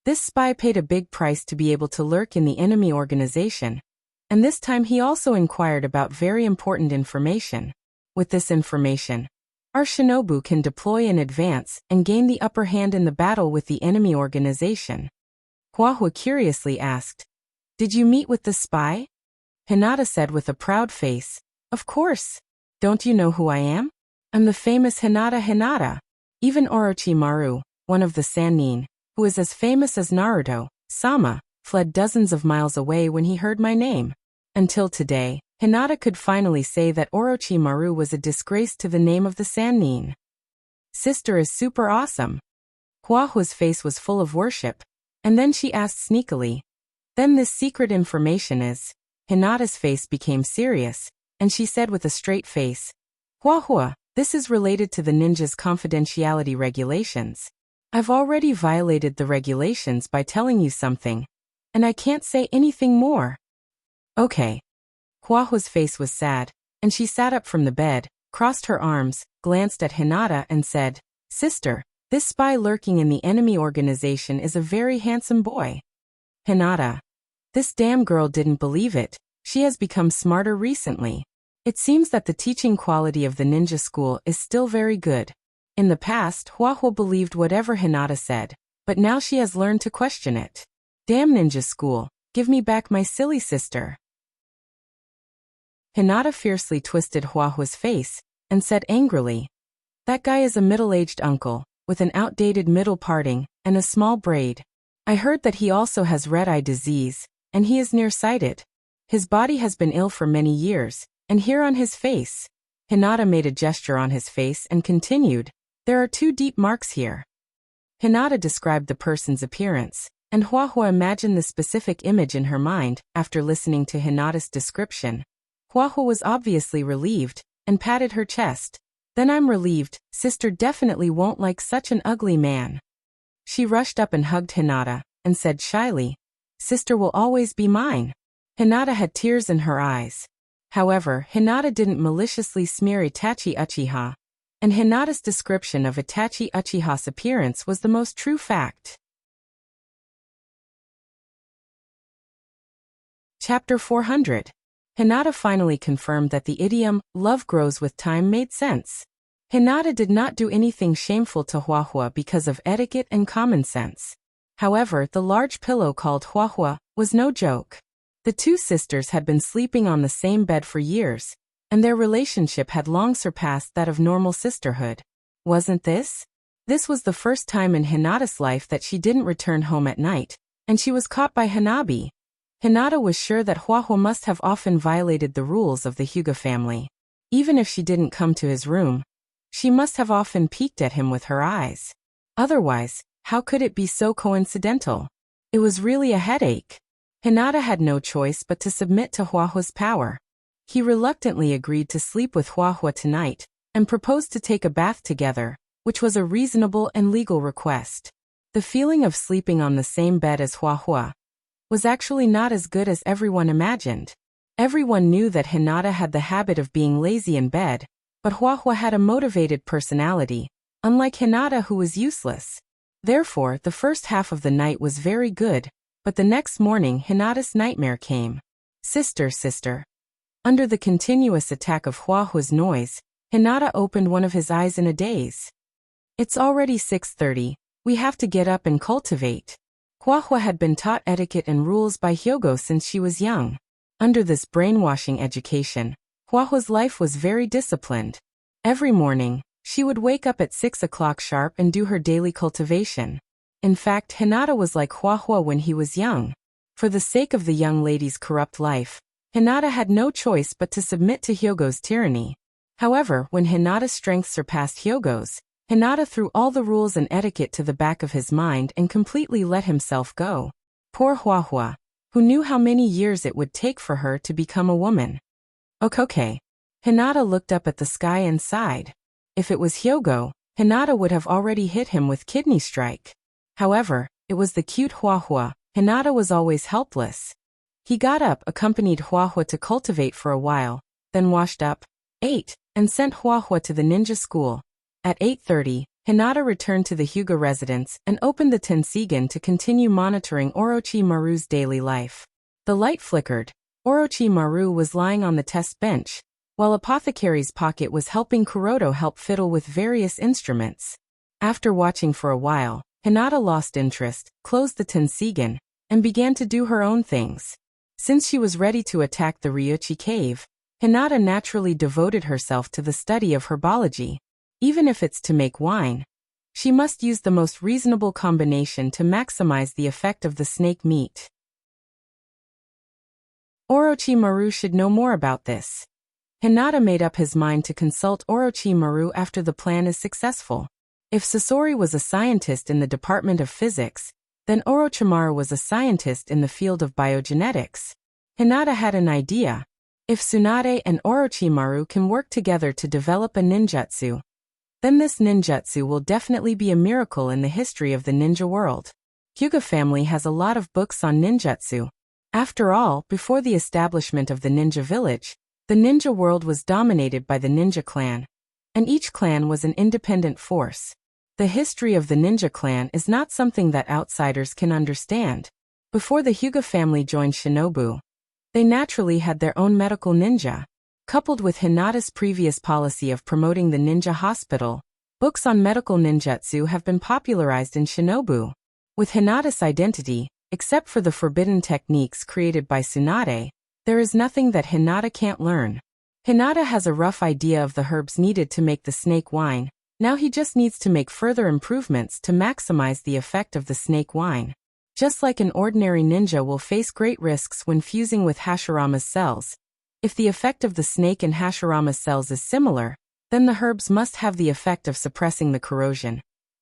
This spy paid a big price to be able to lurk in the enemy organization, and this time he also inquired about very important information. With this information, our shinobu can deploy in advance and gain the upper hand in the battle with the enemy organization. Hua curiously asked, Did you meet with the spy? Hinata said with a proud face, Of course. Don't you know who I am? I'm the famous Hinata. Even Orochimaru, one of the Sannin, who is as famous as Naruto, Sama, fled dozens of miles away when he heard my name. Until today, Hinata could finally say that Orochimaru was a disgrace to the name of the Sannin. Sister is super awesome. Hua's face was full of worship, and then she asked sneakily, Then this secret information is? Hinata's face became serious, and she said with a straight face, Hua, this is related to the ninja's confidentiality regulations. I've already violated the regulations by telling you something, and I can't say anything more. Okay. Hua's face was sad, and she sat up from the bed, crossed her arms, glanced at Hinata and said, Sister, This spy lurking in the enemy organization is a very handsome boy. Hinata. This damn girl didn't believe it. She has become smarter recently. It seems that the teaching quality of the ninja school is still very good. In the past, Huahua believed whatever Hinata said, but now she has learned to question it. Damn ninja school, give me back my silly sister. Hinata fiercely twisted Huahua's face and said angrily, "That guy is a middle-aged uncle, with an outdated middle parting and a small braid. I heard that he also has red-eye disease, and he is nearsighted. His body has been ill for many years, and here on his face." Hinata made a gesture on his face and continued, "There are 2 deep marks here." Hinata described the person's appearance, and Huahua imagined the specific image in her mind. After listening to Hinata's description, Huahua was obviously relieved and patted her chest. "Then I'm relieved, sister definitely won't like such an ugly man." She rushed up and hugged Hinata and said shyly, "Sister will always be mine." Hinata had tears in her eyes. However, Hinata didn't maliciously smear Itachi Uchiha, and Hinata's description of Itachi Uchiha's appearance was the most true fact. Chapter 400. Hinata finally confirmed that the idiom, "love grows with time," made sense. Hinata did not do anything shameful to Huahua because of etiquette and common sense. However, the large pillow called Huahua was no joke. The 2 sisters had been sleeping on the same bed for years, and their relationship had long surpassed that of normal sisterhood. Wasn't this? This was the first time in Hinata's life that she didn't return home at night, and she was caught by Hanabi. Hinata was sure that Huahua must have often violated the rules of the Hyuga family. Even if she didn't come to his room, she must have often peeked at him with her eyes. Otherwise, how could it be so coincidental? It was really a headache. Hinata had no choice but to submit to Huahua's power. He reluctantly agreed to sleep with Huahua tonight, and proposed to take a bath together, which was a reasonable and legal request. The feeling of sleeping on the same bed as Huahua was actually not as good as everyone imagined. Everyone knew that Hinata had the habit of being lazy in bed, but Huahua had a motivated personality, unlike Hinata, who was useless. Therefore, the first half of the night was very good, but the next morning Hinata's nightmare came. Sister. Under the continuous attack of Huahua's noise, Hinata opened one of his eyes in a daze. "It's already 6:30, we have to get up and cultivate." Huahua had been taught etiquette and rules by Hyogo since she was young. Under this brainwashing education, Huahua's life was very disciplined. Every morning, she would wake up at 6 o'clock sharp and do her daily cultivation. In fact, Hinata was like Huahua when he was young. For the sake of the young lady's corrupt life, Hinata had no choice but to submit to Hyogo's tyranny. However, when Hinata's strength surpassed Hyogo's, Hinata threw all the rules and etiquette to the back of his mind and completely let himself go. Poor Huahua, who knew how many years it would take for her to become a woman. Okay. Hinata looked up at the sky and sighed. If it was Hyogo, Hinata would have already hit him with kidney strike. However, it was the cute Huahua. Hinata was always helpless. He got up, accompanied Huahua to cultivate for a while, then washed up, ate, and sent Huahua to the ninja school. At 8:30, Hinata returned to the Hyuga residence and opened the Tensigen to continue monitoring Orochimaru's daily life. The light flickered. Orochimaru was lying on the test bench, while Apothecary's Pocket was helping Kuroto help fiddle with various instruments. After watching for a while, Hinata lost interest, closed the Tensigen, and began to do her own things. Since she was ready to attack the Ryuchi cave, Hinata naturally devoted herself to the study of herbology. Even if it's to make wine, she must use the most reasonable combination to maximize the effect of the snake meat. Orochimaru should know more about this. Hinata made up his mind to consult Orochimaru after the plan is successful. If Sasori was a scientist in the Department of Physics, then Orochimaru was a scientist in the field of biogenetics. Hinata had an idea. If Tsunade and Orochimaru can work together to develop a ninjutsu, then this ninjutsu will definitely be a miracle in the history of the ninja world. Hyuga family has a lot of books on ninjutsu. After all, before the establishment of the ninja village, the ninja world was dominated by the ninja clan, and each clan was an independent force. The history of the ninja clan is not something that outsiders can understand. Before the Hyuga family joined Shinobu, they naturally had their own medical ninja. Coupled with Hinata's previous policy of promoting the ninja hospital, books on medical ninjutsu have been popularized in Shinobu. With Hinata's identity, except for the forbidden techniques created by Tsunade, there is nothing that Hinata can't learn. Hinata has a rough idea of the herbs needed to make the snake wine. Now he just needs to make further improvements to maximize the effect of the snake wine. Just like an ordinary ninja will face great risks when fusing with Hashirama's cells, if the effect of the snake and Hashirama's cells is similar, then the herbs must have the effect of suppressing the corrosion,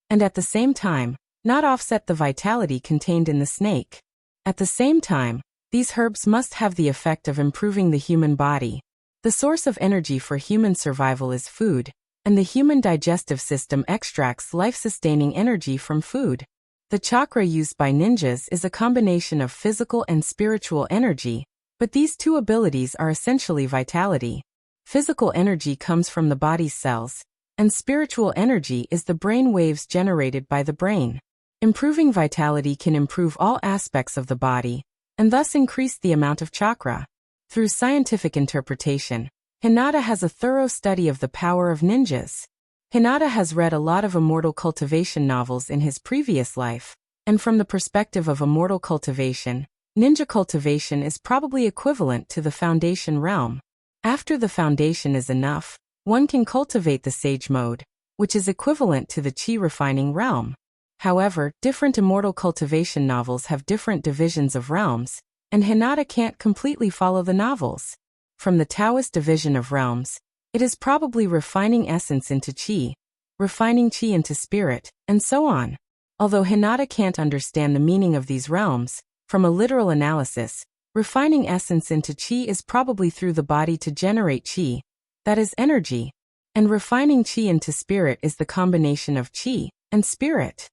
and at the same time, not offset the vitality contained in the snake. At the same time, these herbs must have the effect of improving the human body. The source of energy for human survival is food, and the human digestive system extracts life-sustaining energy from food. The chakra used by ninjas is a combination of physical and spiritual energy, but these two abilities are essentially vitality. Physical energy comes from the body's cells, and spiritual energy is the brain waves generated by the brain. Improving vitality can improve all aspects of the body, and thus increase the amount of chakra. Through scientific interpretation, Hinata has a thorough study of the power of ninjas. Hinata has read a lot of immortal cultivation novels in his previous life, and from the perspective of immortal cultivation, ninja cultivation is probably equivalent to the foundation realm. After the foundation is enough, one can cultivate the sage mode, which is equivalent to the chi refining realm. However, different immortal cultivation novels have different divisions of realms, and Hinata can't completely follow the novels. From the Taoist division of realms, it is probably refining essence into chi, refining chi into spirit, and so on. Although Hinata can't understand the meaning of these realms, from a literal analysis, refining essence into chi is probably through the body to generate chi, that is energy, and refining chi into spirit is the combination of chi and spirit.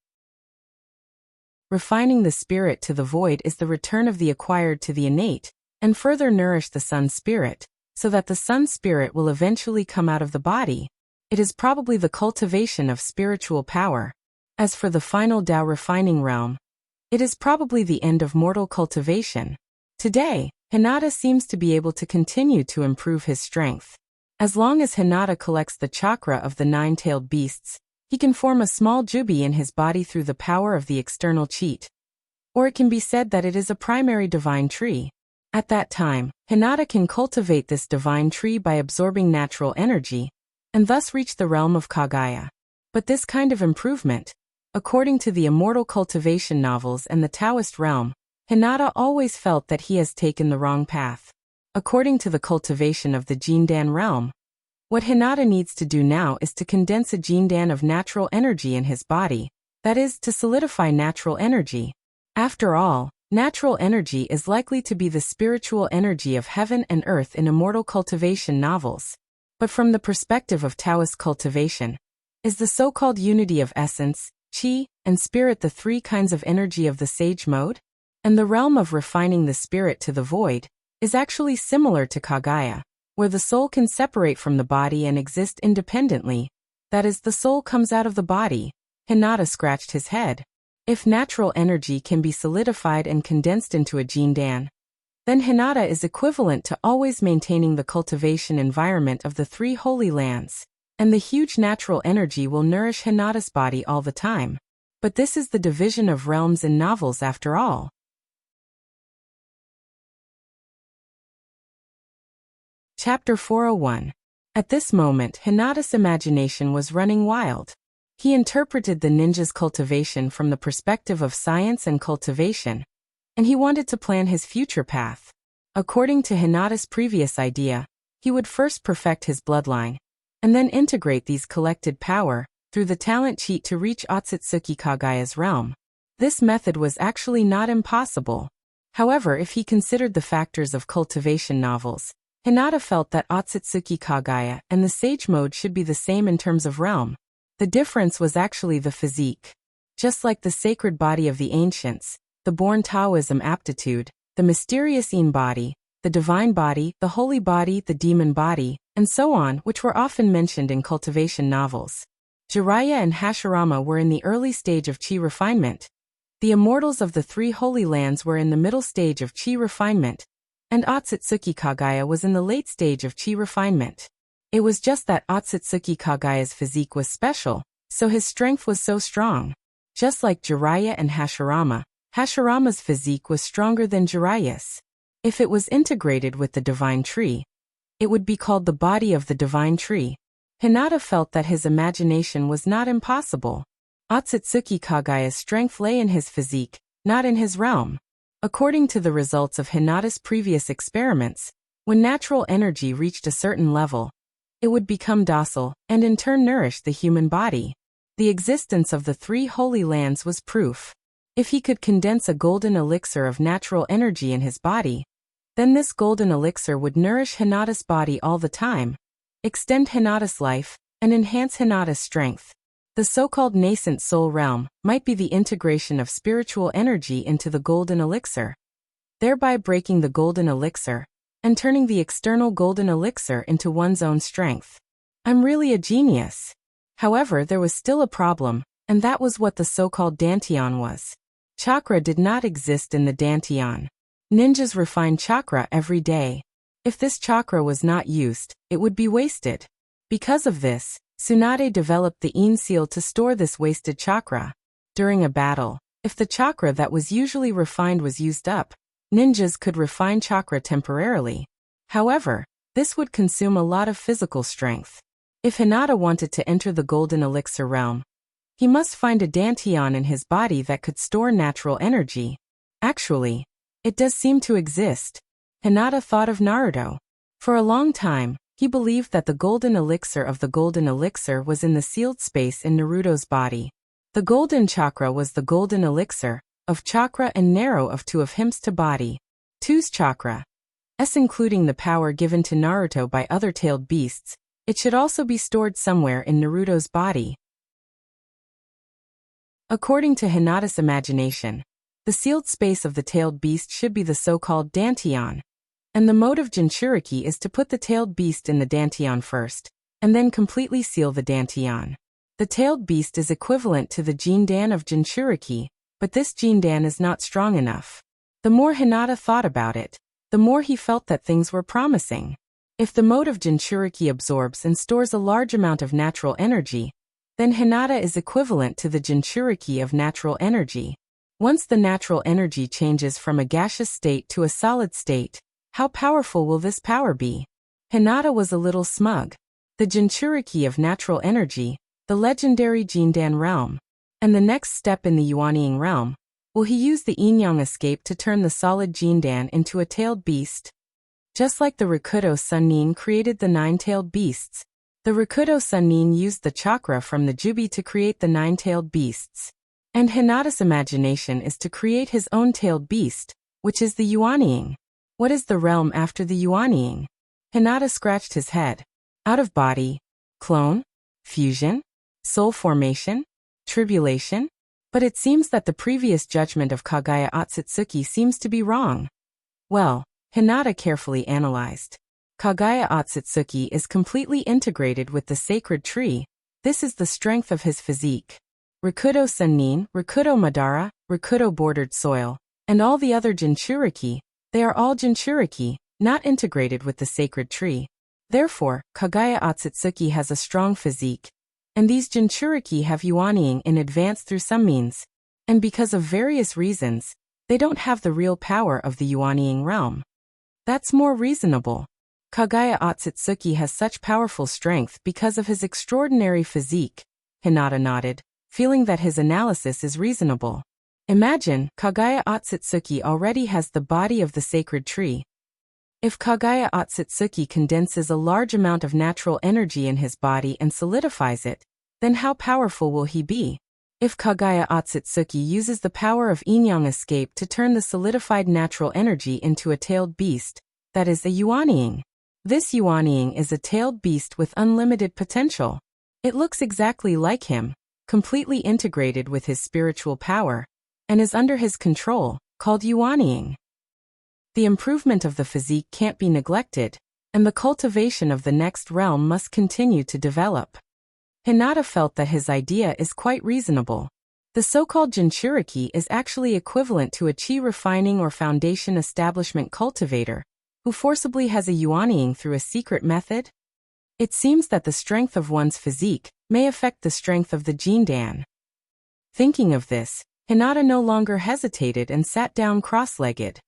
Refining the spirit to the void is the return of the acquired to the innate, and further nourish the sun spirit, so that the sun spirit will eventually come out of the body. It is probably the cultivation of spiritual power. As for the final Tao refining realm, it is probably the end of mortal cultivation. Today, Hinata seems to be able to continue to improve his strength. As long as Hinata collects the chakra of the nine-tailed beasts, he can form a small jubi in his body through the power of the external cheat. Or it can be said that it is a primary divine tree. At that time, Hinata can cultivate this divine tree by absorbing natural energy, and thus reach the realm of Kagaya. But this kind of improvement, according to the immortal cultivation novels and the Taoist realm, Hinata always felt that he has taken the wrong path. According to the cultivation of the Jindan realm, what Hinata needs to do now is to condense a Jindan of natural energy in his body, that is, to solidify natural energy. After all, natural energy is likely to be the spiritual energy of heaven and earth in immortal cultivation novels. But from the perspective of Taoist cultivation, is the so-called unity of essence, chi, and spirit the three kinds of energy of the sage mode? And the realm of refining the spirit to the void is actually similar to Kagaya, where the soul can separate from the body and exist independently. That is, the soul comes out of the body. Hinata scratched his head. If natural energy can be solidified and condensed into a Jindan, then Hinata is equivalent to always maintaining the cultivation environment of the three holy lands, and the huge natural energy will nourish Hinata's body all the time. But this is the division of realms in novels after all. Chapter 401. At this moment, Hinata's imagination was running wild. He interpreted the ninja's cultivation from the perspective of science and cultivation, and he wanted to plan his future path. According to Hinata's previous idea, he would first perfect his bloodline, and then integrate these collected power through the talent cheat to reach Otsutsuki Kagaya's realm. This method was actually not impossible. However, if he considered the factors of cultivation novels, Hinata felt that Otsutsuki Kagaya and the sage mode should be the same in terms of realm. The difference was actually the physique. Just like the sacred body of the ancients, the born Taoism aptitude, the mysterious Yin body, the divine body, the holy body, the demon body, and so on, which were often mentioned in cultivation novels. Jiraiya and Hashirama were in the early stage of chi refinement. The immortals of the three holy lands were in the middle stage of chi refinement, and Otsutsuki Kagaya was in the late stage of chi refinement. It was just that Otsutsuki Kagaya's physique was special, so his strength was so strong. Just like Jiraiya and Hashirama, Hashirama's physique was stronger than Jiraiya's. If it was integrated with the divine tree, it would be called the body of the divine tree. Hinata felt that his imagination was not impossible. Otsutsuki Kagaya's strength lay in his physique, not in his realm. According to the results of Hinata's previous experiments, when natural energy reached a certain level, it would become docile and in turn nourish the human body. The existence of the three holy lands was proof. If he could condense a golden elixir of natural energy in his body, then this golden elixir would nourish Hinata's body all the time, extend Hinata's life, and enhance Hinata's strength. The so-called nascent soul realm might be the integration of spiritual energy into the golden elixir, thereby breaking the golden elixir and turning the external golden elixir into one's own strength. I'm really a genius. However, there was still a problem, and that was what the so-called Dantian was. Chakra did not exist in the Dantian. Ninjas refine chakra every day. If this chakra was not used, it would be wasted. Because of this, Tsunade developed the Yin seal to store this wasted chakra. During a battle, if the chakra that was usually refined was used up, ninjas could refine chakra temporarily. However, this would consume a lot of physical strength. If Hinata wanted to enter the golden elixir realm, he must find a Dantian in his body that could store natural energy. Actually, it does seem to exist. Hinata thought of Naruto. For a long time, he believed that the golden elixir of the golden elixir was in the sealed space in Naruto's body. The golden chakra was the golden elixir of chakra and narrow of two of him's to body. Two's chakra. Including the power given to Naruto by other tailed beasts, it should also be stored somewhere in Naruto's body. According to Hinata's imagination, the sealed space of the tailed beast should be the so-called Dantian. And the mode of Jinchuriki is to put the tailed beast in the Dantian first, and then completely seal the Dantian. The tailed beast is equivalent to the Jindan of Jinchuriki, but this Jindan is not strong enough. The more Hinata thought about it, the more he felt that things were promising. If the mode of Jinchuriki absorbs and stores a large amount of natural energy, then Hinata is equivalent to the Jinchuriki of natural energy. Once the natural energy changes from a gaseous state to a solid state, how powerful will this power be? Hinata was a little smug. The Jinchuriki of natural energy, the legendary Jindan realm, and the next step in the Yuanying realm. Will he use the Yin-Yang escape to turn the solid Jindan into a tailed beast? Just like the Rakuto Sunnin created the 9-tailed beasts, the Rakuto Sunnin used the chakra from the Jubi to create the 9-tailed beasts. And Hinata's imagination is to create his own tailed beast, which is the Yuanying. What is the realm after the Yuanying? Hinata scratched his head. Out of body, clone, fusion, soul formation, tribulation? But it seems that the previous judgment of Kagaya Otsutsuki seems to be wrong. Well, Hinata carefully analyzed. Kagaya Otsutsuki is completely integrated with the sacred tree. This is the strength of his physique. Rakuto Sennin, Rakuto Madara, Rakuto bordered soil, and all the other Jinchuriki, they are all Jinchuriki, not integrated with the sacred tree. Therefore, Kagaya Otsutsuki has a strong physique, and these Jinchuriki have Yuanying in advance through some means, and because of various reasons, they don't have the real power of the Yuanying realm. That's more reasonable. Kagaya Otsutsuki has such powerful strength because of his extraordinary physique. Hinata nodded, feeling that his analysis is reasonable. Imagine, Kagaya Otsutsuki already has the body of the sacred tree. If Kagaya Otsutsuki condenses a large amount of natural energy in his body and solidifies it, then how powerful will he be? If Kagaya Otsutsuki uses the power of Yin-Yang escape to turn the solidified natural energy into a tailed beast, that is a Yuanying. This Yuanying is a tailed beast with unlimited potential. It looks exactly like him, completely integrated with his spiritual power, and is under his control, called Yuanying. The improvement of the physique can't be neglected, and the cultivation of the next realm must continue to develop. Hinata felt that his idea is quite reasonable. The so-called Jinchuriki is actually equivalent to a chi refining or foundation establishment cultivator, who forcibly has a yuaniing through a secret method. It seems that the strength of one's physique may affect the strength of the jindan. Thinking of this, Hinata no longer hesitated and sat down cross-legged.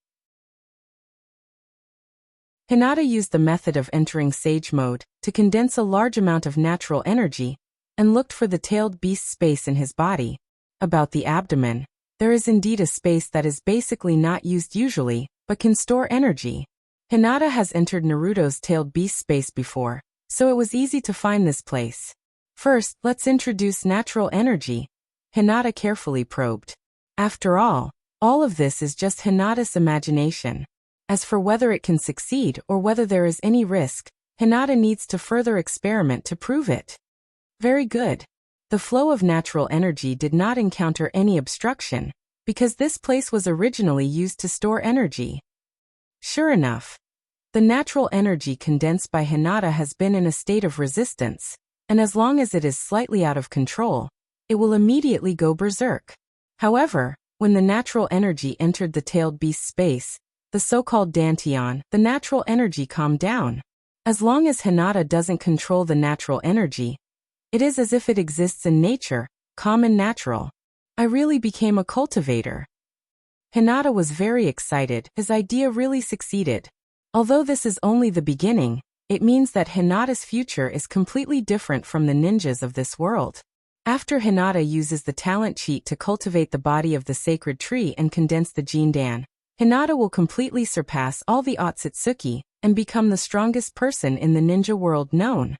Hinata used the method of entering sage mode to condense a large amount of natural energy and looked for the tailed beast space in his body. About the abdomen, there is indeed a space that is basically not used usually, but can store energy. Hinata has entered Naruto's tailed beast space before, so it was easy to find this place. First, let's introduce natural energy. Hinata carefully probed. After all of this is just Hinata's imagination. As for whether it can succeed or whether there is any risk, Hinata needs to further experiment to prove it. Very good. The flow of natural energy did not encounter any obstruction, because this place was originally used to store energy. Sure enough, the natural energy condensed by Hinata has been in a state of resistance, and as long as it is slightly out of control, it will immediately go berserk. However, when the natural energy entered the tailed beast space, the so-called dantian, the natural energy calmed down. As long as Hinata doesn't control the natural energy, it is as if it exists in nature, calm and natural. I really became a cultivator. Hinata was very excited. His idea really succeeded. Although this is only the beginning, it means that Hinata's future is completely different from the ninjas of this world. After Hinata uses the talent cheat to cultivate the body of the sacred tree and condense the jindan, Hinata will completely surpass all the Otsutsuki and become the strongest person in the ninja world known.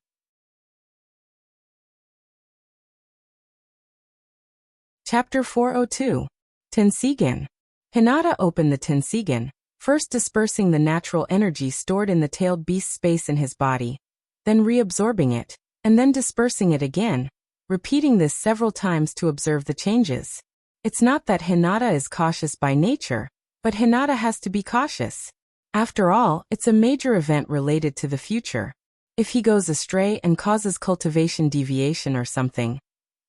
Chapter 402. Tensigen. Hinata opened the Tensigen, first dispersing the natural energy stored in the tailed beast space in his body, then reabsorbing it, and then dispersing it again, repeating this several times to observe the changes. It's not that Hinata is cautious by nature, but Hinata has to be cautious. After all, it's a major event related to the future. If he goes astray and causes cultivation deviation or something,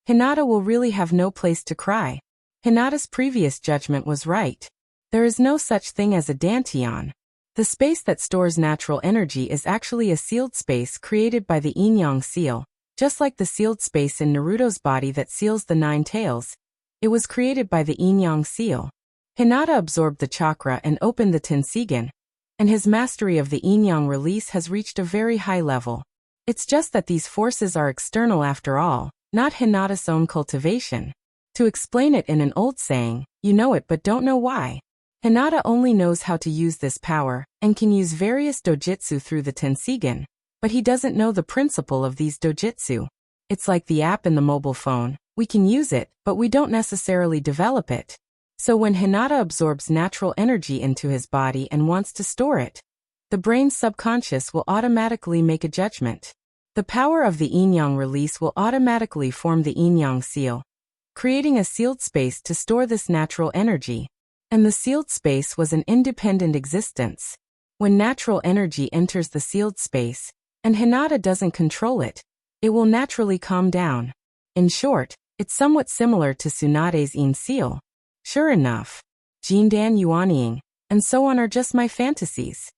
Hinata will really have no place to cry. Hinata's previous judgment was right. There is no such thing as a dantian. The space that stores natural energy is actually a sealed space created by the yin-yang seal, just like the sealed space in Naruto's body that seals the 9 tails. It was created by the yin-yang seal. Hinata absorbed the chakra and opened the Tensigen, and his mastery of the yin-yang release has reached a very high level. It's just that these forces are external after all, not Hinata's own cultivation. To explain it in an old saying, you know it but don't know why. Hinata only knows how to use this power, and can use various dojutsu through the Tensigen, but he doesn't know the principle of these dojutsu. It's like the app in the mobile phone. We can use it, but we don't necessarily develop it. So when Hinata absorbs natural energy into his body and wants to store it, the brain's subconscious will automatically make a judgment. The power of the yin-yang release will automatically form the yin-yang seal, creating a sealed space to store this natural energy. And the sealed space was an independent existence. When natural energy enters the sealed space, and Hinata doesn't control it, it will naturally calm down. In short, it's somewhat similar to Tsunade's yin seal. Sure enough, jindan yuaniing, and so on are just my fantasies.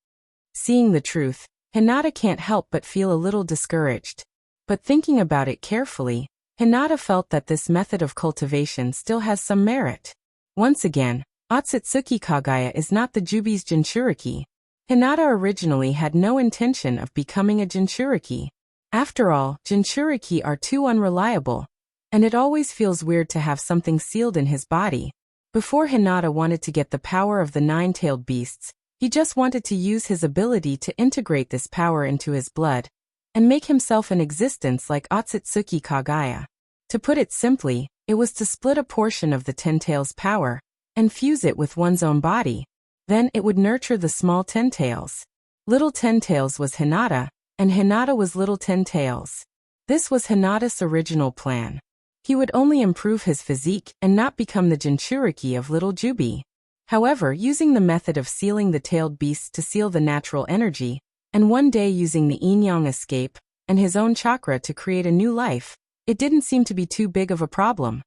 Seeing the truth, Hinata can't help but feel a little discouraged. But thinking about it carefully, Hinata felt that this method of cultivation still has some merit. Once again, Otsutsuki Kagaya is not the Jubi's Jinchuriki. Hinata originally had no intention of becoming a Jinchuriki. After all, Jinchuriki are too unreliable, and it always feels weird to have something sealed in his body. Before Hinata wanted to get the power of the 9-tailed beasts, he just wanted to use his ability to integrate this power into his blood, and make himself an existence like Otsutsuki Kagaya. To put it simply, it was to split a portion of the 10 tails power, and fuse it with one's own body. Then it would nurture the small 10 tails. Little 10 tails was Hinata, and Hinata was little 10 tails. This was Hinata's original plan. He would only improve his physique and not become the Jinchuriki of little Jubi. However, using the method of sealing the tailed beasts to seal the natural energy, and one day using the yin-yang escape and his own chakra to create a new life, It didn't seem to be too big of a problem.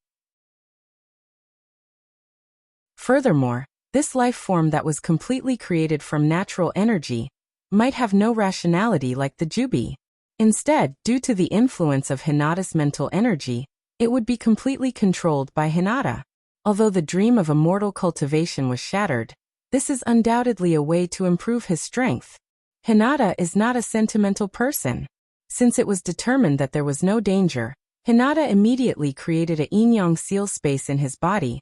Furthermore, this life form that was completely created from natural energy might have no rationality like the Jubi. Instead, due to the influence of Hinata's mental energy, it would be completely controlled by Hinata. Although the dream of immortal cultivation was shattered, this is undoubtedly a way to improve his strength. Hinata is not a sentimental person. Since it was determined that there was no danger, Hinata immediately created a yin-yang seal space in his body,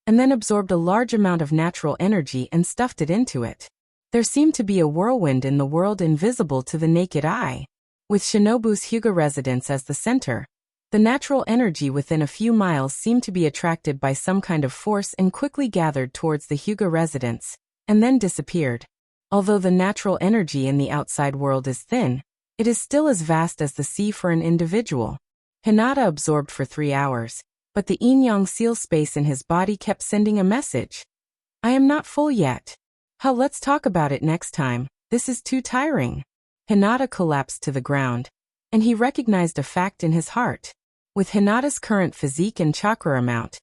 and then absorbed a large amount of natural energy and stuffed it into it. There seemed to be a whirlwind in the world invisible to the naked eye. With Shinobu's Hyuga residence as the center, the natural energy within a few miles seemed to be attracted by some kind of force and quickly gathered towards the Hyuga residence, and then disappeared. Although the natural energy in the outside world is thin, it is still as vast as the sea for an individual. Hinata absorbed for 3 hours, but the yin-yang seal space in his body kept sending a message. I am not full yet. Let's talk about it next time. This is too tiring. Hinata collapsed to the ground, and he recognized a fact in his heart. With Hinata's current physique and chakra amount,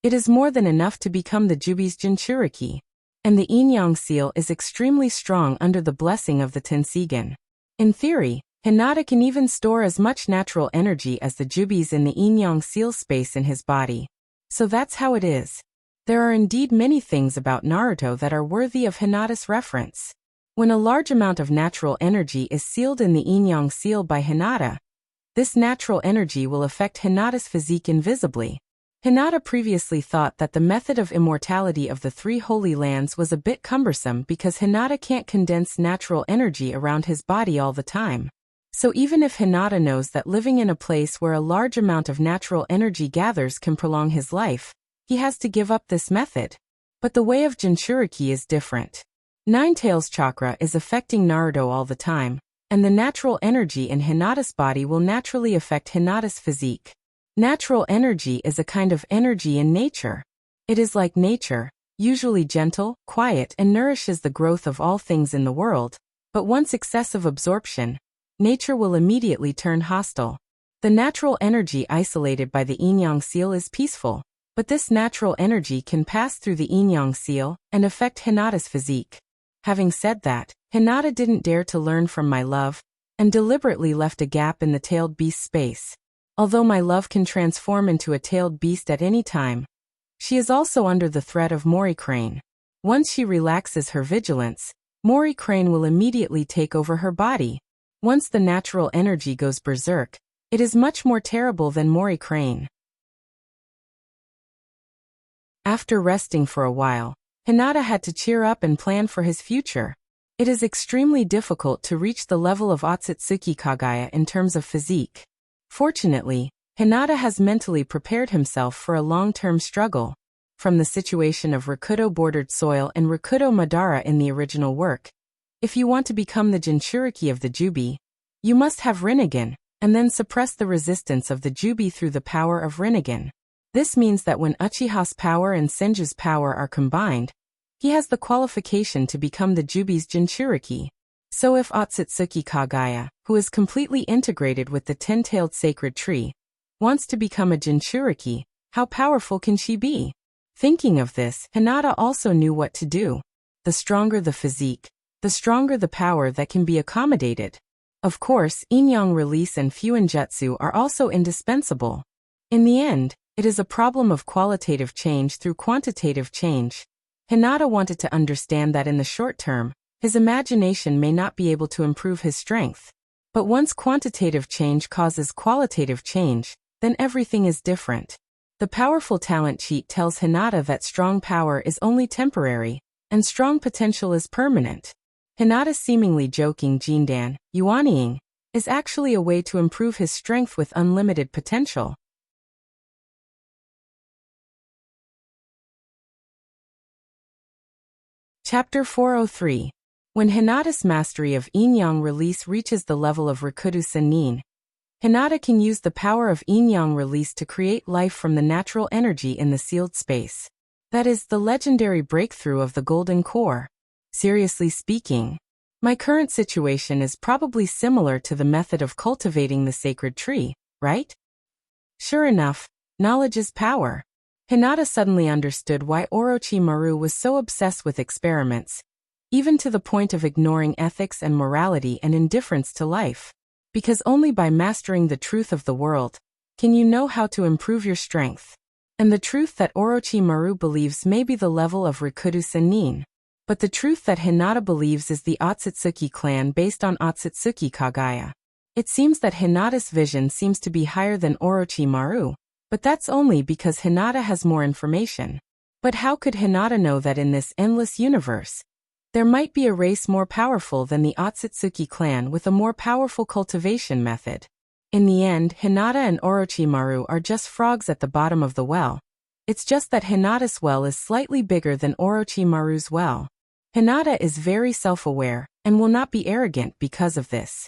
it is more than enough to become the Jubi's Jinchuriki. And the yin-yang seal is extremely strong under the blessing of the Tensigen. In theory, Hinata can even store as much natural energy as the Jubis in the yin-yang seal space in his body. So that's how it is. There are indeed many things about Naruto that are worthy of Hinata's reference. When a large amount of natural energy is sealed in the yin-yang seal by Hinata, this natural energy will affect Hinata's physique invisibly. Hinata previously thought that the method of immortality of the 3 Holy Lands was a bit cumbersome because Hinata can't condense natural energy around his body all the time. So even if Hinata knows that living in a place where a large amount of natural energy gathers can prolong his life, he has to give up this method. But the way of Jinchuriki is different. Nine-Tails chakra is affecting Naruto all the time, and the natural energy in Hinata's body will naturally affect Hinata's physique. Natural energy is a kind of energy in nature. It is like nature, usually gentle, quiet, and nourishes the growth of all things in the world, but once excessive absorption, nature will immediately turn hostile. The natural energy isolated by the yin-yang seal is peaceful, but this natural energy can pass through the yin-yang seal and affect Hinata's physique. Having said that, Hinata didn't dare to learn from my love, and deliberately left a gap in the tailed beast space. Although my love can transform into a tailed beast at any time, she is also under the threat of Mori Crane. Once she relaxes her vigilance, Mori Crane will immediately take over her body. Once the natural energy goes berserk, it is much more terrible than Mori Crane. After resting for a while, Hinata had to cheer up and plan for his future. It is extremely difficult to reach the level of Otsutsuki Kagaya in terms of physique. Fortunately, Hinata has mentally prepared himself for a long-term struggle. From the situation of Rakudo-bordered soil and Rakudo Madara in the original work, if you want to become the Jinchuriki of the Jubi, you must have Rinnegan, and then suppress the resistance of the Jubi through the power of Rinnegan. This means that when Uchiha's power and Senju's power are combined, he has the qualification to become the Jubi's Jinchuriki. So if Otsutsuki Kagaya, who is completely integrated with the 10-tailed sacred tree, wants to become a Jinchuriki, how powerful can she be? Thinking of this, Hinata also knew what to do. The stronger the physique, the stronger the power that can be accommodated. Of course, yin-yang release and fuinjutsu are also indispensable. In the end, it is a problem of qualitative change through quantitative change. Hinata wanted to understand that in the short term, his imagination may not be able to improve his strength. But once quantitative change causes qualitative change, then everything is different. The powerful talent cheat tells Hinata that strong power is only temporary, and strong potential is permanent. Hinata's seemingly joking Jindan, Yuaniing, is actually a way to improve his strength with unlimited potential. Chapter 403. When Hinata's mastery of yin-yang release reaches the level of Rakudu Sennin, Hinata can use the power of yin-yang release to create life from the natural energy in the sealed space. That is the legendary breakthrough of the golden core. Seriously speaking, my current situation is probably similar to the method of cultivating the sacred tree, right? Sure enough, knowledge is power. Hinata suddenly understood why Orochimaru was so obsessed with experiments, even to the point of ignoring ethics and morality and indifference to life. Because only by mastering the truth of the world can you know how to improve your strength. And the truth that Orochimaru believes may be the level of Rikudo Sennin. But the truth that Hinata believes is the Otsutsuki clan based on Otsutsuki Kagaya. It seems that Hinata's vision seems to be higher than Orochimaru, but that's only because Hinata has more information. But how could Hinata know that in this endless universe, there might be a race more powerful than the Otsutsuki clan with a more powerful cultivation method? In the end, Hinata and Orochimaru are just frogs at the bottom of the well. It's just that Hinata's well is slightly bigger than Orochimaru's well. Hinata is very self-aware and will not be arrogant because of this.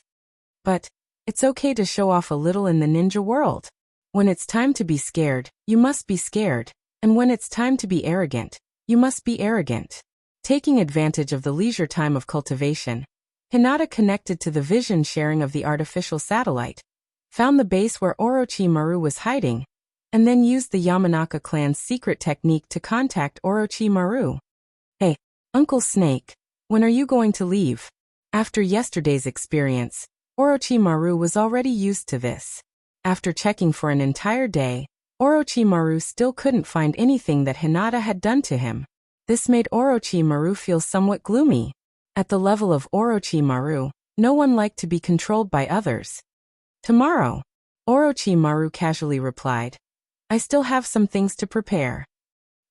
But it's okay to show off a little in the ninja world. When it's time to be scared, you must be scared, and when it's time to be arrogant, you must be arrogant. Taking advantage of the leisure time of cultivation, Hinata connected to the vision sharing of the artificial satellite, found the base where Orochimaru was hiding, and then used the Yamanaka clan's secret technique to contact Orochimaru. Hey, Uncle Snake, when are you going to leave? After yesterday's experience, Orochimaru was already used to this. After checking for an entire day, Orochimaru still couldn't find anything that Hinata had done to him. This made Orochimaru feel somewhat gloomy. At the level of Orochimaru, no one liked to be controlled by others. Tomorrow, Orochimaru casually replied. I still have some things to prepare.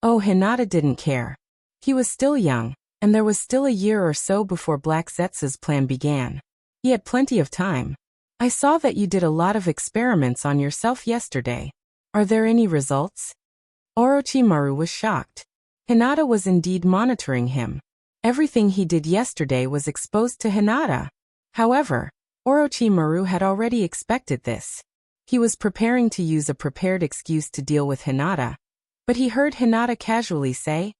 Oh, Hinata didn't care. He was still young, and there was still a year or so before Black Zetsu's plan began. He had plenty of time. I saw that you did a lot of experiments on yourself yesterday. Are there any results? Orochimaru was shocked. Hinata was indeed monitoring him. Everything he did yesterday was exposed to Hinata. However, Orochimaru had already expected this. He was preparing to use a prepared excuse to deal with Hinata. But he heard Hinata casually say,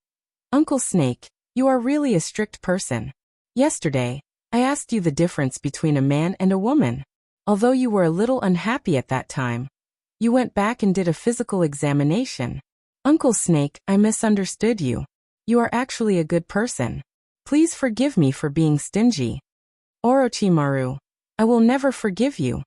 Uncle Snake, you are really a strict person. Yesterday, I asked you the difference between a man and a woman. Although you were a little unhappy at that time, you went back and did a physical examination. Uncle Snake, I misunderstood you. You are actually a good person. Please forgive me for being stingy. Orochimaru, I will never forgive you.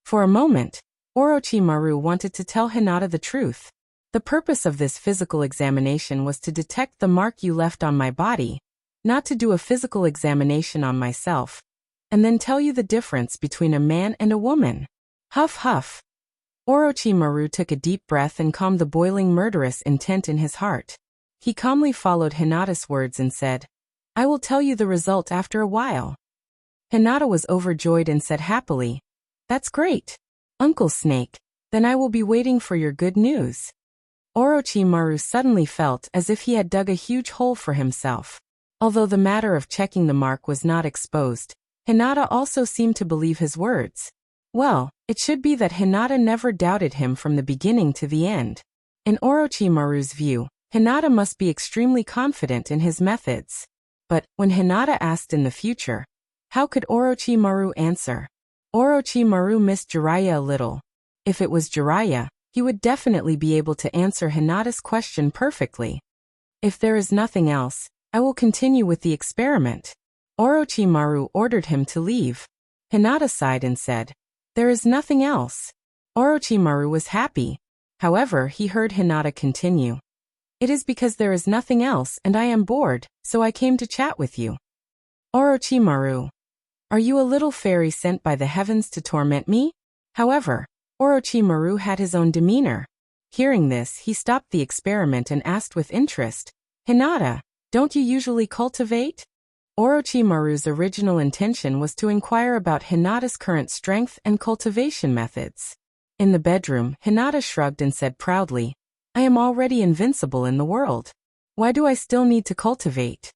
For a moment, Orochimaru wanted to tell Hinata the truth. The purpose of this physical examination was to detect the mark you left on my body, not to do a physical examination on myself, and then tell you the difference between a man and a woman. Huff huff. Orochimaru took a deep breath and calmed the boiling murderous intent in his heart. He calmly followed Hinata's words and said, I will tell you the result after a while. Hinata was overjoyed and said happily, That's great, Uncle Snake, then I will be waiting for your good news. Orochimaru suddenly felt as if he had dug a huge hole for himself. Although the matter of checking the mark was not exposed, Hinata also seemed to believe his words. Well, it should be that Hinata never doubted him from the beginning to the end. In Orochimaru's view, Hinata must be extremely confident in his methods. But, when Hinata asked in the future, how could Orochimaru answer? Orochimaru missed Jiraiya a little. If it was Jiraiya, he would definitely be able to answer Hinata's question perfectly. If there is nothing else, I will continue with the experiment. Orochimaru ordered him to leave. Hinata sighed and said, There is nothing else. Orochimaru was happy. However, he heard Hinata continue. It is because there is nothing else and I am bored, so I came to chat with you. Orochimaru, are you a little fairy sent by the heavens to torment me? However, Orochimaru had his own demeanor. Hearing this, he stopped the experiment and asked with interest, Hinata, don't you usually cultivate? Orochimaru's original intention was to inquire about Hinata's current strength and cultivation methods. In the bedroom, Hinata shrugged and said proudly, I am already invincible in the world. Why do I still need to cultivate?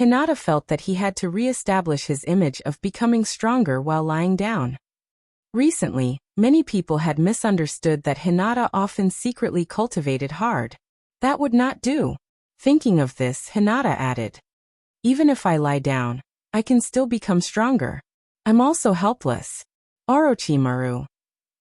Hinata felt that he had to re-establish his image of becoming stronger while lying down. Recently, many people had misunderstood that Hinata often secretly cultivated hard. That would not do. Thinking of this, Hinata added, Even if I lie down, I can still become stronger. I'm also helpless. Orochimaru.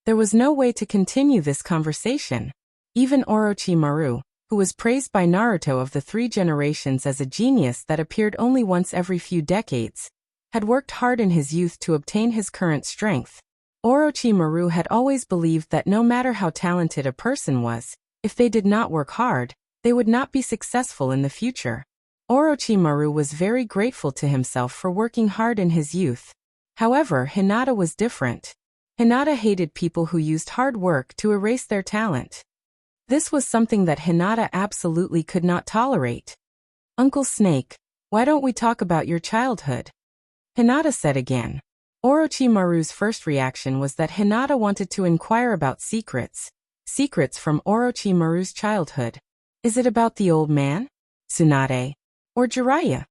There was no way to continue this conversation. Even Orochimaru, who was praised by Naruto of the 3 generations as a genius that appeared only once every few decades, had worked hard in his youth to obtain his current strength. Orochimaru had always believed that no matter how talented a person was, if they did not work hard, they would not be successful in the future. Orochimaru was very grateful to himself for working hard in his youth. However, Hinata was different. Hinata hated people who used hard work to erase their talent. This was something that Hinata absolutely could not tolerate. "Uncle Snake, why don't we talk about your childhood?" Hinata said again. Orochimaru's first reaction was that Hinata wanted to inquire about secrets. Secrets from Orochimaru's childhood. Is it about the old man, Tsunade, or Jiraiya?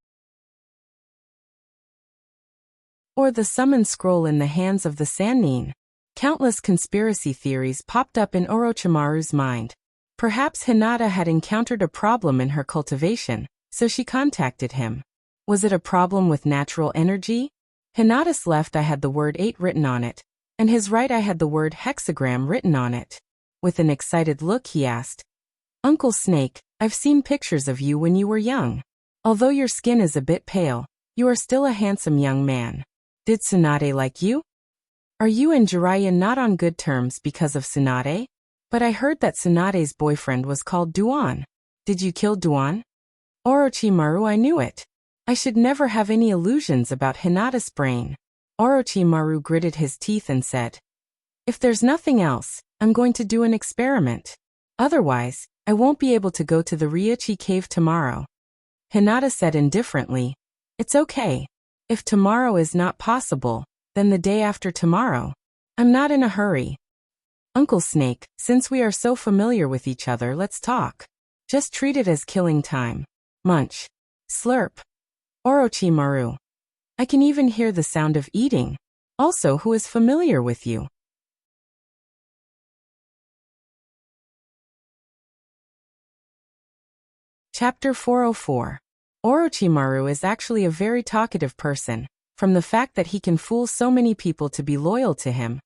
Or the summon scroll in the hands of the Sannin? Countless conspiracy theories popped up in Orochimaru's mind. Perhaps Hinata had encountered a problem in her cultivation, so she contacted him. Was it a problem with natural energy? Hinata's left eye had the word 8 written on it, and his right eye had the word hexagram written on it. With an excited look he asked, "Uncle Snake, I've seen pictures of you when you were young. Although your skin is a bit pale, you are still a handsome young man. Did Tsunade like you? Are you and Jiraiya not on good terms because of Tsunade? But I heard that Tsunade's boyfriend was called Duan. Did you kill Duan?" Orochimaru, I knew it. I should never have any illusions about Hinata's brain. Orochimaru gritted his teeth and said, "If there's nothing else, I'm going to do an experiment. Otherwise, I won't be able to go to the Ryuchi cave tomorrow." Hinata said indifferently, "It's okay. If tomorrow is not possible, then the day after tomorrow. I'm not in a hurry." "Uncle Snake, since we are so familiar with each other, let's talk. Just treat it as killing time. Munch. Slurp." Orochimaru. I can even hear the sound of eating. Also, who is familiar with you? Chapter 404. Orochimaru is actually a very talkative person. From the fact that he can fool so many people to be loyal to him,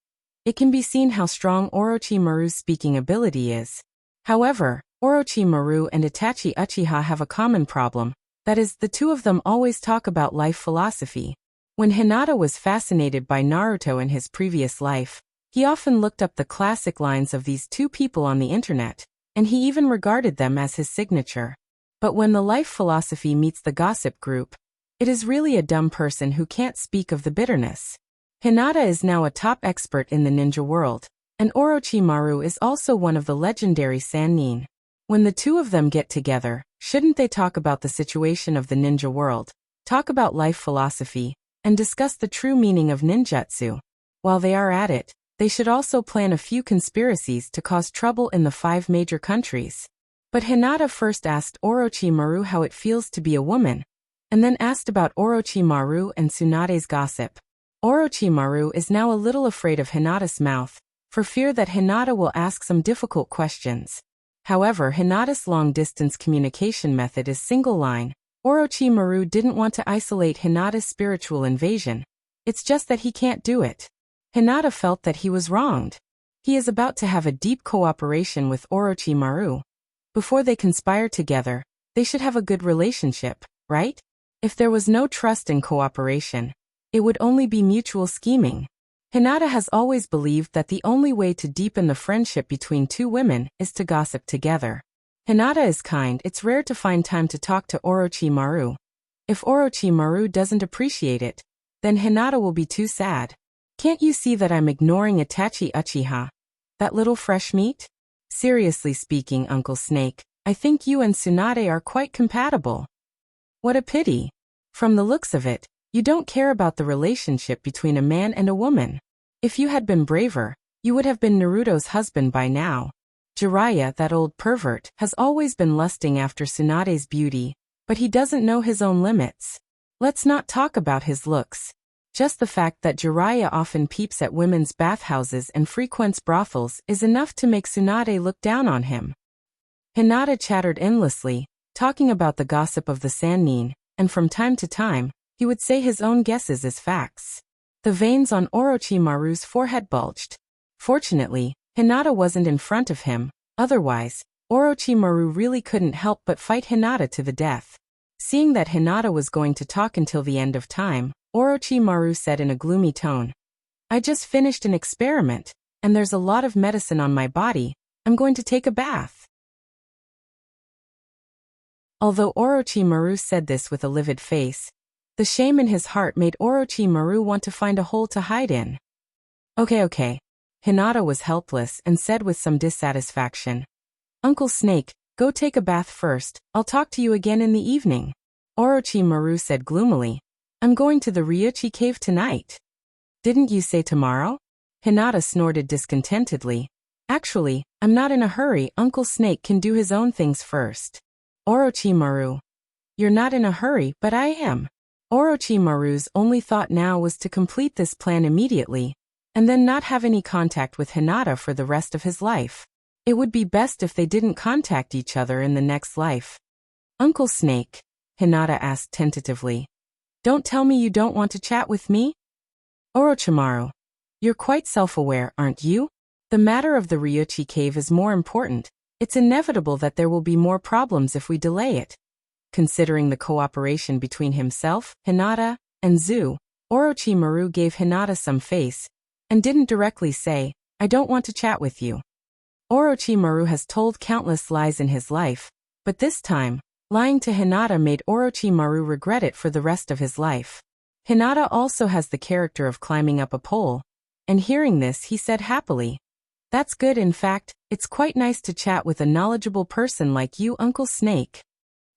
it can be seen how strong Orochimaru's speaking ability is. However, Orochimaru and Itachi Uchiha have a common problem. That is, the two of them always talk about life philosophy. When Hinata was fascinated by Naruto in his previous life, he often looked up the classic lines of these two people on the internet, and he even regarded them as his signature. But when the life philosophy meets the gossip group, it is really a dumb person who can't speak of the bitterness. Hinata is now a top expert in the ninja world, and Orochimaru is also one of the legendary Sannin. When the two of them get together, shouldn't they talk about the situation of the ninja world, talk about life philosophy, and discuss the true meaning of ninjutsu? While they are at it, they should also plan a few conspiracies to cause trouble in the 5 major countries. But Hinata first asked Orochimaru how it feels to be a woman, and then asked about Orochimaru and Tsunade's gossip. Orochimaru is now a little afraid of Hinata's mouth, for fear that Hinata will ask some difficult questions. However, Hinata's long-distance communication method is single line. Orochimaru didn't want to isolate Hinata's spiritual invasion. It's just that he can't do it. Hinata felt that he was wronged. He is about to have a deep cooperation with Orochimaru. Before they conspire together, they should have a good relationship, right? If there was no trust and cooperation, it would only be mutual scheming. Hinata has always believed that the only way to deepen the friendship between two women is to gossip together. Hinata is kind. It's rare to find time to talk to Orochimaru. If Orochimaru doesn't appreciate it, then Hinata will be too sad. Can't you see that I'm ignoring Itachi Uchiha? That little fresh meat? Seriously speaking, Uncle Snake, I think you and Tsunade are quite compatible. What a pity. From the looks of it, you don't care about the relationship between a man and a woman. If you had been braver, you would have been Naruto's husband by now. Jiraiya, that old pervert, has always been lusting after Tsunade's beauty, but he doesn't know his own limits. Let's not talk about his looks. Just the fact that Jiraiya often peeps at women's bathhouses and frequents brothels is enough to make Tsunade look down on him. Hinata chattered endlessly, talking about the gossip of the Sannin, and from time to time, he would say his own guesses as facts. The veins on Orochimaru's forehead bulged. Fortunately, Hinata wasn't in front of him, otherwise, Orochimaru really couldn't help but fight Hinata to the death. Seeing that Hinata was going to talk until the end of time, Orochimaru said in a gloomy tone, "I just finished an experiment, and there's a lot of medicine on my body. I'm going to take a bath." Although Orochimaru said this with a livid face, the shame in his heart made Orochimaru want to find a hole to hide in. Okay. Hinata was helpless and said with some dissatisfaction, "Uncle Snake, go take a bath first, I'll talk to you again in the evening." Orochimaru said gloomily, "I'm going to the Ryuchi cave tonight." "Didn't you say tomorrow?" Hinata snorted discontentedly. "Actually, I'm not in a hurry. Uncle Snake can do his own things first." Orochimaru, "You're not in a hurry, but I am." Orochimaru's only thought now was to complete this plan immediately, and then not have any contact with Hinata for the rest of his life. It would be best if they didn't contact each other in the next life. "Uncle Snake," Hinata asked tentatively, "don't tell me you don't want to chat with me?" "Orochimaru, you're quite self-aware, aren't you? The matter of the Ryuchi cave is more important. It's inevitable that there will be more problems if we delay it." Considering the cooperation between himself, Hinata, and Zu, Orochimaru gave Hinata some face, and didn't directly say, "I don't want to chat with you." Orochimaru has told countless lies in his life, but this time, lying to Hinata made Orochimaru regret it for the rest of his life. Hinata also has the character of climbing up a pole, and hearing this he said happily, "That's good. In fact, it's quite nice to chat with a knowledgeable person like you, Uncle Snake."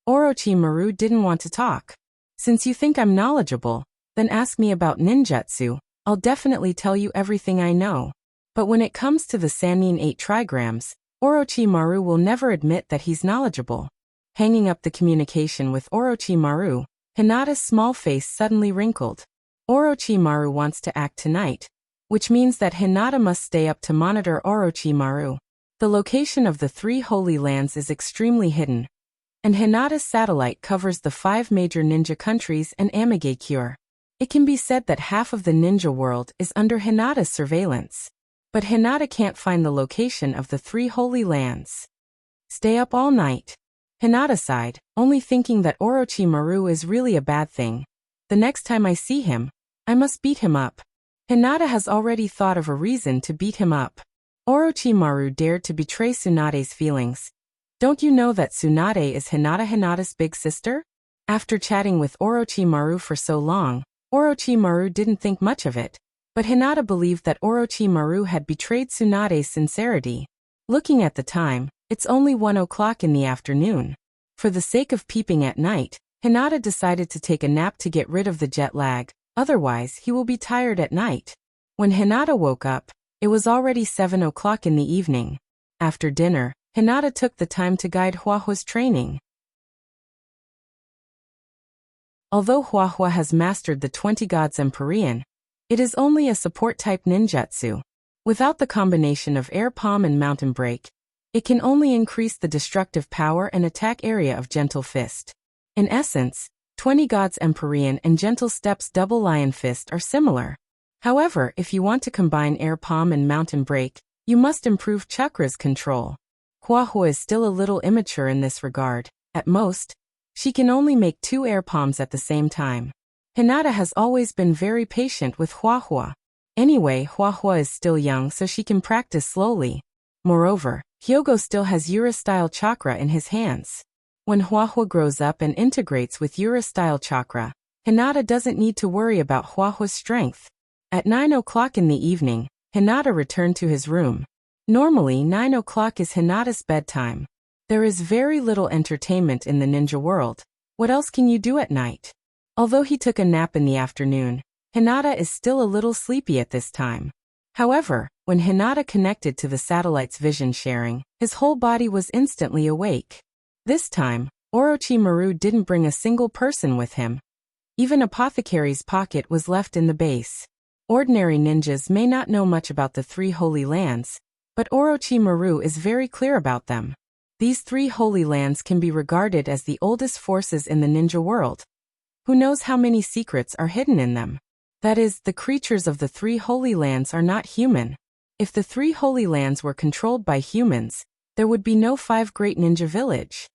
Orochimaru didn't want to talk. "Since you think I'm knowledgeable, then ask me about ninjutsu. I'll definitely tell you everything I know." But when it comes to the Sannin 8 trigrams, Orochimaru will never admit that he's knowledgeable. Hanging up the communication with Orochimaru, Hinata's small face suddenly wrinkled. Orochimaru wants to act tonight, which means that Hinata must stay up to monitor Orochimaru. The location of the 3 Holy Lands is extremely hidden, and Hinata's satellite covers the 5 major ninja countries and Amigakure. It can be said that half of the ninja world is under Hinata's surveillance. But Hinata can't find the location of the 3 Holy Lands. "Stay up all night." Hinata sighed, only thinking that Orochimaru is really a bad thing. "The next time I see him, I must beat him up." Hinata has already thought of a reason to beat him up. Orochimaru dared to betray Tsunade's feelings. "Don't you know that Tsunade is Hinata's big sister?" After chatting with Orochimaru for so long, Orochimaru didn't think much of it. But Hinata believed that Orochimaru had betrayed Tsunade's sincerity. Looking at the time, it's only 1 o'clock in the afternoon. For the sake of peeping at night, Hinata decided to take a nap to get rid of the jet lag, otherwise he will be tired at night. When Hinata woke up, it was already 7 o'clock in the evening. After dinner, Hinata took the time to guide Huahua's training. Although Huahua has mastered the 20 Gods Empyrean, it is only a support-type ninjutsu. Without the combination of Air Palm and Mountain Break, it can only increase the destructive power and attack area of Gentle Fist. In essence, 20 Gods Empyrean and Gentle Step's Double Lion Fist are similar. However, if you want to combine Air Palm and Mountain Break, you must improve Chakra's control. Huahua is still a little immature in this regard. At most, she can only make 2 Air Palms at the same time. Hinata has always been very patient with Huahua. Anyway, Huahua is still young so she can practice slowly. Moreover, Hyogo still has Yura-style chakra in his hands. When Huahua grows up and integrates with Yura-style chakra, Hinata doesn't need to worry about Huahua's strength. At 9 o'clock in the evening, Hinata returned to his room. Normally 9 o'clock is Hinata's bedtime. There is very little entertainment in the ninja world. What else can you do at night? Although he took a nap in the afternoon, Hinata is still a little sleepy at this time. However, when Hinata connected to the satellite's vision sharing, his whole body was instantly awake. This time, Orochimaru didn't bring a single person with him. Even Apothecary's pocket was left in the base. Ordinary ninjas may not know much about the 3 Holy Lands, but Orochimaru is very clear about them. These 3 Holy Lands can be regarded as the oldest forces in the ninja world. Who knows how many secrets are hidden in them? That is, the creatures of the three Holy Lands are not human. If the three Holy Lands were controlled by humans, there would be no 5 Great Ninja Village.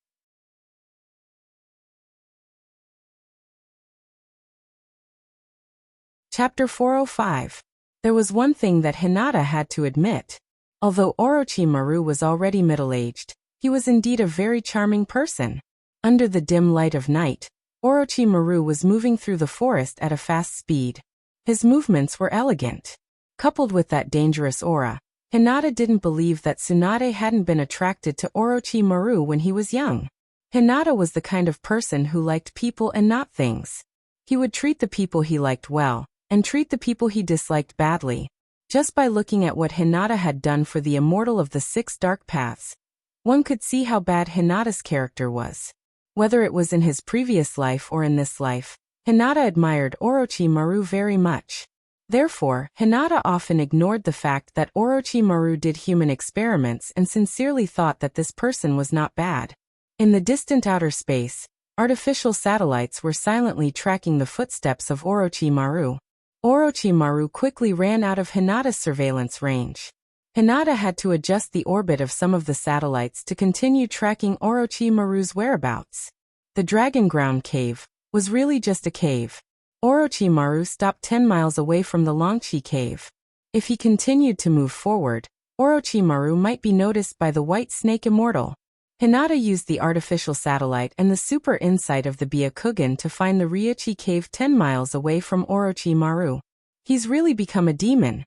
Chapter 405. There was one thing that Hinata had to admit. Although Orochimaru was already middle-aged, he was indeed a very charming person. Under the dim light of night, Orochimaru was moving through the forest at a fast speed. His movements were elegant. Coupled with that dangerous aura, Hinata didn't believe that Tsunade hadn't been attracted to Orochimaru when he was young. Hinata was the kind of person who liked people and not things. He would treat the people he liked well, and treat the people he disliked badly. Just by looking at what Hinata had done for the immortal of the 6 dark paths, one could see how bad Hinata's character was. Whether it was in his previous life or in this life, Hinata admired Orochimaru very much. Therefore, Hinata often ignored the fact that Orochimaru did human experiments and sincerely thought that this person was not bad. In the distant outer space, artificial satellites were silently tracking the footsteps of Orochimaru. Orochimaru quickly ran out of Hinata's surveillance range. Hinata had to adjust the orbit of some of the satellites to continue tracking Orochimaru's whereabouts. The Dragon Ground Cave was really just a cave. Orochimaru stopped 10 miles away from the Longchi Cave. If he continued to move forward, Orochimaru might be noticed by the White Snake Immortal. Hinata used the artificial satellite and the super insight of the Byakugan to find the Ryuchi Cave 10 miles away from Orochimaru. He's really become a demon.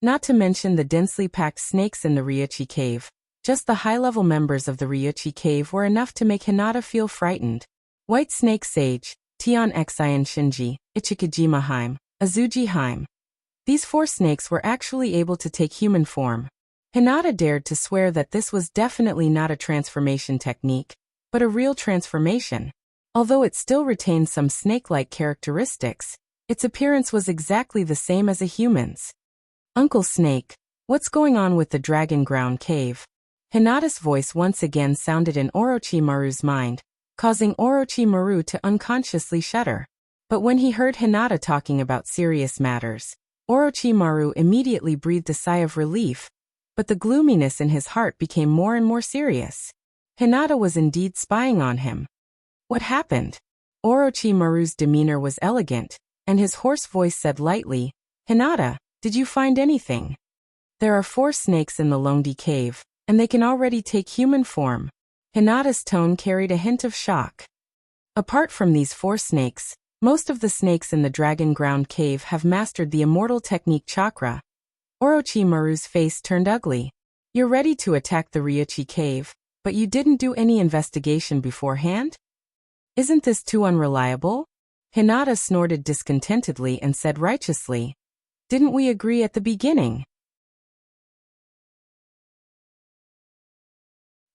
Not to mention the densely packed snakes in the Ryuchi Cave. Just the high-level members of the Ryuchi Cave were enough to make Hinata feel frightened. White Snake Sage, Tion Xian Shinji, Ichikajima Haim, Azuji Haim. These 4 snakes were actually able to take human form. Hinata dared to swear that this was definitely not a transformation technique, but a real transformation. Although it still retained some snake-like characteristics, its appearance was exactly the same as a human's. Uncle Snake, what's going on with the Dragon Ground Cave? Hinata's voice once again sounded in Orochimaru's mind, causing Orochimaru to unconsciously shudder. But when he heard Hinata talking about serious matters, Orochimaru immediately breathed a sigh of relief, but the gloominess in his heart became more and more serious. Hinata was indeed spying on him. What happened? Orochimaru's demeanor was elegant, and his hoarse voice said lightly, Hinata, did you find anything? There are 4 snakes in the Longdi Cave, and they can already take human form. Hinata's tone carried a hint of shock. Apart from these 4 snakes, most of the snakes in the Dragon Ground Cave have mastered the immortal technique chakra. Orochimaru's face turned ugly. You're ready to attack the Ryuchi Cave, but you didn't do any investigation beforehand? Isn't this too unreliable? Hinata snorted discontentedly and said righteously, didn't we agree at the beginning?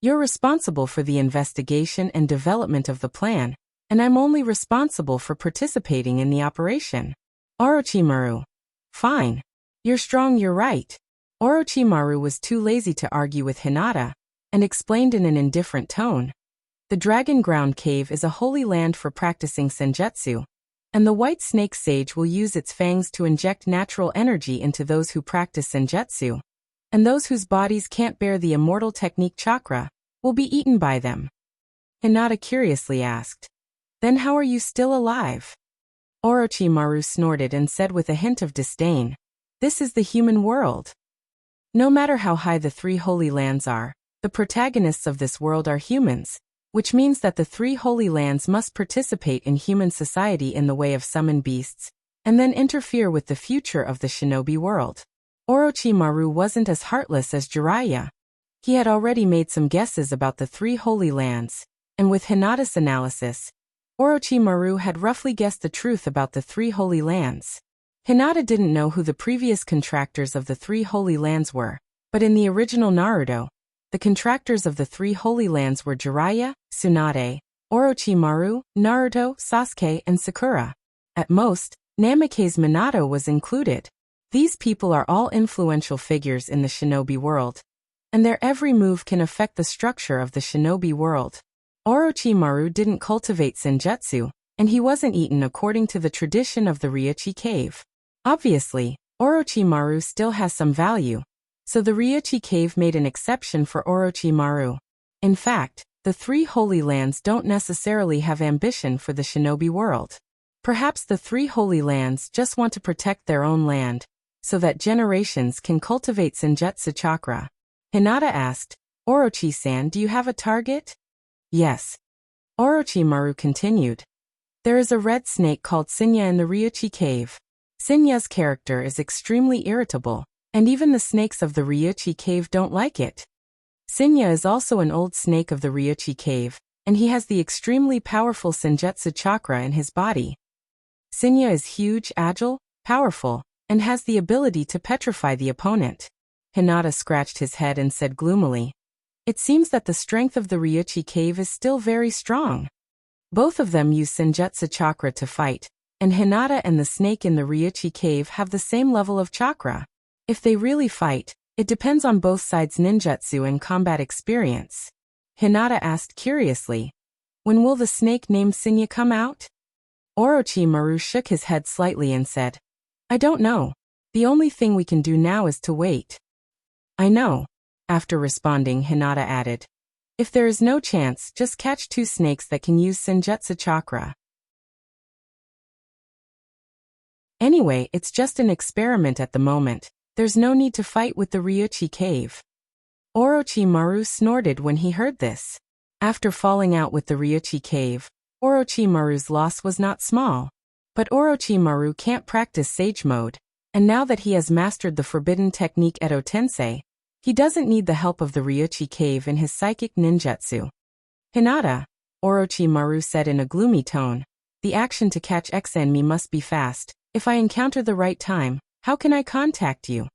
You're responsible for the investigation and development of the plan, and I'm only responsible for participating in the operation. Orochimaru. Fine. You're strong, you're right. Orochimaru was too lazy to argue with Hinata, and explained in an indifferent tone. The Dragon Ground Cave is a holy land for practicing senjutsu, and the White Snake Sage will use its fangs to inject natural energy into those who practice senjutsu, and those whose bodies can't bear the immortal technique chakra will be eaten by them. Hinata curiously asked, then how are you still alive? Orochimaru snorted and said with a hint of disdain, this is the human world. No matter how high the 3 holy lands are, the protagonists of this world are humans, which means that the 3 holy lands must participate in human society in the way of summon beasts, and then interfere with the future of the shinobi world. Orochimaru wasn't as heartless as Jiraiya. He had already made some guesses about the 3 holy lands, and with Hinata's analysis, Orochimaru had roughly guessed the truth about the 3 holy lands. Hinata didn't know who the previous contractors of the 3 holy lands were, but in the original Naruto, the contractors of the 3 holy lands were Jiraiya, Tsunade, Orochimaru, Naruto, Sasuke, and Sakura. At most, Namake's Minato was included. These people are all influential figures in the shinobi world, and their every move can affect the structure of the shinobi world. Orochimaru didn't cultivate senjutsu, and he wasn't eaten according to the tradition of the Ryuchi Cave. Obviously, Orochimaru still has some value, so the Ryuchi cave made an exception for Orochimaru. In fact, the three Holy Lands don't necessarily have ambition for the shinobi world. Perhaps the three Holy Lands just want to protect their own land, so that generations can cultivate Senjutsu chakra. Hinata asked, Orochi-san, do you have a target? Yes. Orochimaru continued. There is a red snake called Sinya in the Ryuchi cave. Sinya's character is extremely irritable, and even the snakes of the Ryuchi cave don't like it. Sinya is also an old snake of the Ryuchi cave, and he has the extremely powerful Senjutsu chakra in his body. Sinya is huge, agile, powerful, and has the ability to petrify the opponent. Hinata scratched his head and said gloomily, It seems that the strength of the Ryuchi cave is still very strong. Both of them use Senjutsu chakra to fight, and Hinata and the snake in the Ryuchi cave have the same level of chakra. If they really fight, it depends on both sides' ninjutsu and combat experience. Hinata asked curiously, When will the snake named Sinya come out? Orochimaru shook his head slightly and said, I don't know. The only thing we can do now is to wait. I know. After responding, Hinata added, If there is no chance, just catch two snakes that can use Senjutsu chakra. Anyway, it's just an experiment at the moment. There's no need to fight with the Ryuchi cave. Orochimaru snorted when he heard this. After falling out with the Ryuchi cave, Orochimaru's loss was not small. But Orochimaru can't practice Sage Mode, and now that he has mastered the forbidden technique Edo Tensei, he doesn't need the help of the Ryuchi cave in his psychic ninjutsu. Hinata, Orochimaru said in a gloomy tone, the action to catch X enemy must be fast. If I encounter the right time, how can I contact you?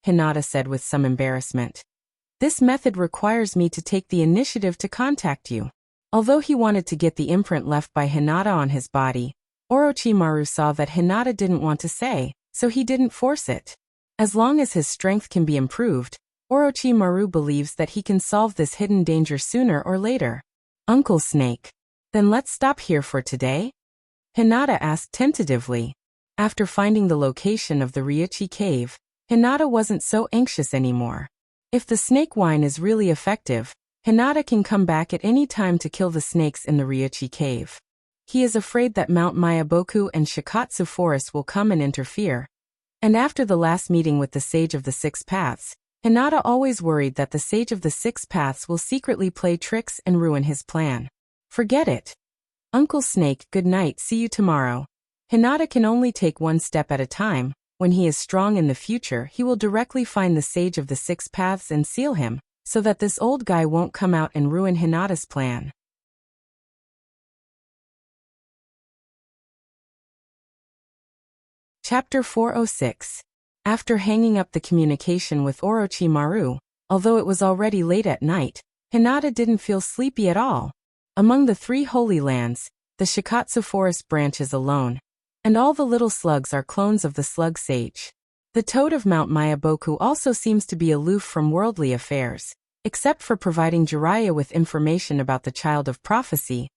Hinata said with some embarrassment. This method requires me to take the initiative to contact you. Although he wanted to get the imprint left by Hinata on his body, Orochimaru saw that Hinata didn't want to say, so he didn't force it. As long as his strength can be improved, Orochimaru believes that he can solve this hidden danger sooner or later. Uncle Snake. Then let's stop here for today? Hinata asked tentatively. After finding the location of the Ryuchi cave, Hinata wasn't so anxious anymore. If the snake wine is really effective, Hinata can come back at any time to kill the snakes in the Ryuchi cave. He is afraid that Mount Myaboku and Shikatsu Forest will come and interfere. And after the last meeting with the Sage of the Six Paths, Hinata always worried that the Sage of the Six Paths will secretly play tricks and ruin his plan. Forget it. Uncle Snake, good night, see you tomorrow. Hinata can only take one step at a time. When he is strong in the future, he will directly find the Sage of the Six Paths and seal him, so that this old guy won't come out and ruin Hinata's plan. Chapter 406. After hanging up the communication with Orochimaru, although it was already late at night, Hinata didn't feel sleepy at all. Among the three Holy Lands, the Shikatsu Forest branch is alone, and all the little slugs are clones of the slug sage. The toad of Mount Myaboku also seems to be aloof from worldly affairs, except for providing Jiraiya with information about the Child of Prophecy.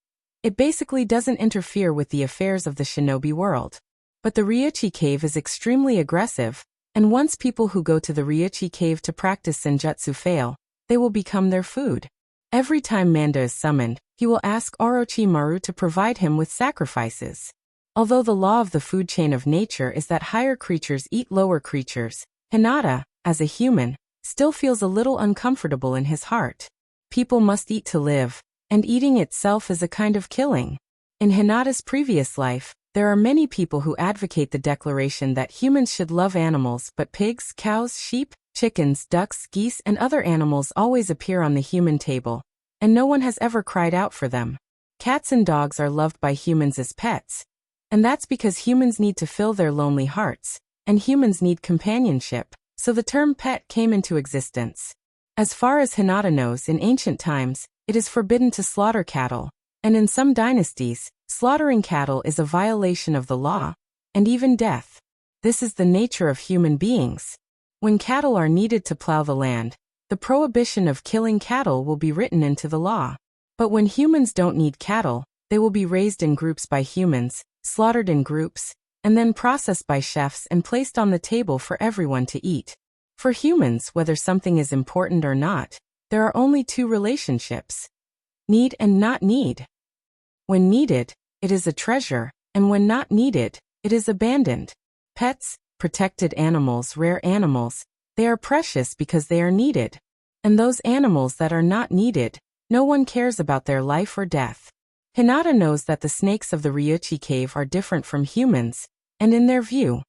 It basically doesn't interfere with the affairs of the shinobi world. But the Ryuchi cave is extremely aggressive, and once people who go to the Ryuchi cave to practice Senjutsu fail, they will become their food. Every time Manda is summoned, he will ask Orochimaru to provide him with sacrifices. Although the law of the food chain of nature is that higher creatures eat lower creatures, Hinata, as a human, still feels a little uncomfortable in his heart. People must eat to live, and eating itself is a kind of killing. In Hinata's previous life, there are many people who advocate the declaration that humans should love animals, but pigs, cows, sheep, chickens, ducks, geese, and other animals always appear on the human table, and no one has ever cried out for them. Cats and dogs are loved by humans as pets, and that's because humans need to fill their lonely hearts, and humans need companionship, so the term pet came into existence. As far as Hinata knows, in ancient times, it is forbidden to slaughter cattle, and in some dynasties, slaughtering cattle is a violation of the law, and even death. This is the nature of human beings. When cattle are needed to plow the land, the prohibition of killing cattle will be written into the law. But when humans don't need cattle, they will be raised in groups by humans, slaughtered in groups, and then processed by chefs and placed on the table for everyone to eat. For humans, whether something is important or not, there are only two relationships: need and not need. When needed, it is a treasure, and when not needed, it is abandoned. Pets, protected animals, rare animals, they are precious because they are needed. And those animals that are not needed, no one cares about their life or death. Hinata knows that the snakes of the Ryuchi cave are different from humans, and in their view,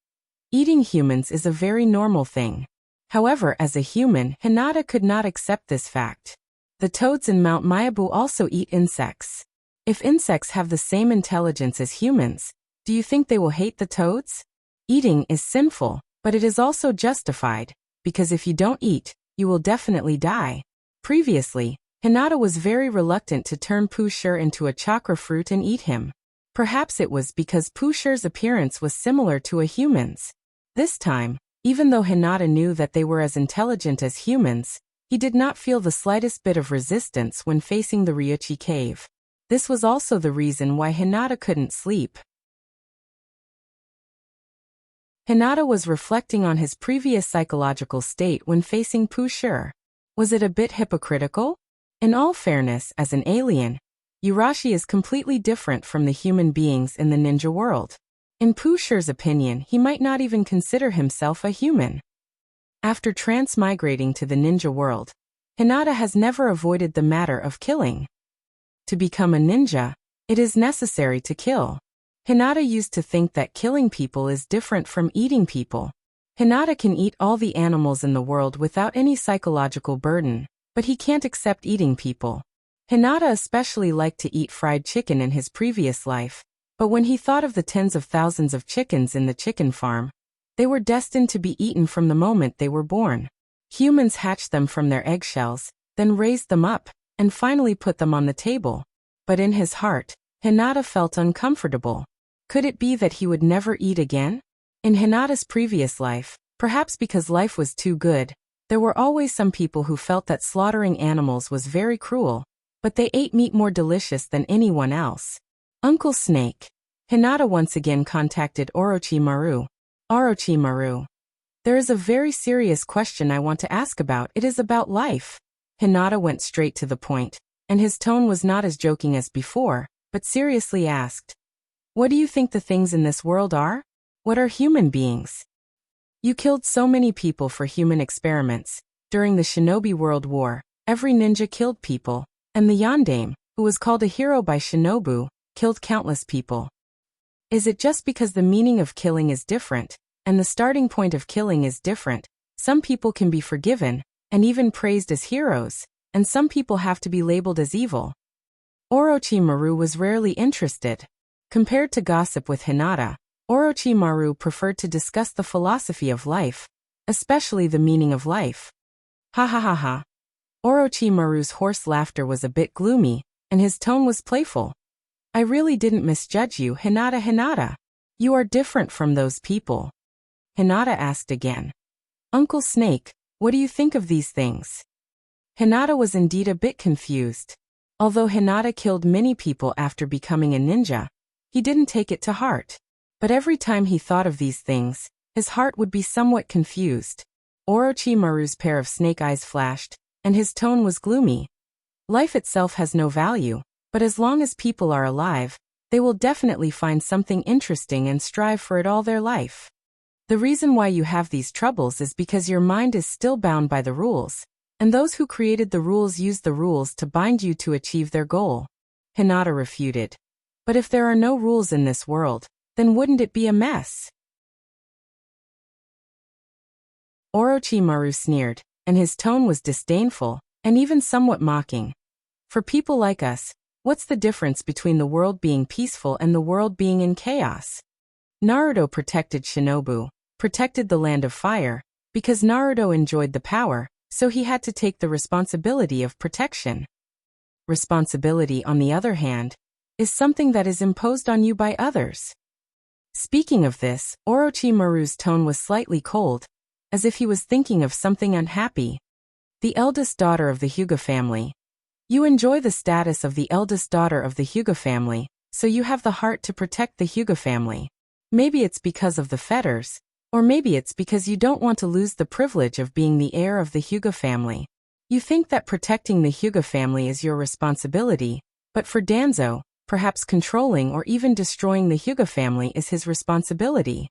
eating humans is a very normal thing. However, as a human, Hinata could not accept this fact. The toads in Mount Mayabu also eat insects. If insects have the same intelligence as humans, do you think they will hate the toads? Eating is sinful, but it is also justified, because if you don't eat, you will definitely die. Previously, Hinata was very reluctant to turn Pushur into a chakra fruit and eat him. Perhaps it was because Pushur's appearance was similar to a human's. This time, even though Hinata knew that they were as intelligent as humans, he did not feel the slightest bit of resistance when facing the Ryuchi cave. This was also the reason why Hinata couldn't sleep. Hinata was reflecting on his previous psychological state when facing Pushur. Was it a bit hypocritical? In all fairness, as an alien, Urashi is completely different from the human beings in the ninja world. In Pushur's opinion, he might not even consider himself a human. After transmigrating to the ninja world, Hinata has never avoided the matter of killing. To become a ninja, it is necessary to kill. Hinata used to think that killing people is different from eating people. Hinata can eat all the animals in the world without any psychological burden, but he can't accept eating people. Hinata especially liked to eat fried chicken in his previous life, but when he thought of the tens of thousands of chickens in the chicken farm, they were destined to be eaten from the moment they were born. Humans hatched them from their eggshells, then raised them up, and finally put them on the table. But in his heart, Hinata felt uncomfortable. Could it be that he would never eat again? In Hinata's previous life, perhaps because life was too good, there were always some people who felt that slaughtering animals was very cruel, but they ate meat more delicious than anyone else. Uncle Snake. Hinata once again contacted Orochimaru. Orochimaru. There is a very serious question I want to ask about. It is about life. Hinata went straight to the point, and his tone was not as joking as before, but seriously asked, "What do you think the things in this world are? What are human beings? You killed so many people for human experiments. During the Shinobi World War, every ninja killed people, and the Yondaime, who was called a hero by Shinobu, killed countless people. Is it just because the meaning of killing is different, and the starting point of killing is different, some people can be forgiven, and even praised as heroes, and some people have to be labeled as evil?" Orochimaru was rarely interested. Compared to gossip with Hinata, Orochimaru preferred to discuss the philosophy of life, especially the meaning of life. Ha ha ha ha. Orochimaru's hoarse laughter was a bit gloomy, and his tone was playful. "I really didn't misjudge you, Hinata. You are different from those people." Hinata asked again. "Uncle Snake, what do you think of these things?" Hinata was indeed a bit confused. Although Hinata killed many people after becoming a ninja, he didn't take it to heart. But every time he thought of these things, his heart would be somewhat confused. Orochimaru's pair of snake eyes flashed, and his tone was gloomy. Life itself has no value, but as long as people are alive, they will definitely find something interesting and strive for it all their life. The reason why you have these troubles is because your mind is still bound by the rules, and those who created the rules use the rules to bind you to achieve their goal. Hinata refuted. But if there are no rules in this world, then wouldn't it be a mess? Orochimaru sneered, and his tone was disdainful, and even somewhat mocking. For people like us, what's the difference between the world being peaceful and the world being in chaos? Naruto protected Shinobu, protected the land of fire, because Naruto enjoyed the power, so he had to take the responsibility of protection. Responsibility, on the other hand, is something that is imposed on you by others. Speaking of this, Orochimaru's tone was slightly cold, as if he was thinking of something unhappy. The eldest daughter of the Hyuga family. You enjoy the status of the eldest daughter of the Hyuga family, so you have the heart to protect the Hyuga family. Maybe it's because of the fetters, or maybe it's because you don't want to lose the privilege of being the heir of the Hyuga family. You think that protecting the Hyuga family is your responsibility, but for Danzo, perhaps controlling or even destroying the Hyuga family is his responsibility.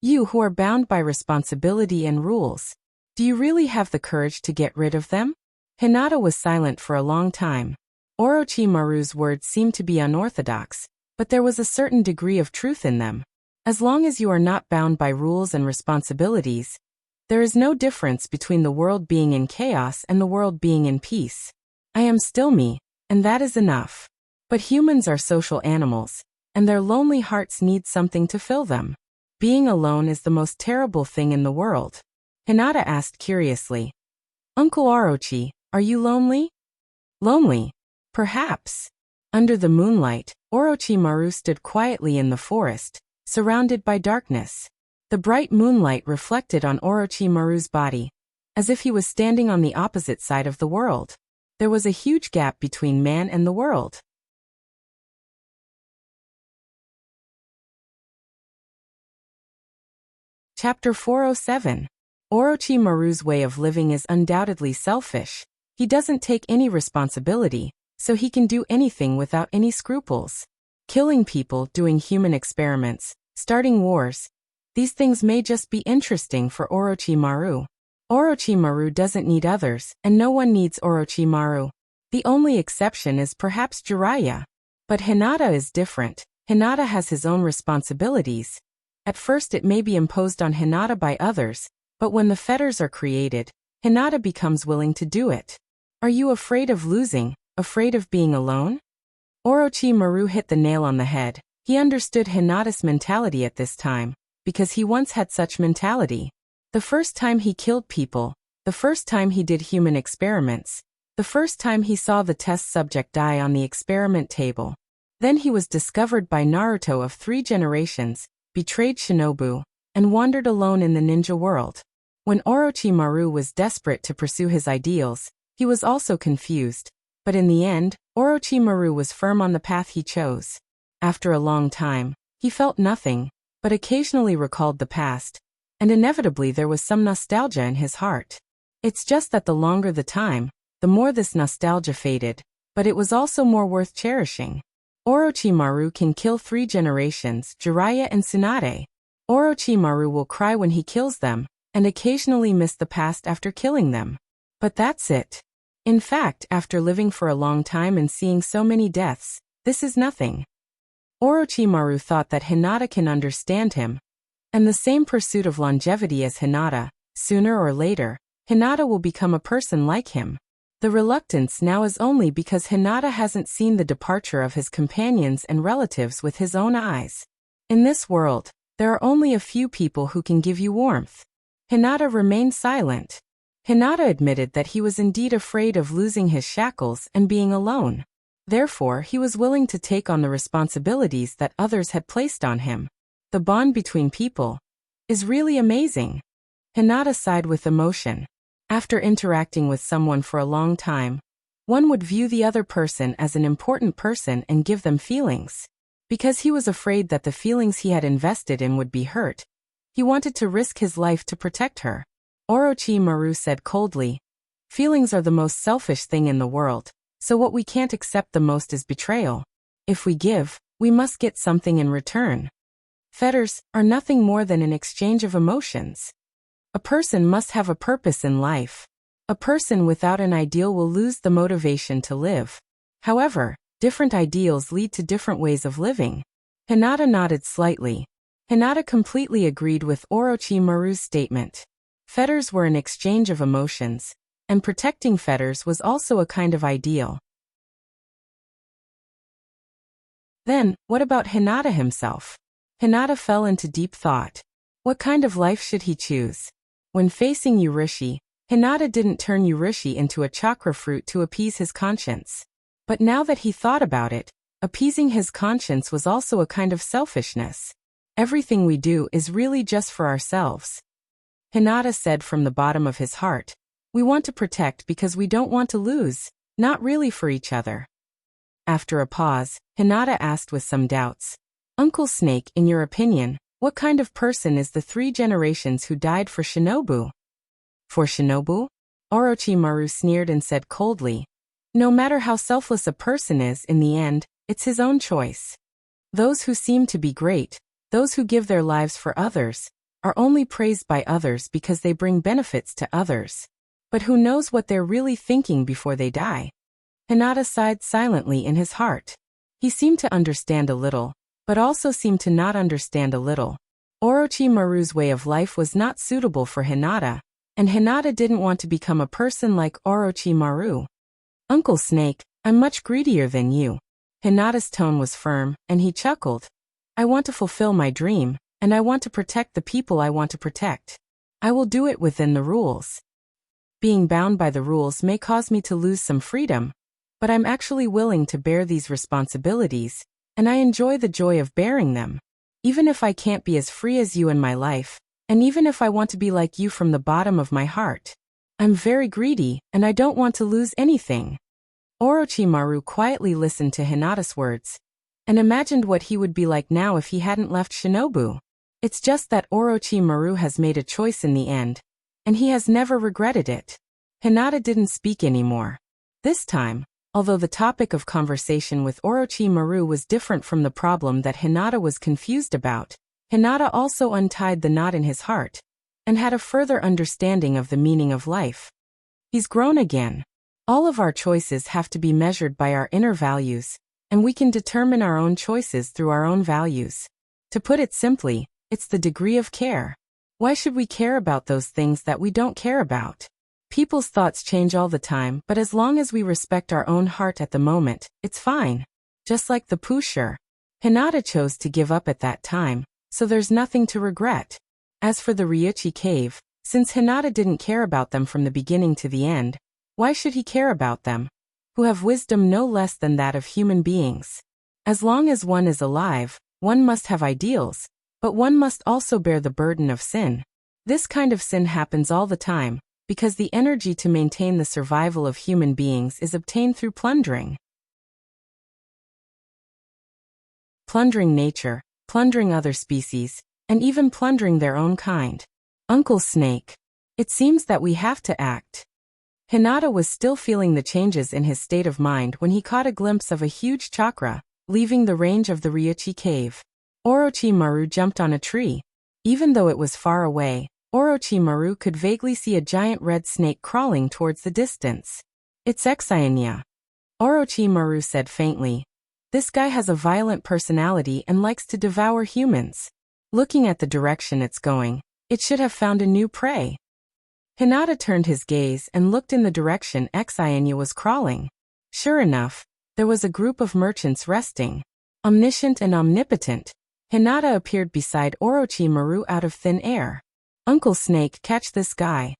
You who are bound by responsibility and rules, do you really have the courage to get rid of them? Hinata was silent for a long time. Orochimaru's words seemed to be unorthodox, but there was a certain degree of truth in them. As long as you are not bound by rules and responsibilities, there is no difference between the world being in chaos and the world being in peace. I am still me, and that is enough. But humans are social animals, and their lonely hearts need something to fill them. Being alone is the most terrible thing in the world. Hinata asked curiously. Uncle Orochi, are you lonely? Lonely? Perhaps. Under the moonlight, Orochimaru stood quietly in the forest, surrounded by darkness. The bright moonlight reflected on Orochimaru's body, as if he was standing on the opposite side of the world. There was a huge gap between man and the world. Chapter 407. Orochimaru's way of living is undoubtedly selfish. He doesn't take any responsibility, so he can do anything without any scruples. Killing people, doing human experiments, starting wars. These things may just be interesting for Orochimaru. Orochimaru doesn't need others, and no one needs Orochimaru. The only exception is perhaps Jiraiya. But Hinata is different. Hinata has his own responsibilities. At first it may be imposed on Hinata by others, but when the fetters are created, Hinata becomes willing to do it. Are you afraid of losing, afraid of being alone? Orochimaru hit the nail on the head. He understood Hinata's mentality at this time, because he once had such mentality. The first time he killed people, the first time he did human experiments, the first time he saw the test subject die on the experiment table. Then he was discovered by Naruto of 3 generations, betrayed Shinobu, and wandered alone in the ninja world. When Orochimaru was desperate to pursue his ideals, he was also confused, but in the end, Orochimaru was firm on the path he chose. After a long time, he felt nothing, but occasionally recalled the past, and inevitably there was some nostalgia in his heart. It's just that the longer the time, the more this nostalgia faded, but it was also more worth cherishing. Orochimaru can kill 3 generations, Jiraiya and Tsunade. Orochimaru will cry when he kills them, and occasionally miss the past after killing them. But that's it. In fact, after living for a long time and seeing so many deaths, this is nothing. Orochimaru thought that Hinata can understand him, and the same pursuit of longevity as Hinata, sooner or later, Hinata will become a person like him. The reluctance now is only because Hinata hasn't seen the departure of his companions and relatives with his own eyes. In this world, there are only a few people who can give you warmth. Hinata remained silent. Hinata admitted that he was indeed afraid of losing his shackles and being alone. Therefore, he was willing to take on the responsibilities that others had placed on him. The bond between people is really amazing. Hinata sighed with emotion. After interacting with someone for a long time, one would view the other person as an important person and give them feelings. Because he was afraid that the feelings he had invested in would be hurt, he wanted to risk his life to protect her. Orochimaru said coldly, "Feelings are the most selfish thing in the world, so what we can't accept the most is betrayal. If we give, we must get something in return. Fetters are nothing more than an exchange of emotions. A person must have a purpose in life. A person without an ideal will lose the motivation to live. However, different ideals lead to different ways of living." Hinata nodded slightly. Hinata completely agreed with Orochimaru's statement. Fetters were an exchange of emotions, and protecting fetters was also a kind of ideal. Then, what about Hinata himself? Hinata fell into deep thought. What kind of life should he choose? When facing Urishi, Hinata didn't turn Urishi into a chakra fruit to appease his conscience. But now that he thought about it, appeasing his conscience was also a kind of selfishness. Everything we do is really just for ourselves. Hinata said from the bottom of his heart, "We want to protect because we don't want to lose, not really for each other." After a pause, Hinata asked with some doubts, Uncle Snake, in your opinion, what kind of person is the 3 generations who died for Shinobu? For Shinobu? Orochimaru sneered and said coldly. No matter how selfless a person is, in the end, it's his own choice. Those who seem to be great, those who give their lives for others, are only praised by others because they bring benefits to others. But who knows what they're really thinking before they die? Hinata sighed silently in his heart. He seemed to understand a little, but also seemed to not understand a little. Orochimaru's way of life was not suitable for Hinata, and Hinata didn't want to become a person like Orochimaru. Uncle Snake, I'm much greedier than you. Hinata's tone was firm, and he chuckled. I want to fulfill my dream, and I want to protect the people I want to protect. I will do it within the rules. Being bound by the rules may cause me to lose some freedom, but I'm actually willing to bear these responsibilities, and I enjoy the joy of bearing them. Even if I can't be as free as you in my life, and even if I want to be like you from the bottom of my heart, I'm very greedy, and I don't want to lose anything. Orochimaru quietly listened to Hinata's words, and imagined what he would be like now if he hadn't left Shinobu. It's just that Orochimaru has made a choice in the end, and he has never regretted it. Hinata didn't speak anymore. This time, although the topic of conversation with Orochimaru was different from the problem that Hinata was confused about, Hinata also untied the knot in his heart, and had a further understanding of the meaning of life. He's grown again. All of our choices have to be measured by our inner values, and we can determine our own choices through our own values. To put it simply, it's the degree of care. Why should we care about those things that we don't care about? People's thoughts change all the time, but as long as we respect our own heart at the moment, it's fine. Just like the pusher. Hinata chose to give up at that time, so there's nothing to regret. As for the Ryuchi cave, since Hinata didn't care about them from the beginning to the end, why should he care about them, who have wisdom no less than that of human beings? As long as one is alive, one must have ideals, but one must also bear the burden of sin. This kind of sin happens all the time, because the energy to maintain the survival of human beings is obtained through plundering. Plundering nature, plundering other species, and even plundering their own kind. Uncle Snake. It seems that we have to act. Hinata was still feeling the changes in his state of mind when he caught a glimpse of a huge chakra, leaving the range of the Ryuchi cave. Orochimaru jumped on a tree. Even though it was far away, Orochimaru could vaguely see a giant red snake crawling towards the distance. It's Exainya. Orochimaru said faintly. This guy has a violent personality and likes to devour humans. Looking at the direction it's going, it should have found a new prey. Hinata turned his gaze and looked in the direction Exainya was crawling. Sure enough, there was a group of merchants resting. Omniscient and omnipotent, Hinata appeared beside Orochimaru out of thin air. Uncle Snake, catch this guy.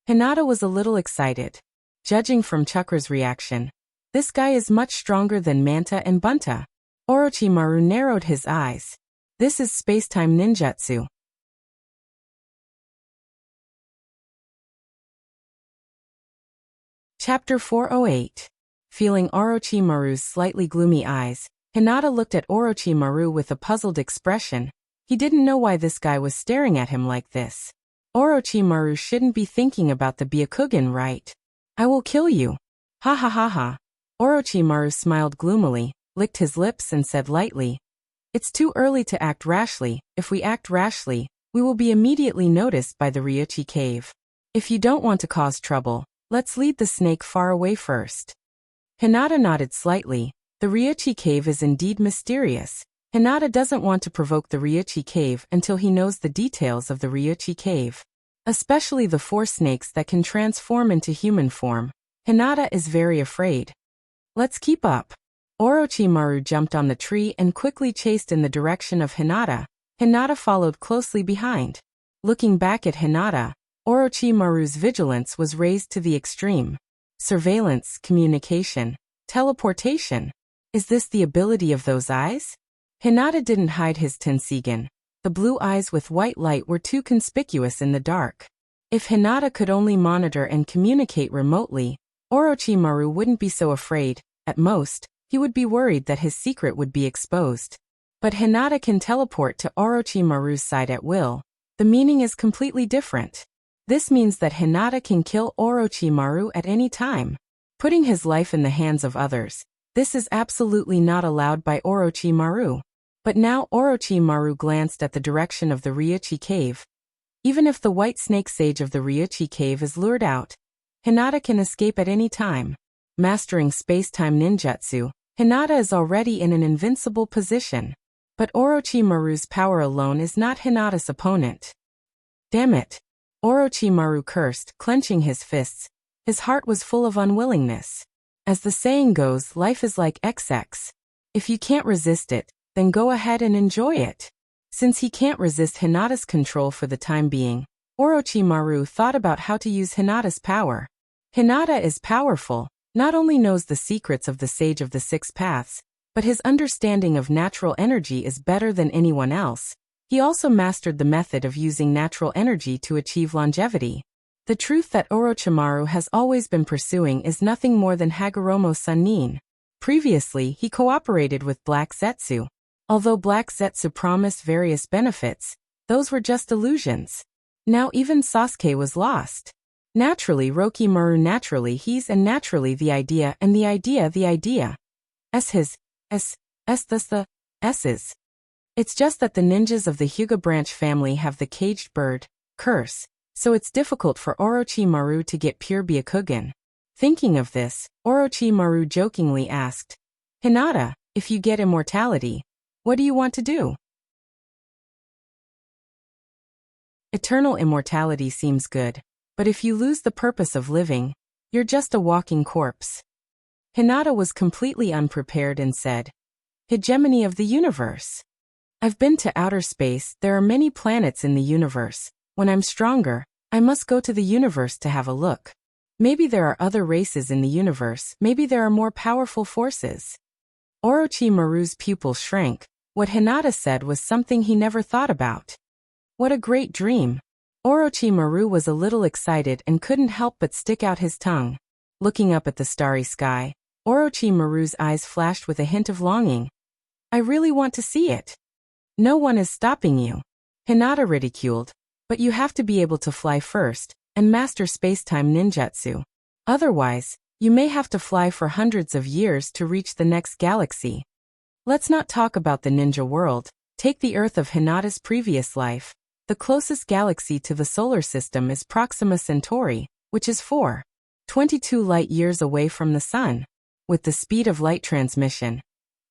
Hinata was a little excited. Judging from Chakra's reaction, this guy is much stronger than Manta and Bunta. Orochimaru narrowed his eyes. This is space-time ninjutsu. Chapter 408. Feeling Orochimaru's slightly gloomy eyes, Hinata looked at Orochimaru with a puzzled expression. He didn't know why this guy was staring at him like this. Orochimaru shouldn't be thinking about the Byakugan, right? I will kill you. Ha ha ha ha. Orochimaru smiled gloomily, licked his lips and said lightly. It's too early to act rashly. If we act rashly, we will be immediately noticed by the Ryuchi cave. If you don't want to cause trouble, let's lead the snake far away first. Hinata nodded slightly. The Ryuchi cave is indeed mysterious. Hinata doesn't want to provoke the Ryuchi cave until he knows the details of the Ryuchi cave. Especially the 4 snakes that can transform into human form. Hinata is very afraid. Let's keep up. Orochimaru jumped on the tree and quickly chased in the direction of Hinata. Hinata followed closely behind. Looking back at Hinata, Orochimaru's vigilance was raised to the extreme. Surveillance, communication, teleportation. Is this the ability of those eyes? Hinata didn't hide his Tensigen. The blue eyes with white light were too conspicuous in the dark. If Hinata could only monitor and communicate remotely, Orochimaru wouldn't be so afraid. At most, he would be worried that his secret would be exposed. But Hinata can teleport to Orochimaru's side at will. The meaning is completely different. This means that Hinata can kill Orochimaru at any time, putting his life in the hands of others. This is absolutely not allowed by Orochimaru. But now Orochimaru glanced at the direction of the Ryuchi cave. Even if the white snake sage of the Ryuchi cave is lured out, Hinata can escape at any time. Mastering space-time ninjutsu, Hinata is already in an invincible position. But Orochimaru's power alone is not Hinata's opponent. Damn it! Orochimaru cursed, clenching his fists. His heart was full of unwillingness. As the saying goes, life is like XX. If you can't resist it, then go ahead and enjoy it. Since he can't resist Hinata's control for the time being, Orochimaru thought about how to use Hinata's power. Hinata is powerful, not only knows the secrets of the Sage of the Six Paths, but his understanding of natural energy is better than anyone else. He also mastered the method of using natural energy to achieve longevity. The truth that Orochimaru has always been pursuing is nothing more than Hagoromo Sannin. Previously, he cooperated with Black Zetsu. Although Black Zetsu promised various benefits, those were just illusions. Now even Sasuke was lost. Naturally Rokimaru, naturally he's, and naturally the idea, and the idea the idea. His. Thus the S's. It's just that the ninjas of the Hyuga branch family have the caged bird curse, so it's difficult for Orochimaru to get pure Byakugan. Thinking of this, Orochimaru jokingly asked, Hinata, if you get immortality, what do you want to do? Eternal immortality seems good, but if you lose the purpose of living, you're just a walking corpse. Hinata was completely unprepared and said, Hegemony of the universe. I've been to outer space, there are many planets in the universe. When I'm stronger, I must go to the universe to have a look. Maybe there are other races in the universe, maybe there are more powerful forces. Orochimaru's pupil shrank. What Hinata said was something he never thought about. What a great dream. Orochimaru was a little excited and couldn't help but stick out his tongue. Looking up at the starry sky, Orochimaru's eyes flashed with a hint of longing. I really want to see it. No one is stopping you. Hinata ridiculed. But you have to be able to fly first, and master space-time ninjutsu. Otherwise, you may have to fly for hundreds of years to reach the next galaxy. Let's not talk about the ninja world. Take the Earth of Hinata's previous life. The closest galaxy to the solar system is Proxima Centauri, which is 4.22 light-years away from the Sun. With the speed of light transmission,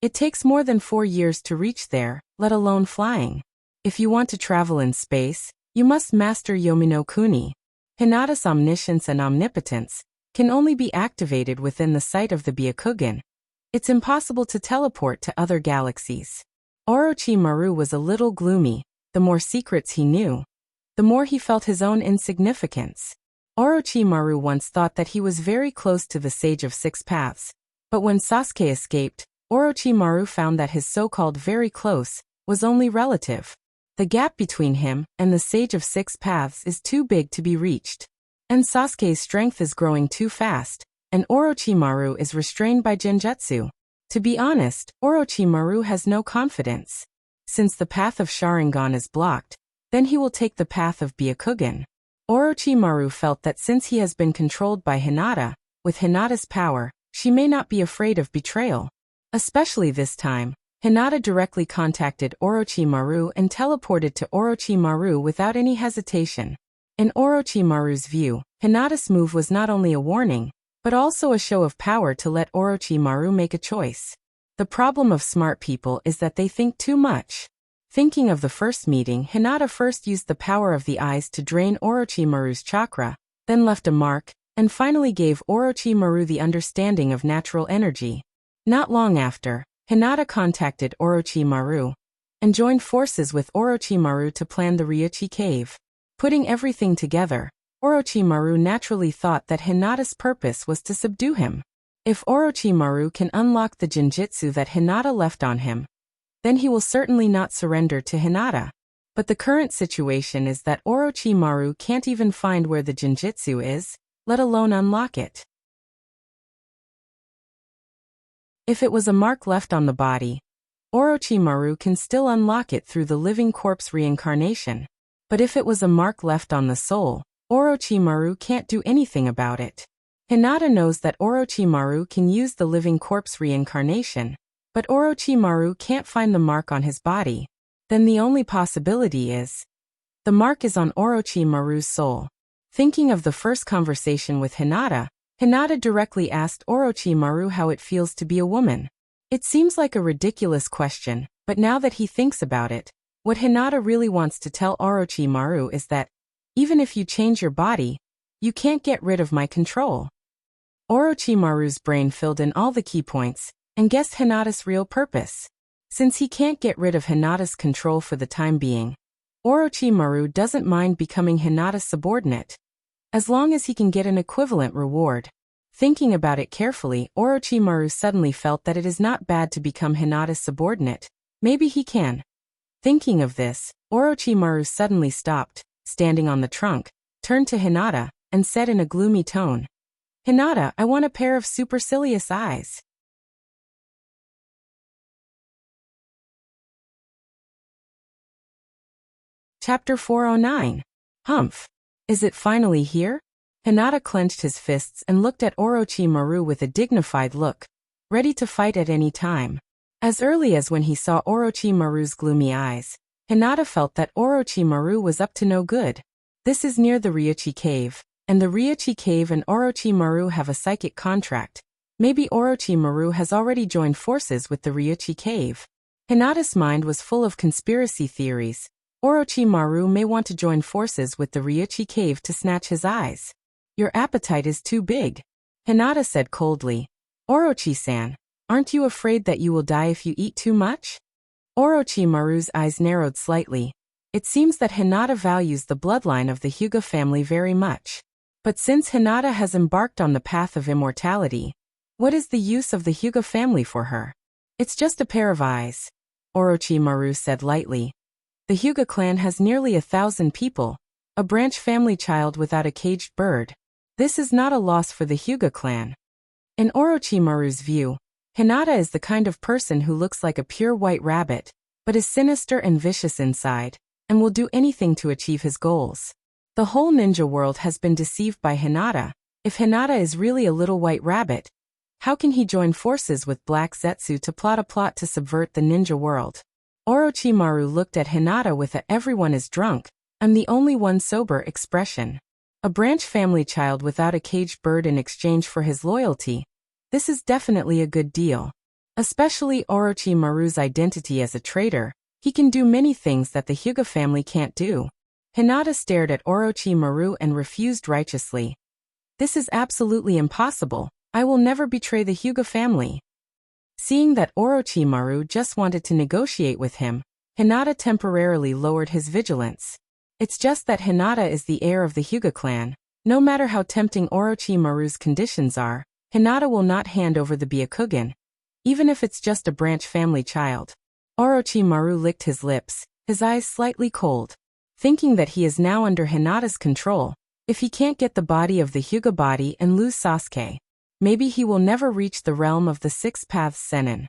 it takes more than 4 years to reach there, let alone flying. If you want to travel in space, you must master Yomi no Kuni. Hinata's omniscience and omnipotence can only be activated within the sight of the Byakugan. It's impossible to teleport to other galaxies. Orochimaru was a little gloomy. The more secrets he knew, the more he felt his own insignificance. Orochimaru once thought that he was very close to the Sage of Six Paths, but when Sasuke escaped, Orochimaru found that his so-called very close was only relative. The gap between him and the Sage of Six Paths is too big to be reached. And Sasuke's strength is growing too fast, and Orochimaru is restrained by Genjutsu. To be honest, Orochimaru has no confidence. Since the path of Sharingan is blocked, then he will take the path of Byakugan. Orochimaru felt that since he has been controlled by Hinata, with Hinata's power, she may not be afraid of betrayal. Especially this time, Hinata directly contacted Orochimaru and teleported to Orochimaru without any hesitation. In Orochimaru's view, Hinata's move was not only a warning, but also a show of power to let Orochimaru make a choice. The problem of smart people is that they think too much. Thinking of the first meeting, Hinata first used the power of the eyes to drain Orochimaru's chakra, then left a mark, and finally gave Orochimaru the understanding of natural energy. Not long after, Hinata contacted Orochimaru and joined forces with Orochimaru to plan the Ryuchi cave. Putting everything together, Orochimaru naturally thought that Hinata's purpose was to subdue him. If Orochimaru can unlock the Genjutsu that Hinata left on him, then he will certainly not surrender to Hinata. But the current situation is that Orochimaru can't even find where the Genjutsu is, let alone unlock it. If it was a mark left on the body, Orochimaru can still unlock it through the living corpse reincarnation. But if it was a mark left on the soul, Orochimaru can't do anything about it. Hinata knows that Orochimaru can use the living corpse reincarnation, but Orochimaru can't find the mark on his body. Then the only possibility is the mark is on Orochimaru's soul. Thinking of the first conversation with Hinata, Hinata directly asked Orochimaru how it feels to be a woman. It seems like a ridiculous question, but now that he thinks about it, what Hinata really wants to tell Orochimaru is that, even if you change your body, you can't get rid of my control. Orochimaru's brain filled in all the key points, and guessed Hinata's real purpose. Since he can't get rid of Hinata's control for the time being, Orochimaru doesn't mind becoming Hinata's subordinate, as long as he can get an equivalent reward. Thinking about it carefully, Orochimaru suddenly felt that it is not bad to become Hinata's subordinate. Maybe he can. Thinking of this, Orochimaru suddenly stopped, standing on the trunk, turned to Hinata, and said in a gloomy tone, "Hinata, I want a pair of supercilious eyes." Chapter 409. Humph! Is it finally here? Hinata clenched his fists and looked at Orochimaru with a dignified look, ready to fight at any time. As early as when he saw Orochimaru's gloomy eyes, Hinata felt that Orochimaru was up to no good. This is near the Ryuchi Cave, and the Ryuchi Cave and Orochimaru have a psychic contract. Maybe Orochimaru has already joined forces with the Ryuchi Cave. Hinata's mind was full of conspiracy theories. Orochimaru may want to join forces with the Ryuchi Cave to snatch his eyes. Your appetite is too big, Hinata said coldly. Orochi-san, aren't you afraid that you will die if you eat too much? Orochimaru's eyes narrowed slightly. It seems that Hinata values the bloodline of the Hyuga family very much. But since Hinata has embarked on the path of immortality, what is the use of the Hyuga family for her? It's just a pair of eyes, Orochimaru said lightly. The Hyuga clan has nearly 1,000 people, a branch family child without a caged bird. This is not a loss for the Hyuga clan. In Orochimaru's view, Hinata is the kind of person who looks like a pure white rabbit, but is sinister and vicious inside, and will do anything to achieve his goals. The whole ninja world has been deceived by Hinata. If Hinata is really a little white rabbit, how can he join forces with Black Zetsu to plot a plot to subvert the ninja world? Orochimaru looked at Hinata with a "everyone is drunk, I'm the only one sober" expression. A branch family child without a caged bird in exchange for his loyalty. This is definitely a good deal. Especially Orochimaru's identity as a traitor. He can do many things that the Hyuga family can't do. Hinata stared at Orochimaru and refused righteously. This is absolutely impossible. I will never betray the Hyuga family. Seeing that Orochimaru just wanted to negotiate with him, Hinata temporarily lowered his vigilance. It's just that Hinata is the heir of the Hyuga clan. No matter how tempting Orochimaru's conditions are, Hinata will not hand over the Byakugan, even if it's just a branch family child. Orochimaru licked his lips, his eyes slightly cold. Thinking that he is now under Hinata's control, if he can't get the body of the Hyuga body and lose Sasuke, maybe he will never reach the realm of the Six Paths Sennin.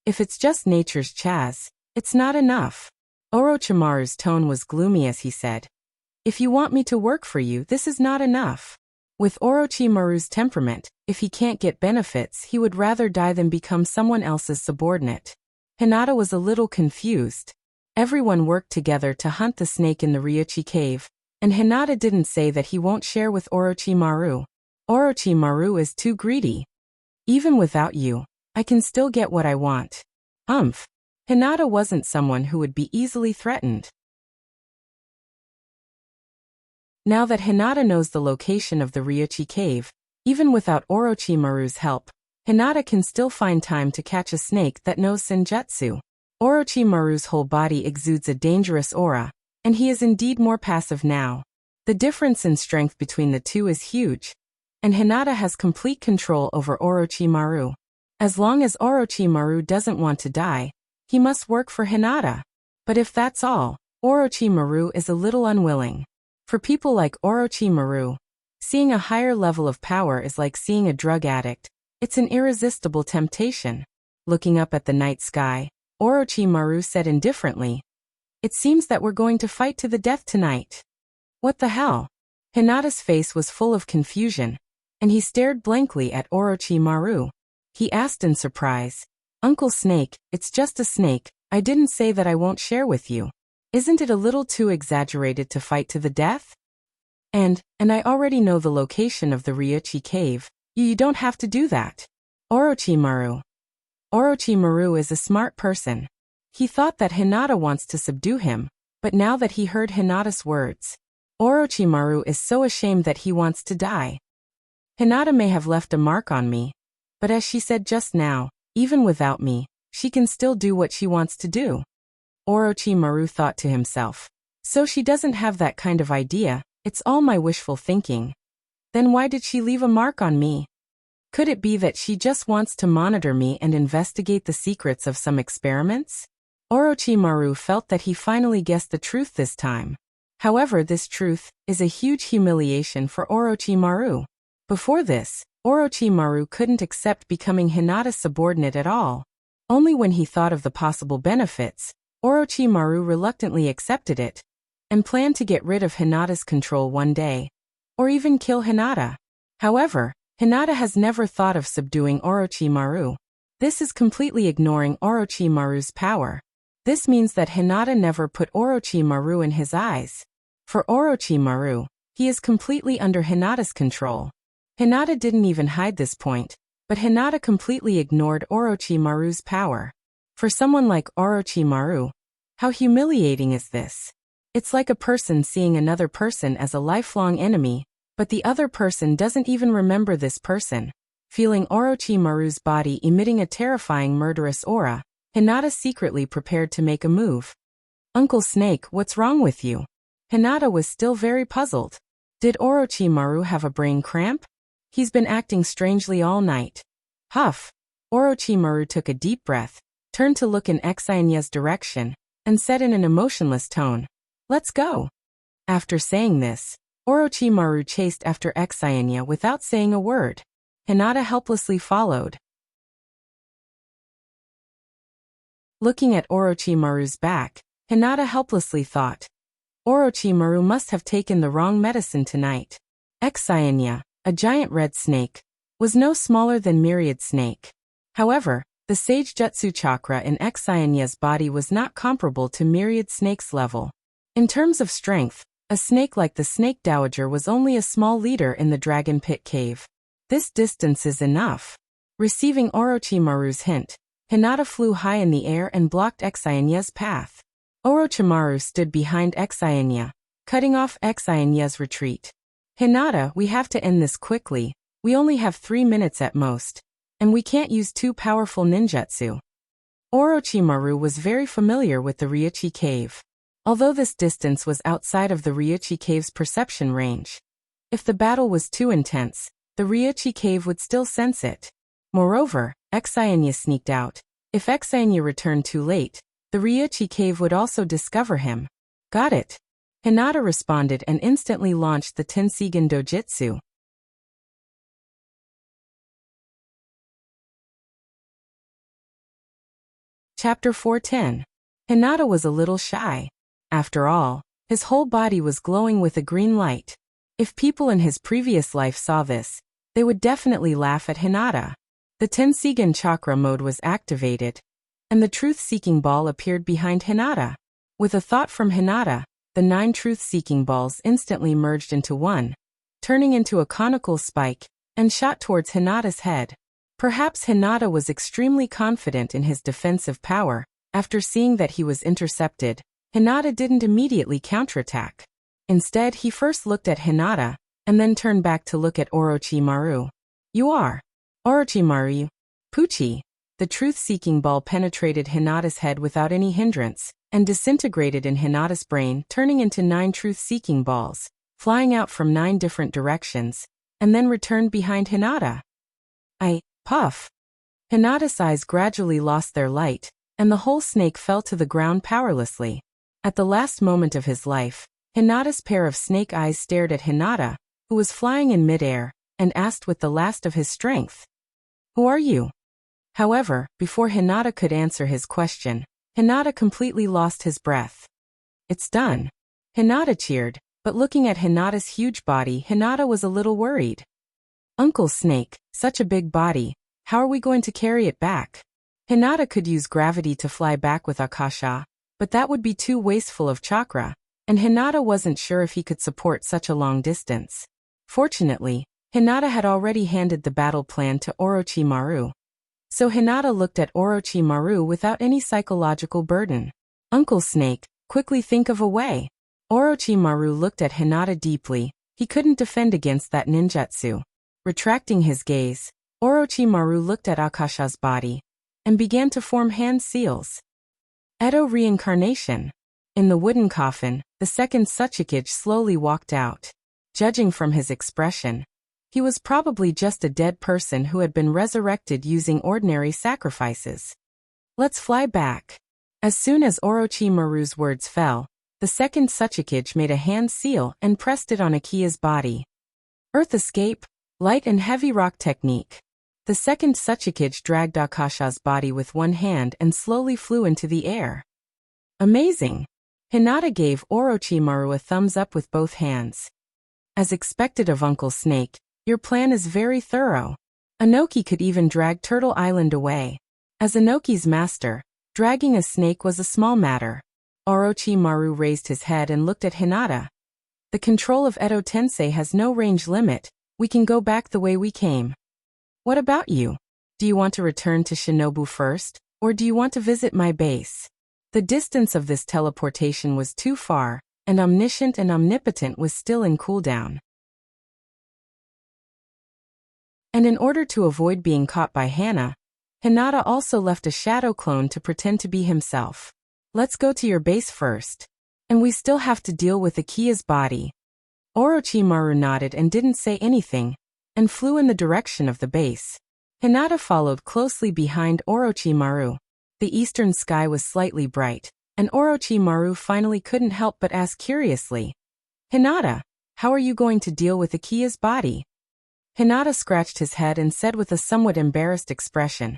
If it's just nature's chaz, it's not enough. Orochimaru's tone was gloomy as he said, "If you want me to work for you, this is not enough." With Orochimaru's temperament, if he can't get benefits, he would rather die than become someone else's subordinate. Hinata was a little confused. Everyone worked together to hunt the snake in the Ryuchi cave, and Hinata didn't say that he won't share with Orochimaru. Orochimaru is too greedy. Even without you, I can still get what I want. Hinata wasn't someone who would be easily threatened. Now that Hinata knows the location of the Ryuchi cave, even without Orochimaru's help, Hinata can still find time to catch a snake that knows senjutsu. Orochimaru's whole body exudes a dangerous aura, and he is indeed more passive now. The difference in strength between the two is huge, and Hinata has complete control over Orochimaru. As long as Orochimaru doesn't want to die, he must work for Hinata. But if that's all, Orochimaru is a little unwilling. For people like Orochimaru, seeing a higher level of power is like seeing a drug addict. It's an irresistible temptation. Looking up at the night sky, Orochimaru said indifferently. It seems that we're going to fight to the death tonight. What the hell? Hinata's face was full of confusion, and he stared blankly at Orochimaru. He asked in surprise, Uncle Snake, it's just a snake, I didn't say that I won't share with you. Isn't it a little too exaggerated to fight to the death? And I already know the location of the Ryuchi cave. You don't have to do that. Orochimaru is a smart person. He thought that Hinata wants to subdue him, but now that he heard Hinata's words, Orochimaru is so ashamed that he wants to die. Hinata may have left a mark on me, but as she said just now, even without me, she can still do what she wants to do. Orochimaru thought to himself. So she doesn't have that kind of idea, it's all my wishful thinking. Then why did she leave a mark on me? Could it be that she just wants to monitor me and investigate the secrets of some experiments? Orochimaru felt that he finally guessed the truth this time. However, this truth is a huge humiliation for Orochimaru. Before this, Orochimaru couldn't accept becoming Hinata's subordinate at all. Only when he thought of the possible benefits, Orochimaru reluctantly accepted it, and planned to get rid of Hinata's control one day, or even kill Hinata. However, Hinata has never thought of subduing Orochimaru. This is completely ignoring Orochimaru's power. This means that Hinata never put Orochimaru in his eyes. For Orochimaru, he is completely under Hinata's control. Hinata didn't even hide this point, but Hinata completely ignored Orochimaru's power. For someone like Orochimaru, how humiliating is this? It's like a person seeing another person as a lifelong enemy, but the other person doesn't even remember this person. Feeling Orochimaru's body emitting a terrifying murderous aura, Hinata secretly prepared to make a move. Uncle Snake, what's wrong with you? Hinata was still very puzzled. Did Orochimaru have a brain cramp? He's been acting strangely all night. Huff. Orochimaru took a deep breath, turned to look in Exainya's direction, and said in an emotionless tone, Let's go. After saying this, Orochimaru chased after Exainya without saying a word. Hinata helplessly followed. Looking at Orochimaru's back, Hinata helplessly thought, Orochimaru must have taken the wrong medicine tonight. Exainya, a giant red snake, was no smaller than Myriad Snake. However, the Sage Jutsu chakra in Exainya's body was not comparable to Myriad Snake's level. In terms of strength, a snake like the Snake Dowager was only a small leader in the Dragon Pit Cave. This distance is enough. Receiving Orochimaru's hint, Hinata flew high in the air and blocked Exainya's path. Orochimaru stood behind Exainya, cutting off Exainya's retreat. Hinata, we have to end this quickly. We only have 3 minutes at most, and we can't use too powerful ninjutsu. Orochimaru was very familiar with the Ryuchi cave. Although this distance was outside of the Ryuchi cave's perception range. If the battle was too intense, the Ryuchi cave would still sense it. Moreover, Exainya sneaked out. If Exainya returned too late, the Ryuchi cave would also discover him. Got it. Hinata responded and instantly launched the Tenseigan Dojutsu. Chapter 410. Hinata was a little shy. After all, his whole body was glowing with a green light. If people in his previous life saw this, they would definitely laugh at Hinata. The Tenseigan chakra mode was activated, and the truth-seeking ball appeared behind Hinata. With a thought from Hinata, the 9 truth-seeking balls instantly merged into one, turning into a conical spike, and shot towards Hinata's head. Perhaps Hinata was extremely confident in his defensive power. After seeing that he was intercepted, Hinata didn't immediately counterattack. Instead, he first looked at Hinata, and then turned back to look at Orochimaru. You are Orochimaru. Pucci. The truth-seeking ball penetrated Hinata's head without any hindrance, and disintegrated in Hinata's brain, turning into 9 truth-seeking balls, flying out from 9 different directions, and then returned behind Hinata. Puff. Hinata's eyes gradually lost their light, and the whole snake fell to the ground powerlessly. At the last moment of his life, Hinata's pair of snake eyes stared at Hinata, who was flying in midair, and asked with the last of his strength, Who are you? However, before Hinata could answer his question, Hinata completely lost his breath. It's done. Hinata cheered, but looking at Hinata's huge body, Hinata was a little worried. Uncle Snake, such a big body, how are we going to carry it back? Hinata could use gravity to fly back with Akasha, but that would be too wasteful of chakra, and Hinata wasn't sure if he could support such a long distance. Fortunately, Hinata had already handed the battle plan to Orochimaru. So Hinata looked at Orochimaru without any psychological burden. Uncle Snake, quickly think of a way. Orochimaru looked at Hinata deeply. He couldn't defend against that ninjutsu. Retracting his gaze, Orochimaru looked at Akasha's body and began to form hand seals. Edo reincarnation. In the wooden coffin, the second Tsuchikage slowly walked out. Judging from his expression, he was probably just a dead person who had been resurrected using ordinary sacrifices. Let's fly back. As soon as Orochimaru's words fell, the second Tsuchikage made a hand seal and pressed it on Akia's body. Earth escape, light and heavy rock technique. The second Tsuchikage dragged Akasha's body with one hand and slowly flew into the air. Amazing! Hinata gave Orochimaru a thumbs up with both hands. As expected of Uncle Snake, your plan is very thorough. Inoki could even drag Turtle Island away. As Inoki's master, dragging a snake was a small matter. Orochimaru raised his head and looked at Hinata. The control of Edo Tensei has no range limit. We can go back the way we came. What about you? Do you want to return to Shinobu first, or do you want to visit my base? The distance of this teleportation was too far, and Omniscient and Omnipotent was still in cooldown. And in order to avoid being caught by Hana, Hinata also left a shadow clone to pretend to be himself. Let's go to your base first. And we still have to deal with Akia's body. Orochimaru nodded and didn't say anything, and flew in the direction of the base. Hinata followed closely behind Orochimaru. The eastern sky was slightly bright, and Orochimaru finally couldn't help but ask curiously, Hinata, how are you going to deal with Akia's body? Hinata scratched his head and said with a somewhat embarrassed expression,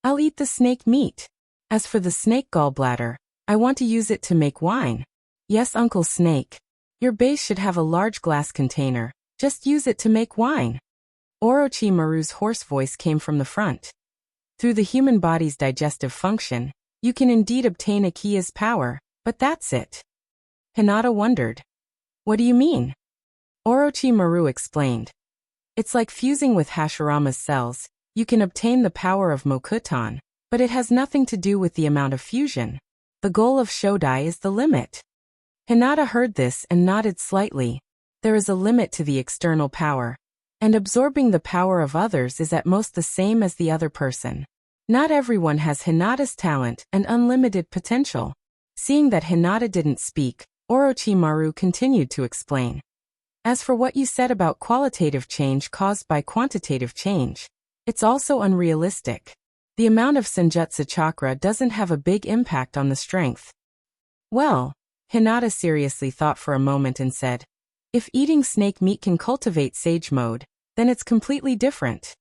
I'll eat the snake meat. As for the snake gallbladder, I want to use it to make wine. Yes, Uncle Snake. Your base should have a large glass container. Just use it to make wine. Orochimaru's hoarse voice came from the front. Through the human body's digestive function, you can indeed obtain Akia's power, but that's it. Hinata wondered. What do you mean? Orochimaru explained. It's like fusing with Hashirama's cells. You can obtain the power of Mokuton, but it has nothing to do with the amount of fusion. The goal of Shodai is the limit. Hinata heard this and nodded slightly. There is a limit to the external power, and absorbing the power of others is at most the same as the other person. Not everyone has Hinata's talent and unlimited potential. Seeing that Hinata didn't speak, Orochimaru continued to explain. As for what you said about qualitative change caused by quantitative change, it's also unrealistic. The amount of Senjutsu chakra doesn't have a big impact on the strength. Well, Hinata seriously thought for a moment and said, if eating snake meat can cultivate sage mode, then it's completely different.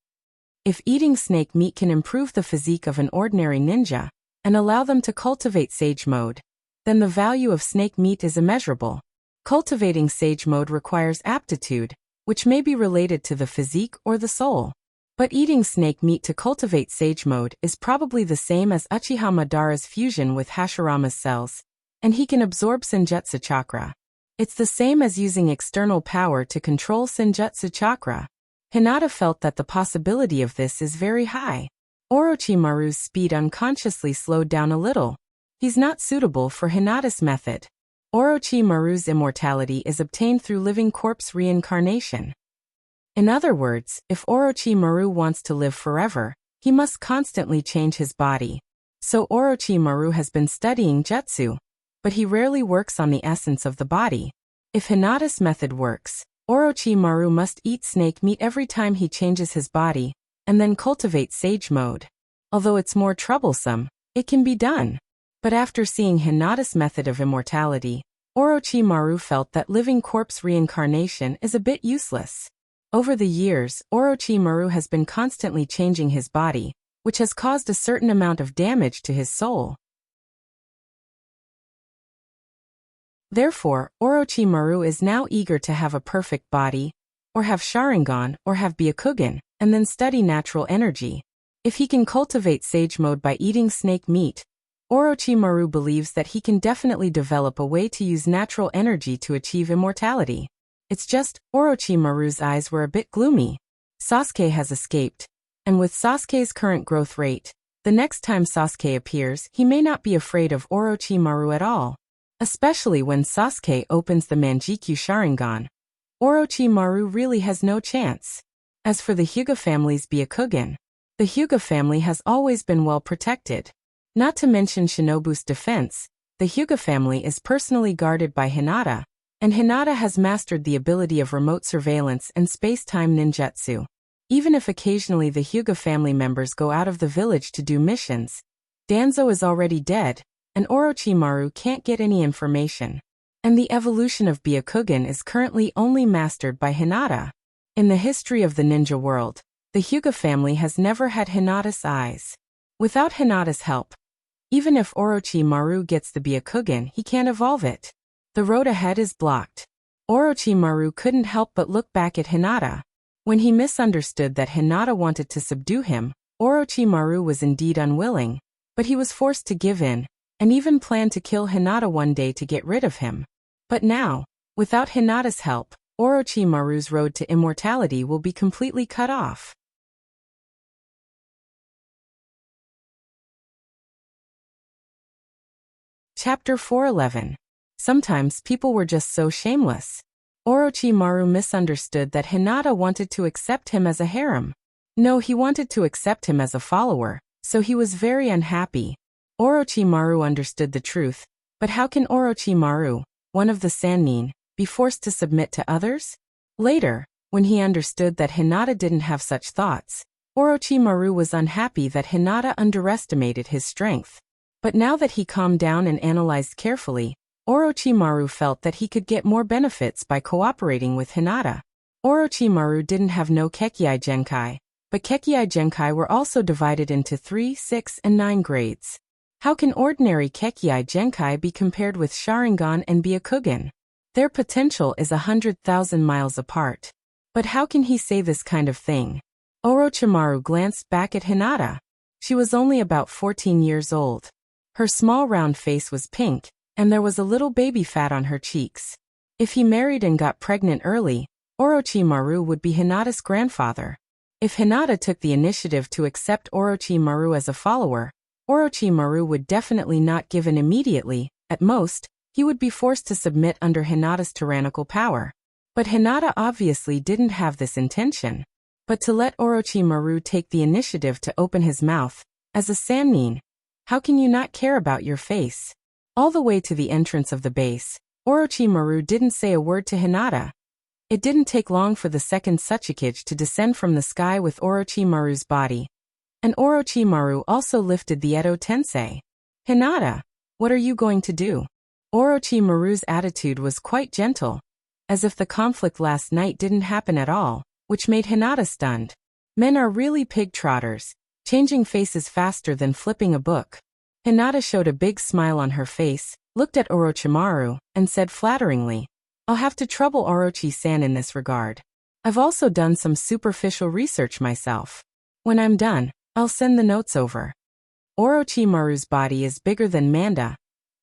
If eating snake meat can improve the physique of an ordinary ninja and allow them to cultivate sage mode, then the value of snake meat is immeasurable. Cultivating sage mode requires aptitude, which may be related to the physique or the soul. But eating snake meat to cultivate sage mode is probably the same as Uchiha Madara's fusion with Hashirama's cells, and he can absorb Senjutsu chakra. It's the same as using external power to control Senjutsu chakra. Hinata felt that the possibility of this is very high. Orochimaru's speed unconsciously slowed down a little. He's not suitable for Hinata's method. Orochimaru's immortality is obtained through living corpse reincarnation. In other words, if Orochimaru wants to live forever, he must constantly change his body. So Orochimaru has been studying jutsu, but he rarely works on the essence of the body. If Hinata's method works, Orochimaru must eat snake meat every time he changes his body, and then cultivate sage mode. Although it's more troublesome, it can be done. But after seeing Hinata's method of immortality, Orochimaru felt that living corpse reincarnation is a bit useless. Over the years, Orochimaru has been constantly changing his body, which has caused a certain amount of damage to his soul. Therefore, Orochimaru is now eager to have a perfect body, or have Sharingan, or have Byakugan, and then study natural energy. If he can cultivate Sage Mode by eating snake meat, Orochimaru believes that he can definitely develop a way to use natural energy to achieve immortality. It's just, Orochimaru's eyes were a bit gloomy. Sasuke has escaped, and with Sasuke's current growth rate, the next time Sasuke appears, he may not be afraid of Orochimaru at all. Especially when Sasuke opens the Manjikyu Sharingan, Orochimaru really has no chance. As for the Hyuga family's Byakugan, the Hyuga family has always been well protected. Not to mention Shinobu's defense, the Hyuga family is personally guarded by Hinata, and Hinata has mastered the ability of remote surveillance and space-time ninjutsu. Even if occasionally the Hyuga family members go out of the village to do missions, Danzo is already dead, and Orochimaru can't get any information. And the evolution of Byakugan is currently only mastered by Hinata. In the history of the ninja world, the Hyuga family has never had Hinata's eyes. Without Hinata's help, even if Orochimaru gets the Byakugan, he can't evolve it. The road ahead is blocked. Orochimaru couldn't help but look back at Hinata. When he misunderstood that Hinata wanted to subdue him, Orochimaru was indeed unwilling, but he was forced to give in, and even planned to kill Hinata one day to get rid of him. But now, without Hinata's help, Orochimaru's road to immortality will be completely cut off. Chapter 411. Sometimes people were just so shameless. Orochimaru misunderstood that Hinata wanted to accept him as a harem. No, he wanted to accept him as a follower, so he was very unhappy. Orochimaru understood the truth, but how can Orochimaru, one of the Sannin, be forced to submit to others? Later, when he understood that Hinata didn't have such thoughts, Orochimaru was unhappy that Hinata underestimated his strength. But now that he calmed down and analyzed carefully, Orochimaru felt that he could get more benefits by cooperating with Hinata. Orochimaru didn't have no Kekkei Genkai, but Kekkei Genkai were also divided into 3, 6, and 9 grades. How can ordinary Kekkei Genkai be compared with Sharingan and Byakugan? Their potential is 100,000 miles apart. But how can he say this kind of thing? Orochimaru glanced back at Hinata. She was only about 14 years old. Her small round face was pink, and there was a little baby fat on her cheeks. If he married and got pregnant early, Orochimaru would be Hinata's grandfather. If Hinata took the initiative to accept Orochimaru as a follower, Orochimaru would definitely not give in immediately. At most, he would be forced to submit under Hinata's tyrannical power. But Hinata obviously didn't have this intention. But to let Orochimaru take the initiative to open his mouth, as a Sannin, how can you not care about your face? All the way to the entrance of the base, Orochimaru didn't say a word to Hinata. It didn't take long for the second Tsuchikage to descend from the sky with Orochimaru's body. And Orochimaru also lifted the Edo Tensei. Hinata, what are you going to do? Orochimaru's attitude was quite gentle, as if the conflict last night didn't happen at all, which made Hinata stunned. Men are really pig trotters, changing faces faster than flipping a book. Hinata showed a big smile on her face, looked at Orochimaru, and said flatteringly, I'll have to trouble Orochi-san in this regard. I've also done some superficial research myself. When I'm done, I'll send the notes over. Orochimaru's body is bigger than Manda,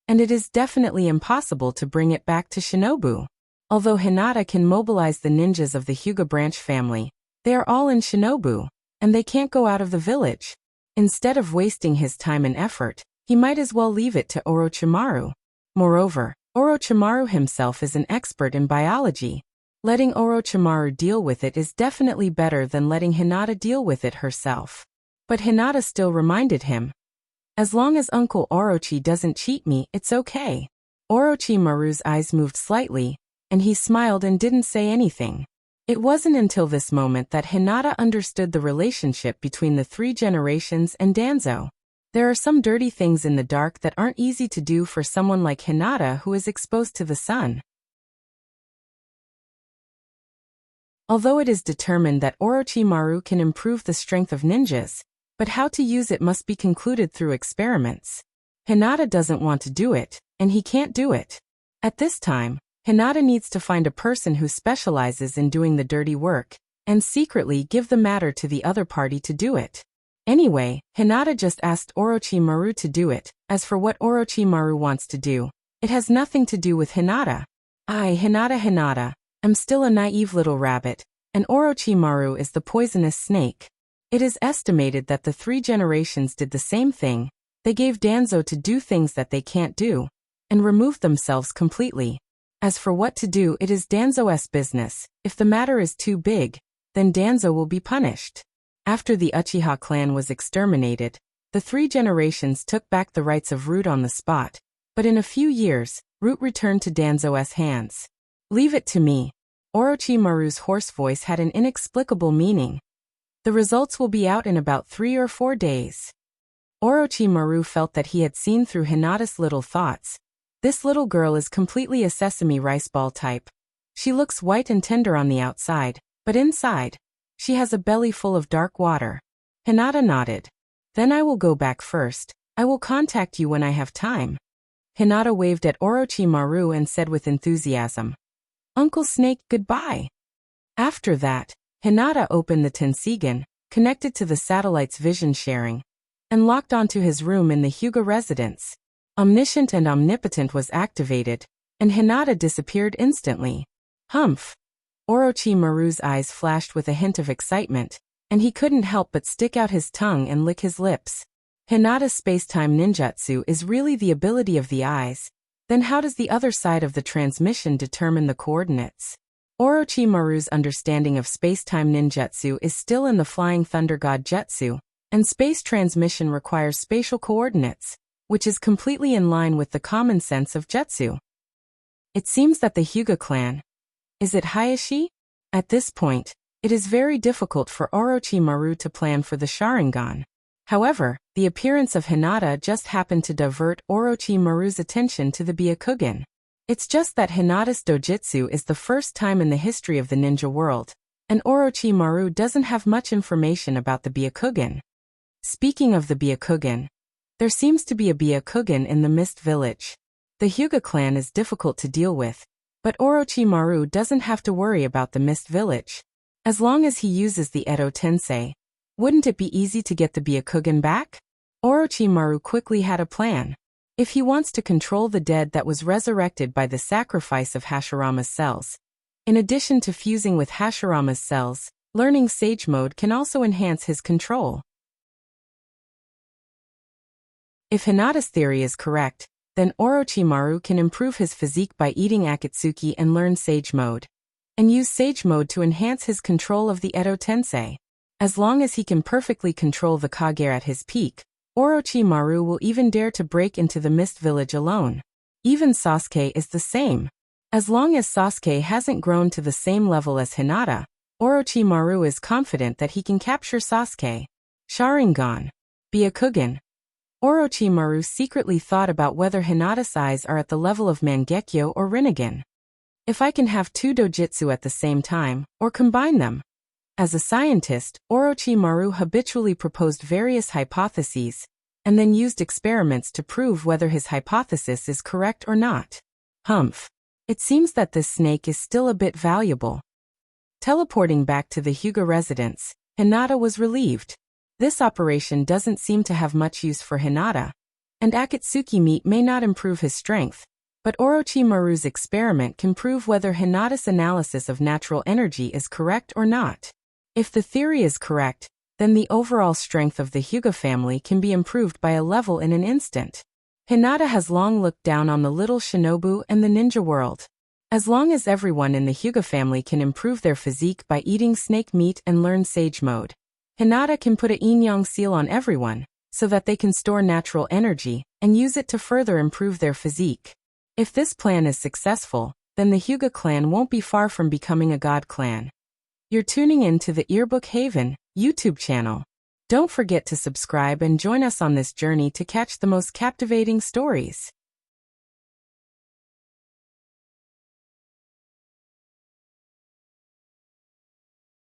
and it is definitely impossible to bring it back to Shinobu. Although Hinata can mobilize the ninjas of the Hyuga branch family, they are all in Shinobu, and they can't go out of the village. Instead of wasting his time and effort, he might as well leave it to Orochimaru. Moreover, Orochimaru himself is an expert in biology. Letting Orochimaru deal with it is definitely better than letting Hinata deal with it herself. But Hinata still reminded him, as long as Uncle Orochi doesn't cheat me, it's okay. Orochimaru's eyes moved slightly, and he smiled and didn't say anything. It wasn't until this moment that Hinata understood the relationship between the 3 generations and Danzo. There are some dirty things in the dark that aren't easy to do for someone like Hinata who is exposed to the sun. Although it is determined that Orochimaru can improve the strength of ninjas, but how to use it must be concluded through experiments. Hinata doesn't want to do it, and he can't do it. At this time, Hinata needs to find a person who specializes in doing the dirty work, and secretly give the matter to the other party to do it. Anyway, Hinata just asked Orochimaru to do it. As for what Orochimaru wants to do, it has nothing to do with Hinata. Hinata, I'm still a naive little rabbit, and Orochimaru is the poisonous snake. It is estimated that the 3 generations did the same thing. They gave Danzo to do things that they can't do, and removed themselves completely. As for what to do, it is Danzo's business. If the matter is too big, then Danzo will be punished. After the Uchiha clan was exterminated, the 3 generations took back the rights of Root on the spot, but in a few years, Root returned to Danzo's hands. Leave it to me. Orochimaru's hoarse voice had an inexplicable meaning. The results will be out in about 3 or 4 days. Orochimaru felt that he had seen through Hinata's little thoughts. This little girl is completely a sesame rice ball type. She looks white and tender on the outside, but inside, she has a belly full of dark water. Hinata nodded. Then I will go back first. I will contact you when I have time. Hinata waved at Orochimaru and said with enthusiasm, Uncle Snake, goodbye. After that, Hinata opened the Tensigen, connected to the satellite's vision sharing, and locked onto his room in the Hyuga residence. Omniscient and Omnipotent was activated, and Hinata disappeared instantly. Humph! Orochimaru's eyes flashed with a hint of excitement, and he couldn't help but stick out his tongue and lick his lips. Hinata's space-time ninjutsu is really the ability of the eyes. Then how does the other side of the transmission determine the coordinates? Orochimaru's understanding of space-time ninjutsu is still in the Flying Thunder God Jutsu, and space transmission requires spatial coordinates, which is completely in line with the common sense of jutsu. It seems that the Hyuga clan, is it Hayashi? At this point, it is very difficult for Orochimaru to plan for the Sharingan. However, the appearance of Hinata just happened to divert Orochimaru's attention to the Byakugan. It's just that Hinata's dojutsu is the first time in the history of the ninja world, and Orochimaru doesn't have much information about the Byakugan. Speaking of the Byakugan, there seems to be a Byakugan in the Mist Village. The Hyuga clan is difficult to deal with, but Orochimaru doesn't have to worry about the Mist Village. As long as he uses the Edo Tensei, wouldn't it be easy to get the Byakugan back? Orochimaru quickly had a plan. If he wants to control the dead that was resurrected by the sacrifice of Hashirama's cells, in addition to fusing with Hashirama's cells, learning Sage Mode can also enhance his control. If Hinata's theory is correct, then Orochimaru can improve his physique by eating Akatsuki and learn Sage Mode, and use Sage Mode to enhance his control of the Edo Tensei. As long as he can perfectly control the Kage at his peak, Orochimaru will even dare to break into the Mist Village alone. Even Sasuke is the same. As long as Sasuke hasn't grown to the same level as Hinata, Orochimaru is confident that he can capture Sasuke. Sharingan. Byakugan. Orochimaru secretly thought about whether Hinata's eyes are at the level of Mangekyo or Rinnegan. If I can have 2 dojutsu at the same time, or combine them. As a scientist, Orochimaru habitually proposed various hypotheses, and then used experiments to prove whether his hypothesis is correct or not. Humph. It seems that this snake is still a bit valuable. Teleporting back to the Hyuga residence, Hinata was relieved. This operation doesn't seem to have much use for Hinata, and Akatsuki meat may not improve his strength, but Orochimaru's experiment can prove whether Hinata's analysis of natural energy is correct or not. If the theory is correct, then the overall strength of the Hyuga family can be improved by a level in an instant. Hinata has long looked down on the little shinobu and the ninja world. As long as everyone in the Hyuga family can improve their physique by eating snake meat and learn Sage Mode, Hinata can put a yin-yang seal on everyone, so that they can store natural energy and use it to further improve their physique. If this plan is successful, then the Hyuga clan won't be far from becoming a god clan. You're tuning in to the Earbook Haven YouTube channel. Don't forget to subscribe and join us on this journey to catch the most captivating stories.